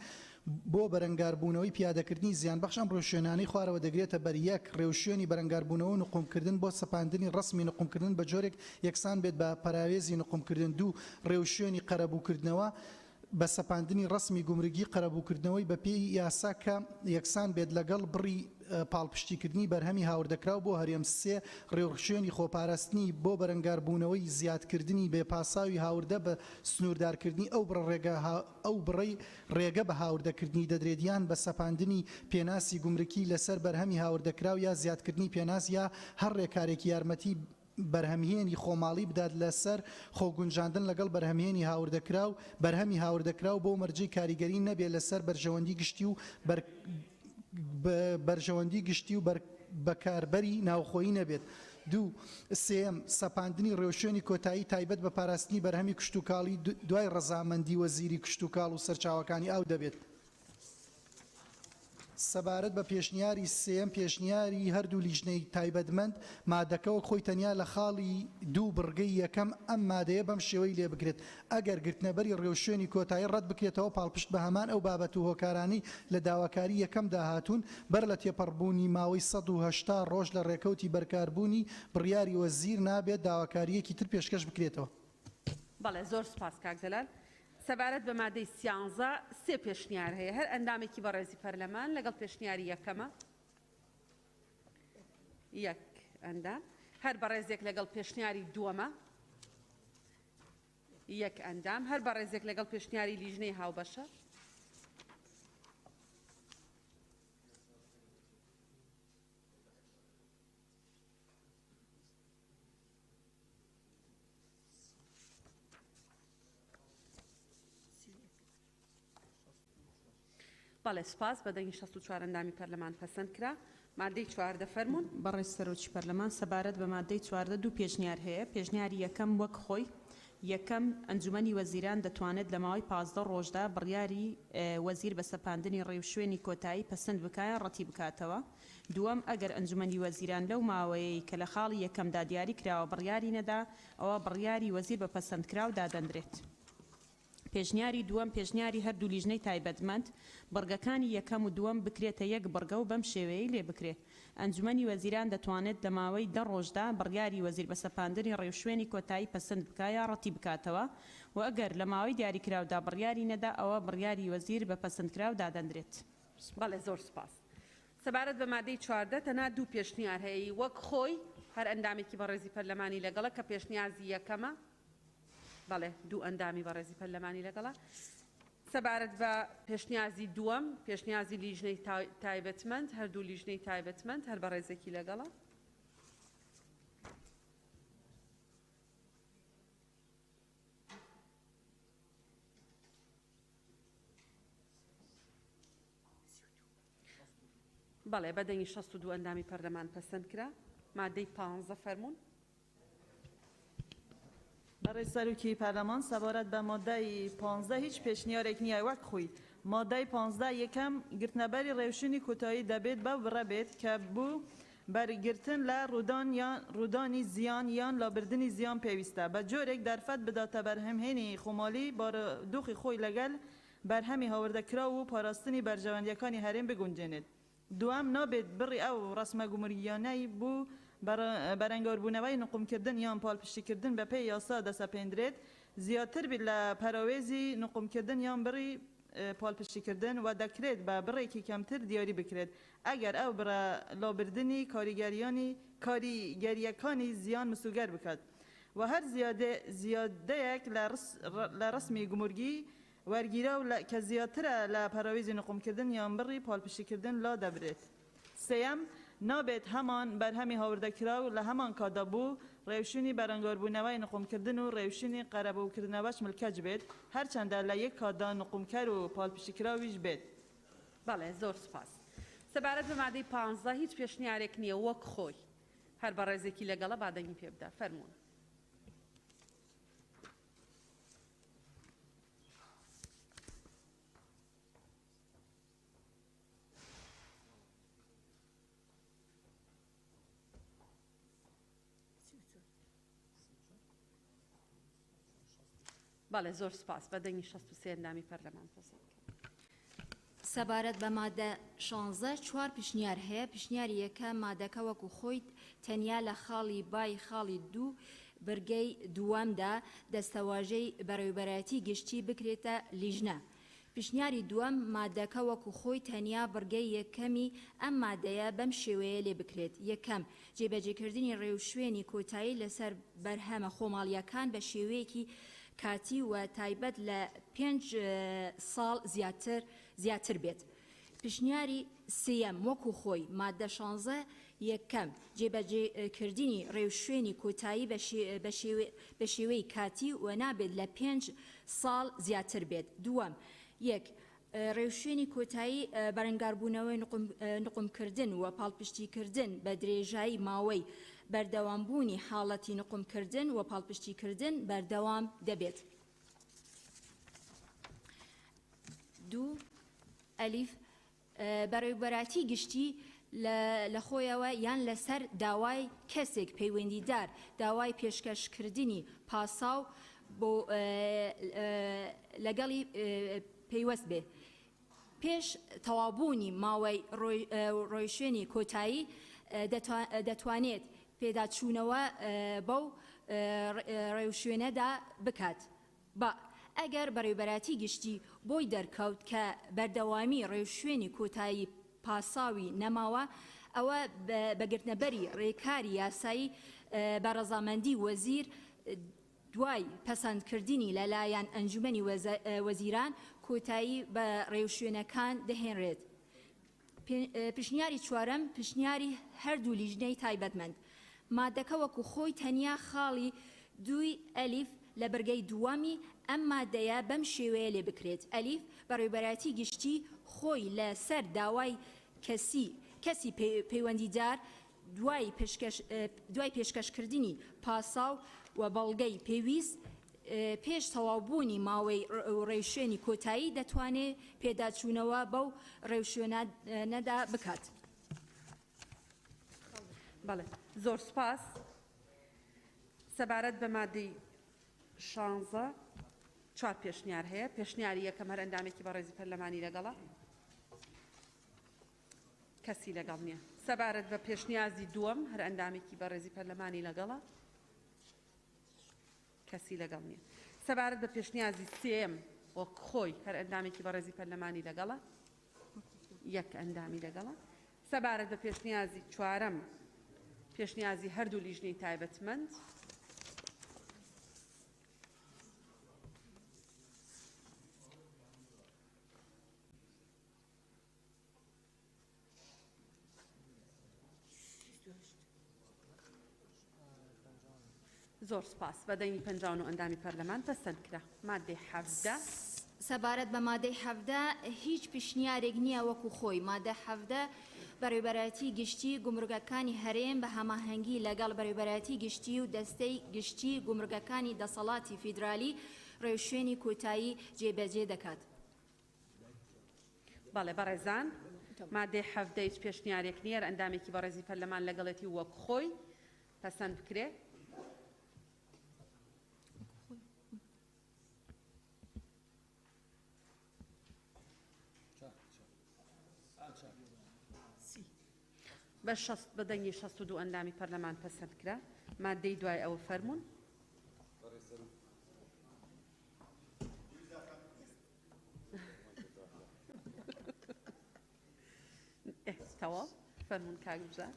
بۆ بەرەنگاربوونەوەی پیادەکردنی زیانبەخش ئەم ڕێوشێنانەی خوارەوە دەگرێتە بەر یەک ڕێوشێنی بەرەنگاربوونەوە نقومکردن بۆ سەپاندنی ڕسمی نقومکردن بە جۆرێک یەکسان بێت بە پەراوێزی نقومکردن. دوو ڕێوشێنی قەرەبووکردنەوە بە سەپاندنی ڕسمی گومرگی قەرەبووکردنەوەی بە پێی یاسا کە یەکسان بێت لەگەڵ بڕی پاڵپشتیکردنی بەرهەمی هاوردەکراو بۆ هەرێم سێ ڕێوشێنی خۆپاراستنی بۆ بەرەنگاربوونەوەی زیادکردنی بێپاساوی هاوردە بە سنووردارکردنی ئەو بڕی ڕێگە بە هاوردەکردنی دەدرێتیان بە سەپاندنی پێناسی گومرکی لەسەر بەرهەمی هاوردەکراو یا زیادکردنی پێناس یا هەر ڕێکارێکی یارمەتی بەرهەمهێنی خۆماڵی بدات لەسەر خۆگونجاندن لەگەڵ بەرهەمهێنی هاوردەکراو بەرهەمی هاوردەکراو بۆ مەرجەی کاریگەری نەبێت لەسەر بەرژەوەندی گشتی و بەکاربەری ناوخۆیی نەبێت. دوو سێم سەپاندنی ڕێوشێنی کۆتایی تایبەت بە پاراستنی بەرهەمی کشتتوکاڵی دوای ڕەزامەندی وەزیری کشتتوکاڵ و سەرچاوەکانی ئاو دەبێت. سەبارەت بە پێشنیاری سێم پێشنیاری هەردوو لیژنەی تایبەتمەند مادەکەوە خۆی تەنیا لە خاڵی دوو بڕگەی یەکەم ئەم مادەیە بەم شێوەی لێ بکرێت. ئەگەر گرتنەبەری ڕێوشێنی کۆتایی ڕەت بکرێتەوە پاڵپشت بە هەمان ئەو بابەت و هۆکارانی لە داواکاری یەکەم داهاتوون بەر لە تێپەڕبوونی ماوەی 180 ڕۆژ لە ڕێکەوتی بەرکاربوونی بڕیاری وەزیر نابێت داواکاریەکی تر پێشکەش بکرێتەوە. بەڵێ زۆر سپاس کاک جەلال. سەبارەت بە مادەی 13 سێ پێشنیار هەیە هەر ئەندامێکی بەڕێزی پەرلەمان لەگەڵ پێشنیاری یەکەمە یەک ئەندام هەر بەڕێزێک لەگەڵ پێشنیاری دووەمە یەک ئەندام هەر بەڕێزێک لەگەڵ پێشنیاری لیژنەی هاوبەشە بەڵێ سپاس بەدەنگی 64 ئەندامی پەرلەمان پەسەند کرا. مادەی 14 فەرمونون. بەڕێز سەرۆکی پەرلەمان سەبارەت بە مادەی 14 دوو پێشنیار هەیە. پێشنیاری یەکەم وەک خۆی یەکەم ئەنجومەنی وەزیران دەتوانێت لە ماوەی 15 ڕۆژدا بڕیاری وەزیر بە سەپاندنی ڕێوشوێنی کۆتایی پەسەند بکایە ڕەتی بکاتەوە. دووەم ئەگەر ئەنجومەنی وەزیران لەو ماوەیەی کە لە خاڵی یەکەمدا دیاری کراوە بڕیاری نەدا ئەوە بڕیاری وەزیر بە پەسەندکراو دادەنرێت. پێشنیاری دووەم پێشنیاری هەردوو لیژنەی تایبەتمەند بڕگەکانی یەکەم و دووەم بکرێتە یەک بڕگە و بەم شێوەیە لێ بکرێت. ئەنجومەنی وەزیران دەتوانێت لە ماوەی 10 ڕۆژدا بڕیاری وەزیر بە سەپاندنی ڕێوشوێنی کۆتایی پەسەند بکایە ڕەتی بکاتەوە و ئەگەر لە ماوەی دیاریکراودا بڕیاری نەدا ئەوە بڕیاری وەزیر بە پەسەندکراو دادەنرێت. بەڵێ زۆر سپاس. سەبارەت بە مادەی 14 تەنها دوو پێشنیار هەیە وەک خۆی هەر ئەندامێکی بەڕێزی پەرلەمانی لەگەڵە کە پێشنیازی یەکەمە. بەڵێ دوو ئەندامی بەڕێزی پەرلەمانی لەگەڵە. سەبارەت بە پێشنیازی دووەم پێشنیازی لیژنەی تایبەتمەند هەردوو لیژنەی تایبەتمەند هەر بەڕێزێکی لەگەڵە. بەڵێ بەدەنگی 62 ئەندامی پەرلەمان پەسەند کرا. مادەی 15 فەرمونون. برای سەرۆکی پەرلەمان سەبارەت بە مادەی 15 هیچ پێشنیارێک نییە وەک خۆی. مادەی 15 یەکەم گرتنەبەری ڕێوشوێنی کۆتایی دەبێت بەو بڕە بێت کە بوو بەرگرتن لە ڕوودانی زیان یان لابردنی زیان پێویستە بە جۆرێک دەرفەت بداتە بەرهەمهێنی خۆماڵی بارودۆخی خۆی لەگەل بەرهەمی هاوردەکرا و پاراستنی بەرژەوەندیەکانی هەرێم بگونجێنێت. دوام نابێت بڕی ئەو ڕسمە گومرگیانەی بوو بەرەنگاربوونەوەی نقومکردن یان پاڵپشتیکردن بە پێی یاسا دەسەپێندرێت زیاتر بیت لە پەراوێزی نقومکردن یان بڕی پاڵپشتیکردن و دەکرێت بە بڕێکی کەمتر دیاری بکرێت ئەگەر ئەو بڕە لابردنی کاریگەریەکانی زیان مسوگەر بکات و هەر زیادەیەک لە ڕسمی گومرگی وەرگیرە و کە زیاترە لە پەراوێزی نقومکردن یان بڕی پاڵپشتیکردن لا دەبرێت. سێەم نابێت هەمان بەرهەمی هاوردەکرا و لە هەمان کادا بوو ڕێوشوێنی بەرەنگاربوونەوەی نقومکردن و ڕێوشوێنی قەرەبووکردنەوەش ملکەج بێت هەرچەندە لە یەک کادا نقومکەر و پاڵپشتیکراویش بێت. بەڵێ زۆر سپاس. سەبارەت بە مادەی 15 هیچ پێشنیارێک نییە وەک خۆی هەر بە ڕێزێکی لەگەڵە بادەنگی پێ بدە. فەرموون. بەڵێ زۆر سپاس بەدەنگی 63 ئەندامی پەرلەمان پەسەند سەبارەت بە مادە 16 چوار پێشنیار هەیە. پێشنیاری یەکەم مادەکە وەکو خۆی تەنیا لە خاڵی بای خاڵی دوو بەرگەی دووەمدا دەستەواژەی بەڕێوەبەرەتی گشتی بکرێتە لیژنە. پێشنیاری دووەم مادەکە وەکو خۆی تەنیا بەرگەی یەکەمی ئەم مادەیە بەم شێوەیە لێ بکرێت. یەکەم جێبەجێکردنی ڕێوشوێنی کۆتایی لەسەر بەرهەمە خۆماڵیەکان بە شێوەیەکی کاتی و تایبەت لە 5 ساڵ زیاتر بێت. پێشنیاری سێەم وەکو خۆی مادە 16 یەکەم جێبەجێکردنی ڕێوشوێنی کۆتایی بە شێوەی کاتی و نابێت لە 5 ساڵ زیاتر بێت. دووەم یەک ڕێوشوێنی کۆتایی بەرەنگاربوونەوەی نقومکردن و پاڵپشتیکردن بە درێژایی ماوەی بەردەوامبوونی حاڵەتی نقومکردن و پاڵپشتیکردن بەردەوام دەبێت. دوو ئەلیف بەڕێوەبەراتی گشتی لە خۆیەوە یان لەسەر داوای کەسێک پەیوەندیدار داوای پێشکەشکردنی پاساو بۆ لەگەڵی پەیوەست بێ پێش تەوابوونی ماوەی ڕۆیشتنی کۆتایی دەتوانێت پێداچوونەوە بەو ڕێوشوێنەدا بکات. بە ئەگەر بەڕێوەبەراتی گشتی بۆی دەرکەوت کە بەردەوامی ڕێوشوێنی کۆتایی پاساوی نەماوە ئەوە بەگرتنەبەری ڕێکاری یاسایی بە ڕەزامەندی وەزیر دوای پەسەندکردنی لەلایەن ئەنجومەنی وەزیران کۆتایی بە ڕێوشوێنەکان دەهێنرێت. پێشنیاری چوارەم پێشنیاری هەردوو لیژنەی تایبەتمەند مادەکە وەکو خۆی تەنیا خاڵی دووی ئەلیف لە بەرگەی دووەمی ئەم مادەیە بەم شێوەیە لێ بکرێت ئەلیف بەڕێوەبەرەتی گشتی خۆی لەسەر داوای کەسی پەیوەندیدار دوای پێشکەشکردنی پاساو و بەڵگەی پێویست پێش تەواوبوونی ماوەی ڕێوشێنی کۆتایی دەتوانێت پێداچوونەوە بەو ڕێوشێنەدا بکات. بەڵێ زۆر سپاس. سەبارەت بە مادەی 16 چوار پێشنیار هەیە. پێشنیاری یەکەم هەر ئەندامێکی بەڕێزی پەرلەمانی لەگەڵە کەسی لەگەڵ نییە. سەبارەت بە پێشنیازی دووەم هەر ئەندامێکی بەڕێزی پەرلەمانی لەگەڵە کەسی لەگەڵ نییە. سەبارەت بە پێشنیازی سێم وەک خۆی هەر ئەندامێکی بەڕێزی پەرلەمانی لەگەڵە یەک ئەندامی لەگەڵە. سەبارەت بە پێشنیازی چوارەم پێشنیازی هەردوو لیژنەی تایبەتمەند زۆر سپاس. بەدەنگی 59 ئەندامی پەرلەمان پەسەند کرا. مادەی 17 سەبارەت بە مادەی 17 هیچ پیشنیارێک نییە وەکو خۆی. مادە 17 بەڕێوەبەرەتی گشتی گومرگەکانی هەرێم بە هەماهەنگی لەگەڵ بەڕێوەبەرەتی گشتی و دەستەی گشتی گومرگەکانی دەسەڵاتی فیدرالی ڕێوشێنی کۆتایی جێبەجێ دەکات. بەڵێ بەڕێزان مادەی 17 هیچ پێشنیارێک نییە ئەندامێکی بەڕێزی پەرلەمان لەگەڵێتی وەک خۆی پەسەند بکرێ. بە دەنگی 62 ئەندامی پەرلەمان پەسەند کرا. مادەی دوای ئەوە فەرمونون. تەواو فەرمونون کاگبژار.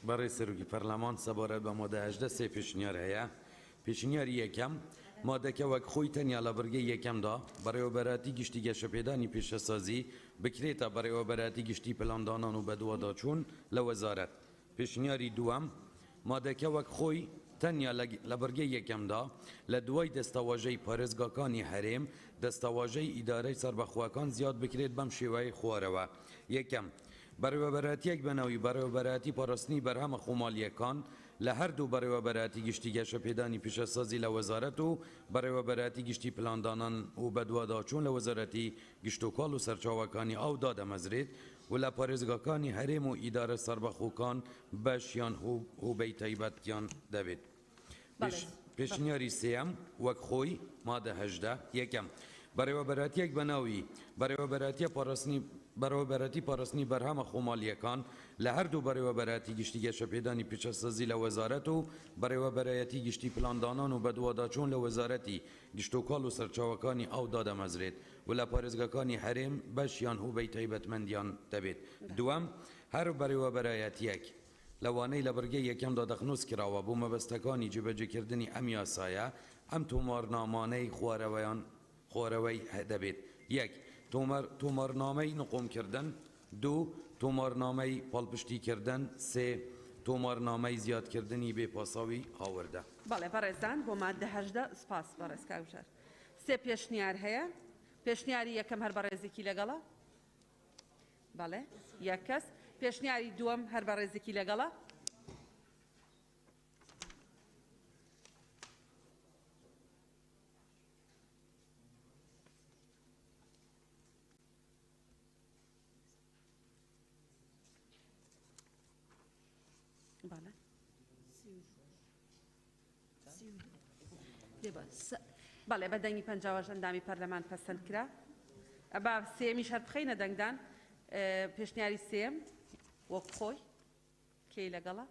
بەڕێ سەرۆکی پەرلەمان سەبارەت بە مادە 18 سێ پێشنیار هەیە. پێشنیاری یەکەم مادەکە وەک خۆی تەنیا لە بەرگەی یەکەمدا بەڕێوەبەرەتی گشتی گەشەپێدانی پێشەسازی بکرێتە بەڕێوەبەرەتی گشتی پلاندانان و بەدواداچوون لە وەزارەت. پێشنیاری دووەم مادەکە وەک خۆی تەنیا لە بەرگەی یەکەمدا لە دوای دەستەواژەی پارێزگاکانی هەرێم دەستەواژەی ئیدارەی سەربەخواکان زیاد بکرێت بەم شێوەیە خوارەوە. یەکەم بەڕێوەبەرەتیەک بنەوەی بەڕێوەبەرەتی پاراستنی بەرهەمە خۆماڵیەکان لە هەردوو بەڕێوەبەرەتی گشتی گەشەپێدانی پیشەسازی لە وەزارەت و بەڕێوەبەرەتی گشتی پلاندانان و بەدواداچوون لە وەزارەتی گشتوکاڵ و سەرچاوەکانی ئەو دادەمەزرێت و لە پارێزگاکانی هەرێم و ئیدارە سەربەخۆکان بەشیان هوبەی تایبەتیان دەبێت. پێشنیاری سێەم وەک خۆی مادە 18 یەکەم بەڕێوەبەرەتیەک بەناوی بەڕێوەبەرەتی پاراستنی بەرهەمە خۆماڵیەکان لە هەردوو بەڕێوەبەرەتی گشتی گەشەپێدانی پیشەسازی لە وەزارەت و بەڕێوەبەرەتی گشتی پلاندانان و بەدواداچوون لە وەزارەتی گشتوکاڵ و سەرچاوەکانی ئەو دادەمەزرێت و لە پارێزگاکانی هەرێم بەشیان هوبەی تایبەتمەندیان دەبێت. دووەم هەر بەڕێوەبەرەتیەک لەوانەی لە بەرگەی یەکەمدا دەخنووس کراوە بۆ مەبەستەکانی جێبەجێکردنی ئەم یاسایە ئەم تۆمارنامانەی خوارەوەی دەبێت. یەک تۆمارنامەی نقۆمکردن، دوو تۆمارنامەی پاڵپشتیکردن، سێ تۆمارنامەی زیادکردنی بێپاساوی هاوردە. بەڵێ بەڕێزان بۆ مادە 18 سپاس بەڕێز کاگبژار. سێ پێشنیار هەیە. پێشنیاری یەکەم هەر بەڕێزێکی لەگەڵە. بەڵێ یەک کەس. پێشنیاری دووەم هەر بەڕێزێکی لەگەڵە. بەڵێ بەدەنگی 50 ئەندامی پەرلەمان پەسەند کرا. با سێمیش هەر بخەینە دەنگدان. پێشنیاری سێم وەک خۆی کێی لەگەڵە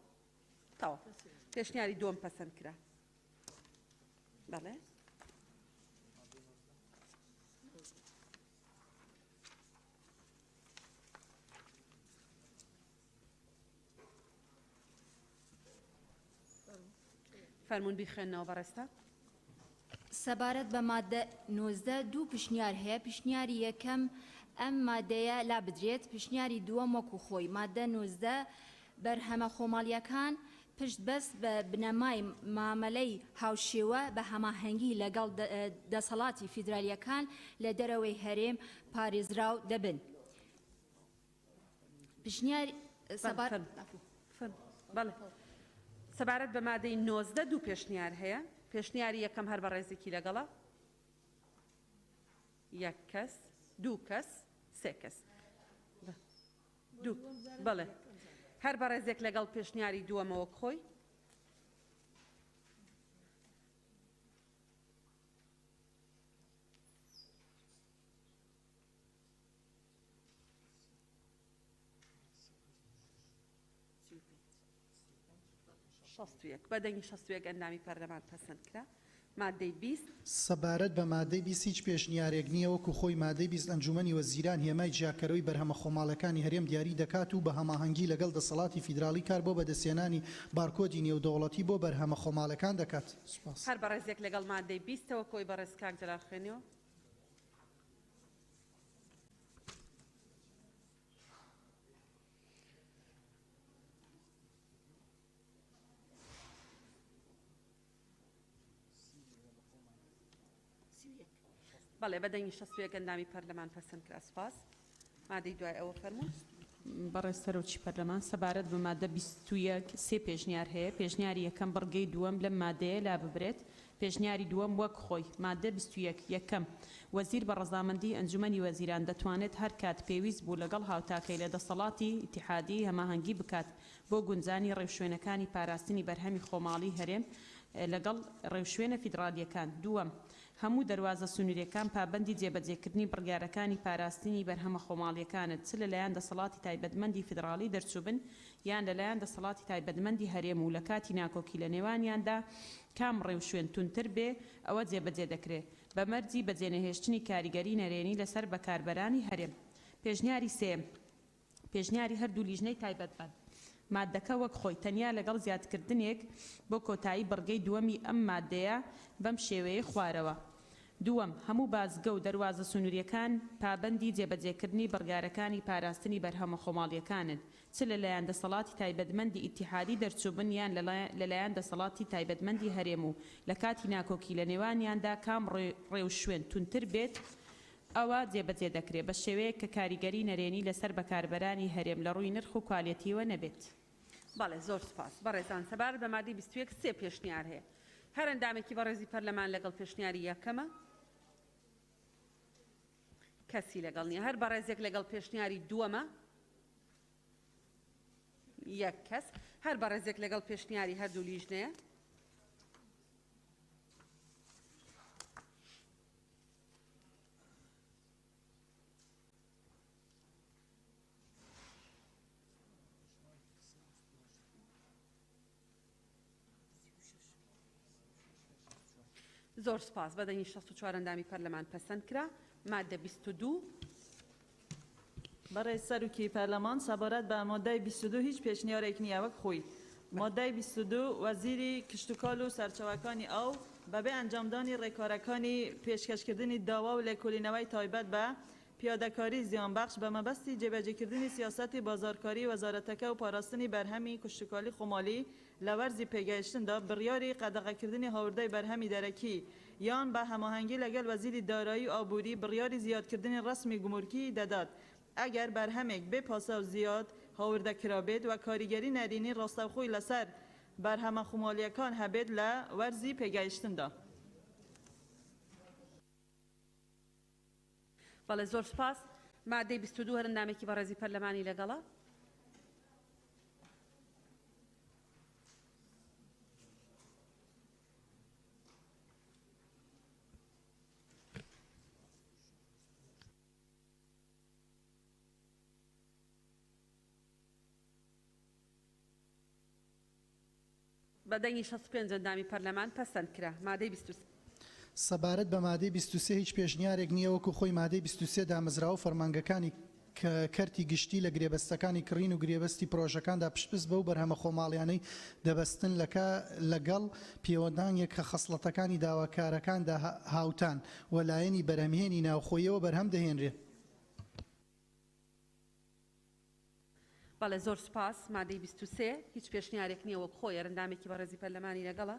تەواو. پێشنیاری دووەم پەسەند کرا. بەڵێ فەرمون بیخوێنەوە بەڕێستا. سەبارەت بە مادە 19 دوو پیشنیار هەیە. پیشنیاری یەکەم ئەم مادەیە لا بدرێت. پیشنیاری دووەم وەکو خۆی. مادە 19 بەرهەمە خۆماڵیەکان پشت بەس بە بنەمای مامەلەی هاوشێوە بە هەماهەنگی لەگەڵ دەسەڵاتی فیدرالیەکان لە دەرەوەی هەرێم پارێزراو دەبن. پشنیاری سەبارەت بە مادەی 19 دوو پێشنیار هەیە. پێشنیاری یەکەم هەر بە ڕێزێکی لەگەڵە، یەک کەس، دوو کەس، سێ کەس. بەڵێ هەر بە ڕێزێک لەگەڵ پێشنیاری دووەمەوە خۆی. بەدەنگی 61 ئەندامی پەرلەمان پەسەند کرا. مادەی 20 سەبارەت بە مادەی 20 هیچ پێشنیارێک نییە وەکو خۆی مادەی 20 ئەنجومەنی وەزیران هێمای جیاکەرەوەی بەرهەمە خۆماڵەکانی هەرێم دیاری دەکات و بە هەماهەنگی لەگەڵ دەسەڵاتی فیدراڵی کار بۆ بەدەستێنانی بارکۆدی نێودەوڵەتی بۆ بەرهەمە خۆماڵەکان دەکات. هەر بە ڕێزێک لەگەڵ مادەی 20ەوە کۆی بە ڕێزکاک جەلال خوێنیەوە. بەڵێ بەدەنگی 61 ئەندامی پەرلەمان پەسەند کرا. سپاس. مادەی دوای ئەوە فەرموو. بەڕێز سەرۆکی پەرلەمان سەبارەت بە مادە 21 سێ پێشنیار هەیە. پێشنیاری یەکەم بڕگەی دووەم لەم مادەیە لا ببرێت. پێشنیاری دووەم وەک خۆی. مادە 21 یەکەم وەزیر بە ڕەزامەندی ئەنجومەنی وەزیران دەتوانێت هەر کات پێویست بوو لەگەڵ هاوتاکەی لە دەسەڵاتی ئیتیحادی هەماهەنگی بکات بۆ گونجانی ڕێوشوێنەکانی پاراستنی بەرهەمی خۆماڵی هەرێم لەگەڵ ڕێوشوێنە فیدرالیەکان. دووەم هەموو دەواازە سنووریەکان پابەندی جێبەجێکردنی بڕیارەکانی پاراستنی بەرهەمە خۆماڵیەکانت چ لەلایەن دەسەڵاتی تایبەتمەندی فیدراڵی دەرچووبن یان لەلایەن دەسەڵاتی تایبەتمەندی هەرێم و لە کاتی ناکۆکی لە نێوانیاندا کام ڕێوشوێن تونتر بێ ئەوە جێبەجێ دەکرێت بە مەرجی بەجێنەهێشتنی کاریگەری نەرێنی لەسەر بەکاربەرانی هەرێم. پێشنیاری سێم پێشنیاری هەردوو لیژنەی تایبەتمەند. مادەکە وەک خۆی تەنیا لەگەڵ زیادکردنێک بۆ کۆتایی بڕگەی دووەمی ئەم مادەیە بەم شێوەیە خوارەوە. دووەم هەموو بازگە و دەواازە سنووریەکان پابەندی جێبەجێکردنی بڕیارەکانی پاراستنی بەرهەمە خۆماڵیەکانن چ لەلایەن دەسەڵاتی تایبەتمەندی ئیتیحادی دەرچووبن یان لەلایەن دەسەڵاتی تایبەتمەندی هەرێم و لە کاتی ناکۆکی لە نێوانیاندا کام ڕێوشوێن تونتر بێت ئەوە جێبەجێ دەکرێت بە شێوەیە کە کاریگەری نەرێنی لەسەر بەکاربەرانی هەرێم لە ڕووی نرخ و کوالیتیوە نەبێت. بەڵێ زۆر سپاس. بەڕێزان سەبارەت بە مادەی 21 سێ پێشنیار هەیە. هەر ئەندامێکی بەڕێزی پەرلەمان لەگەڵ پێشنیاری یەکەمە، کەسی لەگەڵ نییە. هەر بەڕێزێک لەگەڵ پێشنیاری دووەمە، یەک کەس. هەر بەڕێزێک لەگەڵ پێشنیاری هەردوو لیژنەیە. زۆر سپاس. بەدەنگی 64 ئەندامی پەرلەمان پەسەند کرا. مادە 22 بەڕێز سەرۆکی پەرلەمان سەبارەت بە مادەی 22 هیچ پێشنیارێک نییە وەک خۆی. مادەی 22 وەزیری کشتوکاڵ و سەرچەوەکانی ئەو بەبێ ئەنجامدانی ڕێکارەکانی پێشکەشکردنی داوا و لێکۆڵینەوەی تایبەت بە پیادەکاری زیانبەخش بە مەبەستی جێبەجێکردنی سیاسەتی بازارکاری وەزارەتەکە و پاراستنی بەرهەمی کشتوکاڵی خۆماڵی لە وەرزی پێگەیشتندا بڕیاری قەدەغەکردنی هاوردەی بەرهەمی دەرەکی یان بە هەماهەنگی لەگەڵ وەزیری دارایی و ئابووری بڕیاری زیادکردنی ڕسمی گمورکی دەدات ئەگەر بەرهەمێک بێ پاسە و زیاد هاوردەکرا بێت و کاریگەری نەرینی ڕاستەوخۆی لەسەر بەرهەمە خۆماڵیەکان هەبێت لە وەرزی پێگەیشتندا. بەڵێ زۆر سپاس. مادەی 22 هەر ئەندامێکی بەڕێزی پەرلەمانی لەگەڵە. بەدەنگی 65 ئەندامی پەرلەمان پەسەند کرا. مادەی 23 سەبارەت بە مادەی 23 هیچ پێشنیارێک نییە وەکو خۆی مادەی 23 دامەزراوە فەرمانگەکانی کەرتی گشتی لە گرێبەستەکانی کڕین و گرێبەستی پرۆژەکاندا پشتپس بەو بەرهەمە خۆماڵیانەی دەبەستن لەگەڵ پەیوەندانێک کە خەسڵەتەکانی داواکارەکاندا هاوتان و لایەنی بەرهەمهێنی ناوخۆیەوە بەرهەم دەهێنرێت. بەڵێ زۆر سپاس مادەی 23 هیچ پێشنیارێک نییە وەک خۆی ئەرندامێکی بەڕێزی پەرلەمانی لەگەڵە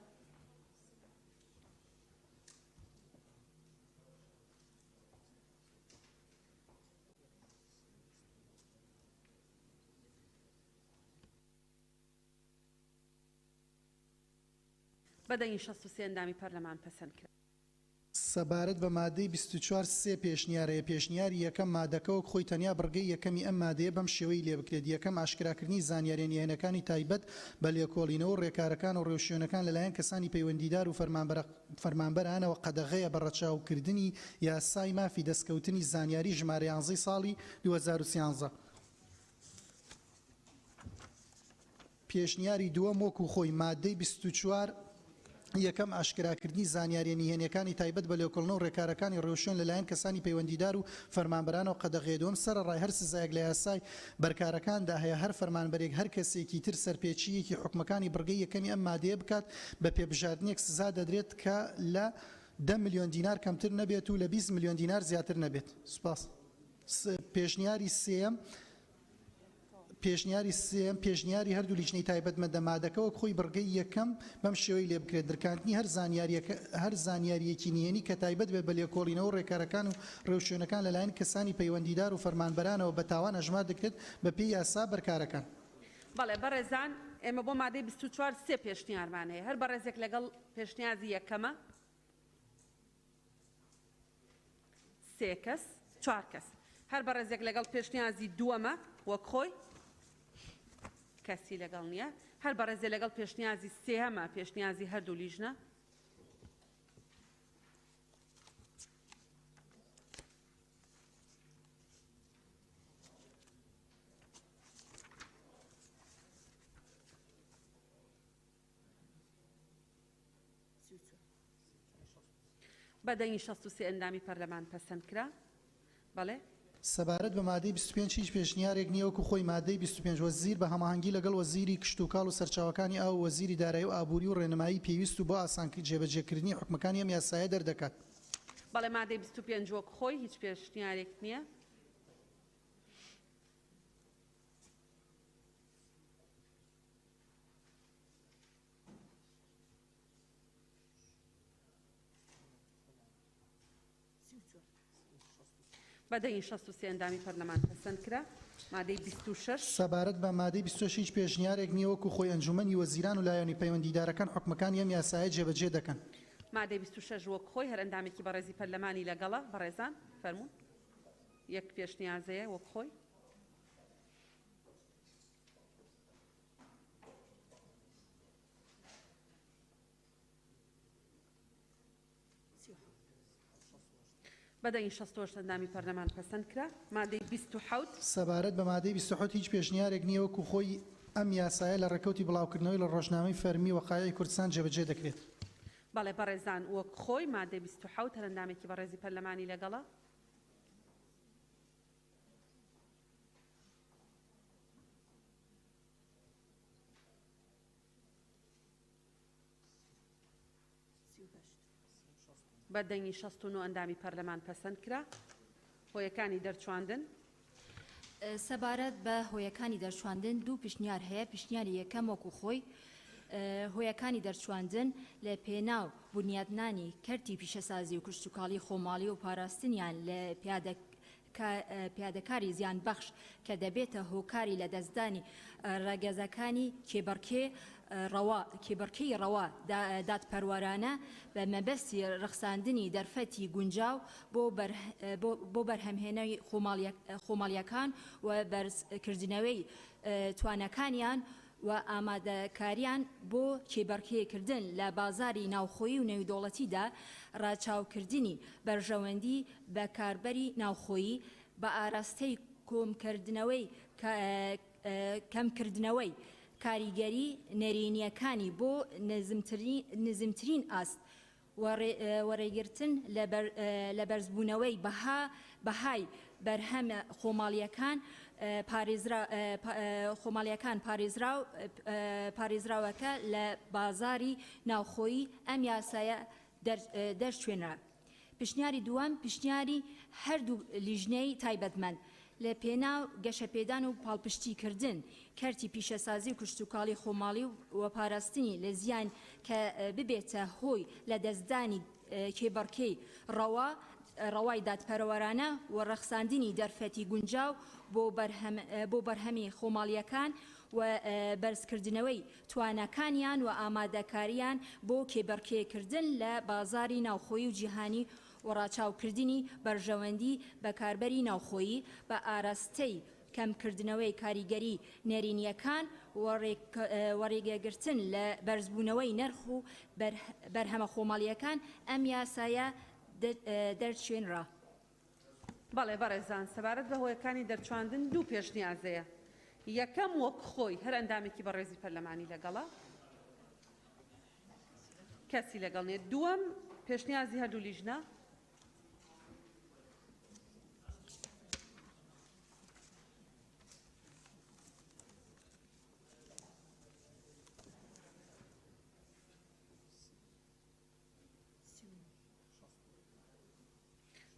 بەدەنگی 63 ئەندامی پەرلەمان پەسەند کرد. سەبارەت بە مادەی 24 سێ پێشنیارەیە پێشنیاری یەکەم مادەکەوە خۆی تەنیا بڕگەی یەکەمی ئەم مادەیە بەم شێوەی لێ بکرێت یەکەم ئاشکراکردنی زانیاریە نهێنەکانی تایبەت بە لێکۆڵینەوە ڕێکارەکان و ڕێوشێنەکان لەلایەن کەسانی پەیوەندیدار و فەرمانبەرانەوە قەدەغەیە بە ڕەچاوکردنی یاسای مافی دەستکەوتنی زانیاری ژمارە 11 ساڵی 2013. پێشنیاری دووەم وەکو خۆی مادەی 24 یەکەم ئاشکراکردنی زانیاریە نهێنیەکانی تایبەت بە لێکۆڵینەوە ڕێکارەکانی ڕێوشێن لەلایەن کەسانی پەیوەندیدار و فەرمانبەرانەوە قەدەغەیە دووەم سەرڕای هەر سزایەک لە یاسای بەرکارەکاندا هەیە هەر فەرمانبەرێک هەر کەسێکی تر سەرپێچیەکی حکومەکانی بڕگەی یەکەمی ئەم مادەیە بکات بە پێبژاردنێک سزا دەدرێت کە لە 10 ملیۆن دینار کەمتر نەبێت و لە 20 ملیۆن دینار زیاتر نەبێت. سوپاس. پێشنیاری سێم پێشنیاری هەردوو لیژنەی تایبەتمەندە مادەکەوە خۆی بڕگەی یەکەم بەم شێوەی لێ بکرێت درکاندنی هەر زانیاریەکی نهێنی کە تایبەت بێت بە لێکۆڵینەوە ڕێکارەکان و ڕێوشێنەکان لەلایەن کەسانی پەیوەندیدار و فەرمانبەرانەوە بە تاوان ئەژمار دەکرێت بە پێی یاسا بەرکارەکان. بەڵێ بەڕێزان ئێمە بۆ مادەی 24 سێ پێشنیارمان هەیە هەر بەڕێزێک لەگەڵ پێشنیازی یەکەمە سێ کەس 4 کەس هەر بەڕێزێک لەگەڵ پێشنیازی دووەمە وەک خۆی کەسی لەگەڵ نییە هەر بەڕێزێ لەگەڵ پێشنیازی سێهەمە پێشنیازی هەردوو لیژنە بەدەنگی 63 ئەندامی پەرلەمان پەسەند کرا. بەڵێ سەبارەت بە مادەی 25 هیچ پێشنیارێک نییە وەکو خۆی مادەی 25 وەزیر بە هەماهەنگی لەگەڵ وەزیری کشتوکاڵ و سەرچاوەکانی ئاو وەزیری دارایی و ئابووری و ڕێنمایی پێویست و بۆ ئاسانکردنی جێبەجێکردنی حکومەکانی ئەم یاسایە دەردەکات. بەڵێ مادەی 25 وەک خۆی هیچ پێشنیارێک نییە. بەدەنگی 63 ئەندامی پەرلەمان پەسەند کرا. مادەی 26 سەبارەت بە مادەی 26 هیچ پێشنیارێک نییە وەکو خۆی ئەنجومەنی وەزیران و لایەنی پەیوەندیدارەکان حکومەکانی ئەم یاسایە جێبەجێ دەکەن. مادەی 26 وەک خۆی هەر ئەندامێکی بەڕێزی پەرلەمانی لەگەڵە بەڕێزان فەرموون یەک پێشنیازەیە وەک خۆی. بەدەنگی 68 ئەندامی پەرلەمان پەسەند کرا. مادەی 27 سەبارەت بە مادەی 27 هیچ پێشنیارێک نییە وەکو خۆی ئەم یاسایە لە ڕێکەوتی بڵاوکردنەوەی لە ڕۆژنامەی فەرمی وەقایعی کوردستان جێبەجێ دەکرێت. بەڵێ بەڕێزان وەک خۆی مادەی 27 هەر ئەندامێکی بەڕێزی پەرلەمانی لەگەڵە. بەدەنگی 69 ئەندامی پەرلەمان پەسەند کرا. هۆیەکانی دەرچواندن سەبارەت بە هۆیەکانی دەرچواندن دوو پیشنیار هەیە. پیشنیاری یەکەم وەکو خۆی هۆیەکانی دەرچواندن لە پێناو بنیادنانی کەرتی پیشەسازی و کشتتوکاڵی خۆماڵی و پاراستنیان لە پیادەکاری زیان بەخش کە دەبێتە هۆکاری لە دەستدانی ڕەگەزەکانی کێبەرکەی ڕەوا دادپەروەرانە بە مەبەستی ڕەخساندنی دەرفەتی گونجاو بۆ بەرهەمهێنەوەی خۆماڵیەکان و بەرزکردنەوەی توانەکانیان و ئامادەکاریان بۆ کێبەرکێکردن لە بازاری ناوخۆیی و نێودوڵەتیدا ڕاچاوکردنی بەرژەوەندی بە کاربەری ناوخۆیی بە ئاراستەی کەمکردنەوەی کاریگەری نەرێنیەکانی بۆ نزمترین ئاست وەڕێگرتن لە بەرزبوونەوەی بەهای بەرهەمە خۆماڵیەکان پارێزراوەکە لە بازاری ناوخۆیی ئەم یاسایە دەرچوێنرا. پیشنیاری دووەم پیشنیاری هەردوو لیژنەی تایبەتمەند لە پێناو گەشەپێدان و پاڵپشتیکردن کەرتی پیشەسازی و کشتتوکاڵی خۆماڵی و پاراستنی لە زیان کە ببێتە هۆی لە دەستدانی کێبڕکەی ڕەوای دادپەروەرانە و ڕەخساندنی دەرفەتی گونجاو بۆ بەرهەمی خۆماڵیەکان و بەرزکردنەوەی توانەکانیان و ئامادەکاریان بۆ کێبڕکێکردن لە بازاری ناوخۆیی و جیهانی و ڕاچاوکردنی بەرژەوەندی بەکاربەری ناوخۆیی بە ئاراستەی کەمکردنەوەی کاریگەری نێرینیەکان وەڕێگەگرتن لە بەرزبوونەوەی نرخ و بەرهەمە خۆماڵیەکان ئەم یاسایە دەرچێنرا. بەڵێ بەڕێزان سەبارەت بە هۆیەکانی دەرچواندن دوو پێشنیازەیە. یەکەم وەک خۆی هەر ئەندامێکی بەڕێزی پەرلەمانی لەگەڵە کەسی لەگەڵ نێت. دووەم پێشنیازی هەردوو لیژنە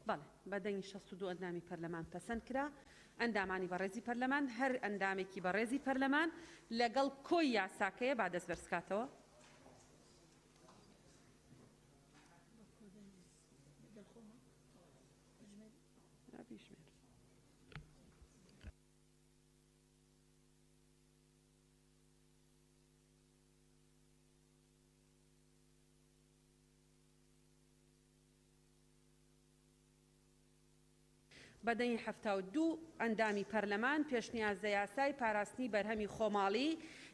بەڵێ بەدەنگی 62 ئەندامی پەرلەمان پەسەند کرا. ئەندامانی بەڕێزی پەرلەمان هەر ئەندامێکی بەڕێزی پەرلەمان لەگەڵ کۆی یاساکەیە با دەست بەرزکاتەوە. بەدەنگی 72 ئەندامی پەرلەمان پێشنیازە یاسای پاراستنی بەرهەمی خۆماڵی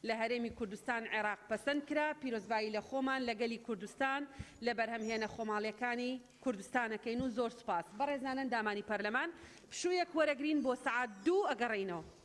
لە هەرێمی کوردستان عێراق پەسەند کرا. پیرۆزبایی لە خۆمان لەگەلی کوردستان لە بەرهەمهێنە خۆماڵیەکانی کوردستانەکەین و زۆر سوپاس. بەڕێزانە ئەندامانی پەرلەمان پشوویەک وەرەگرین بۆ سەعات 2 ئەگەڕێینەوە.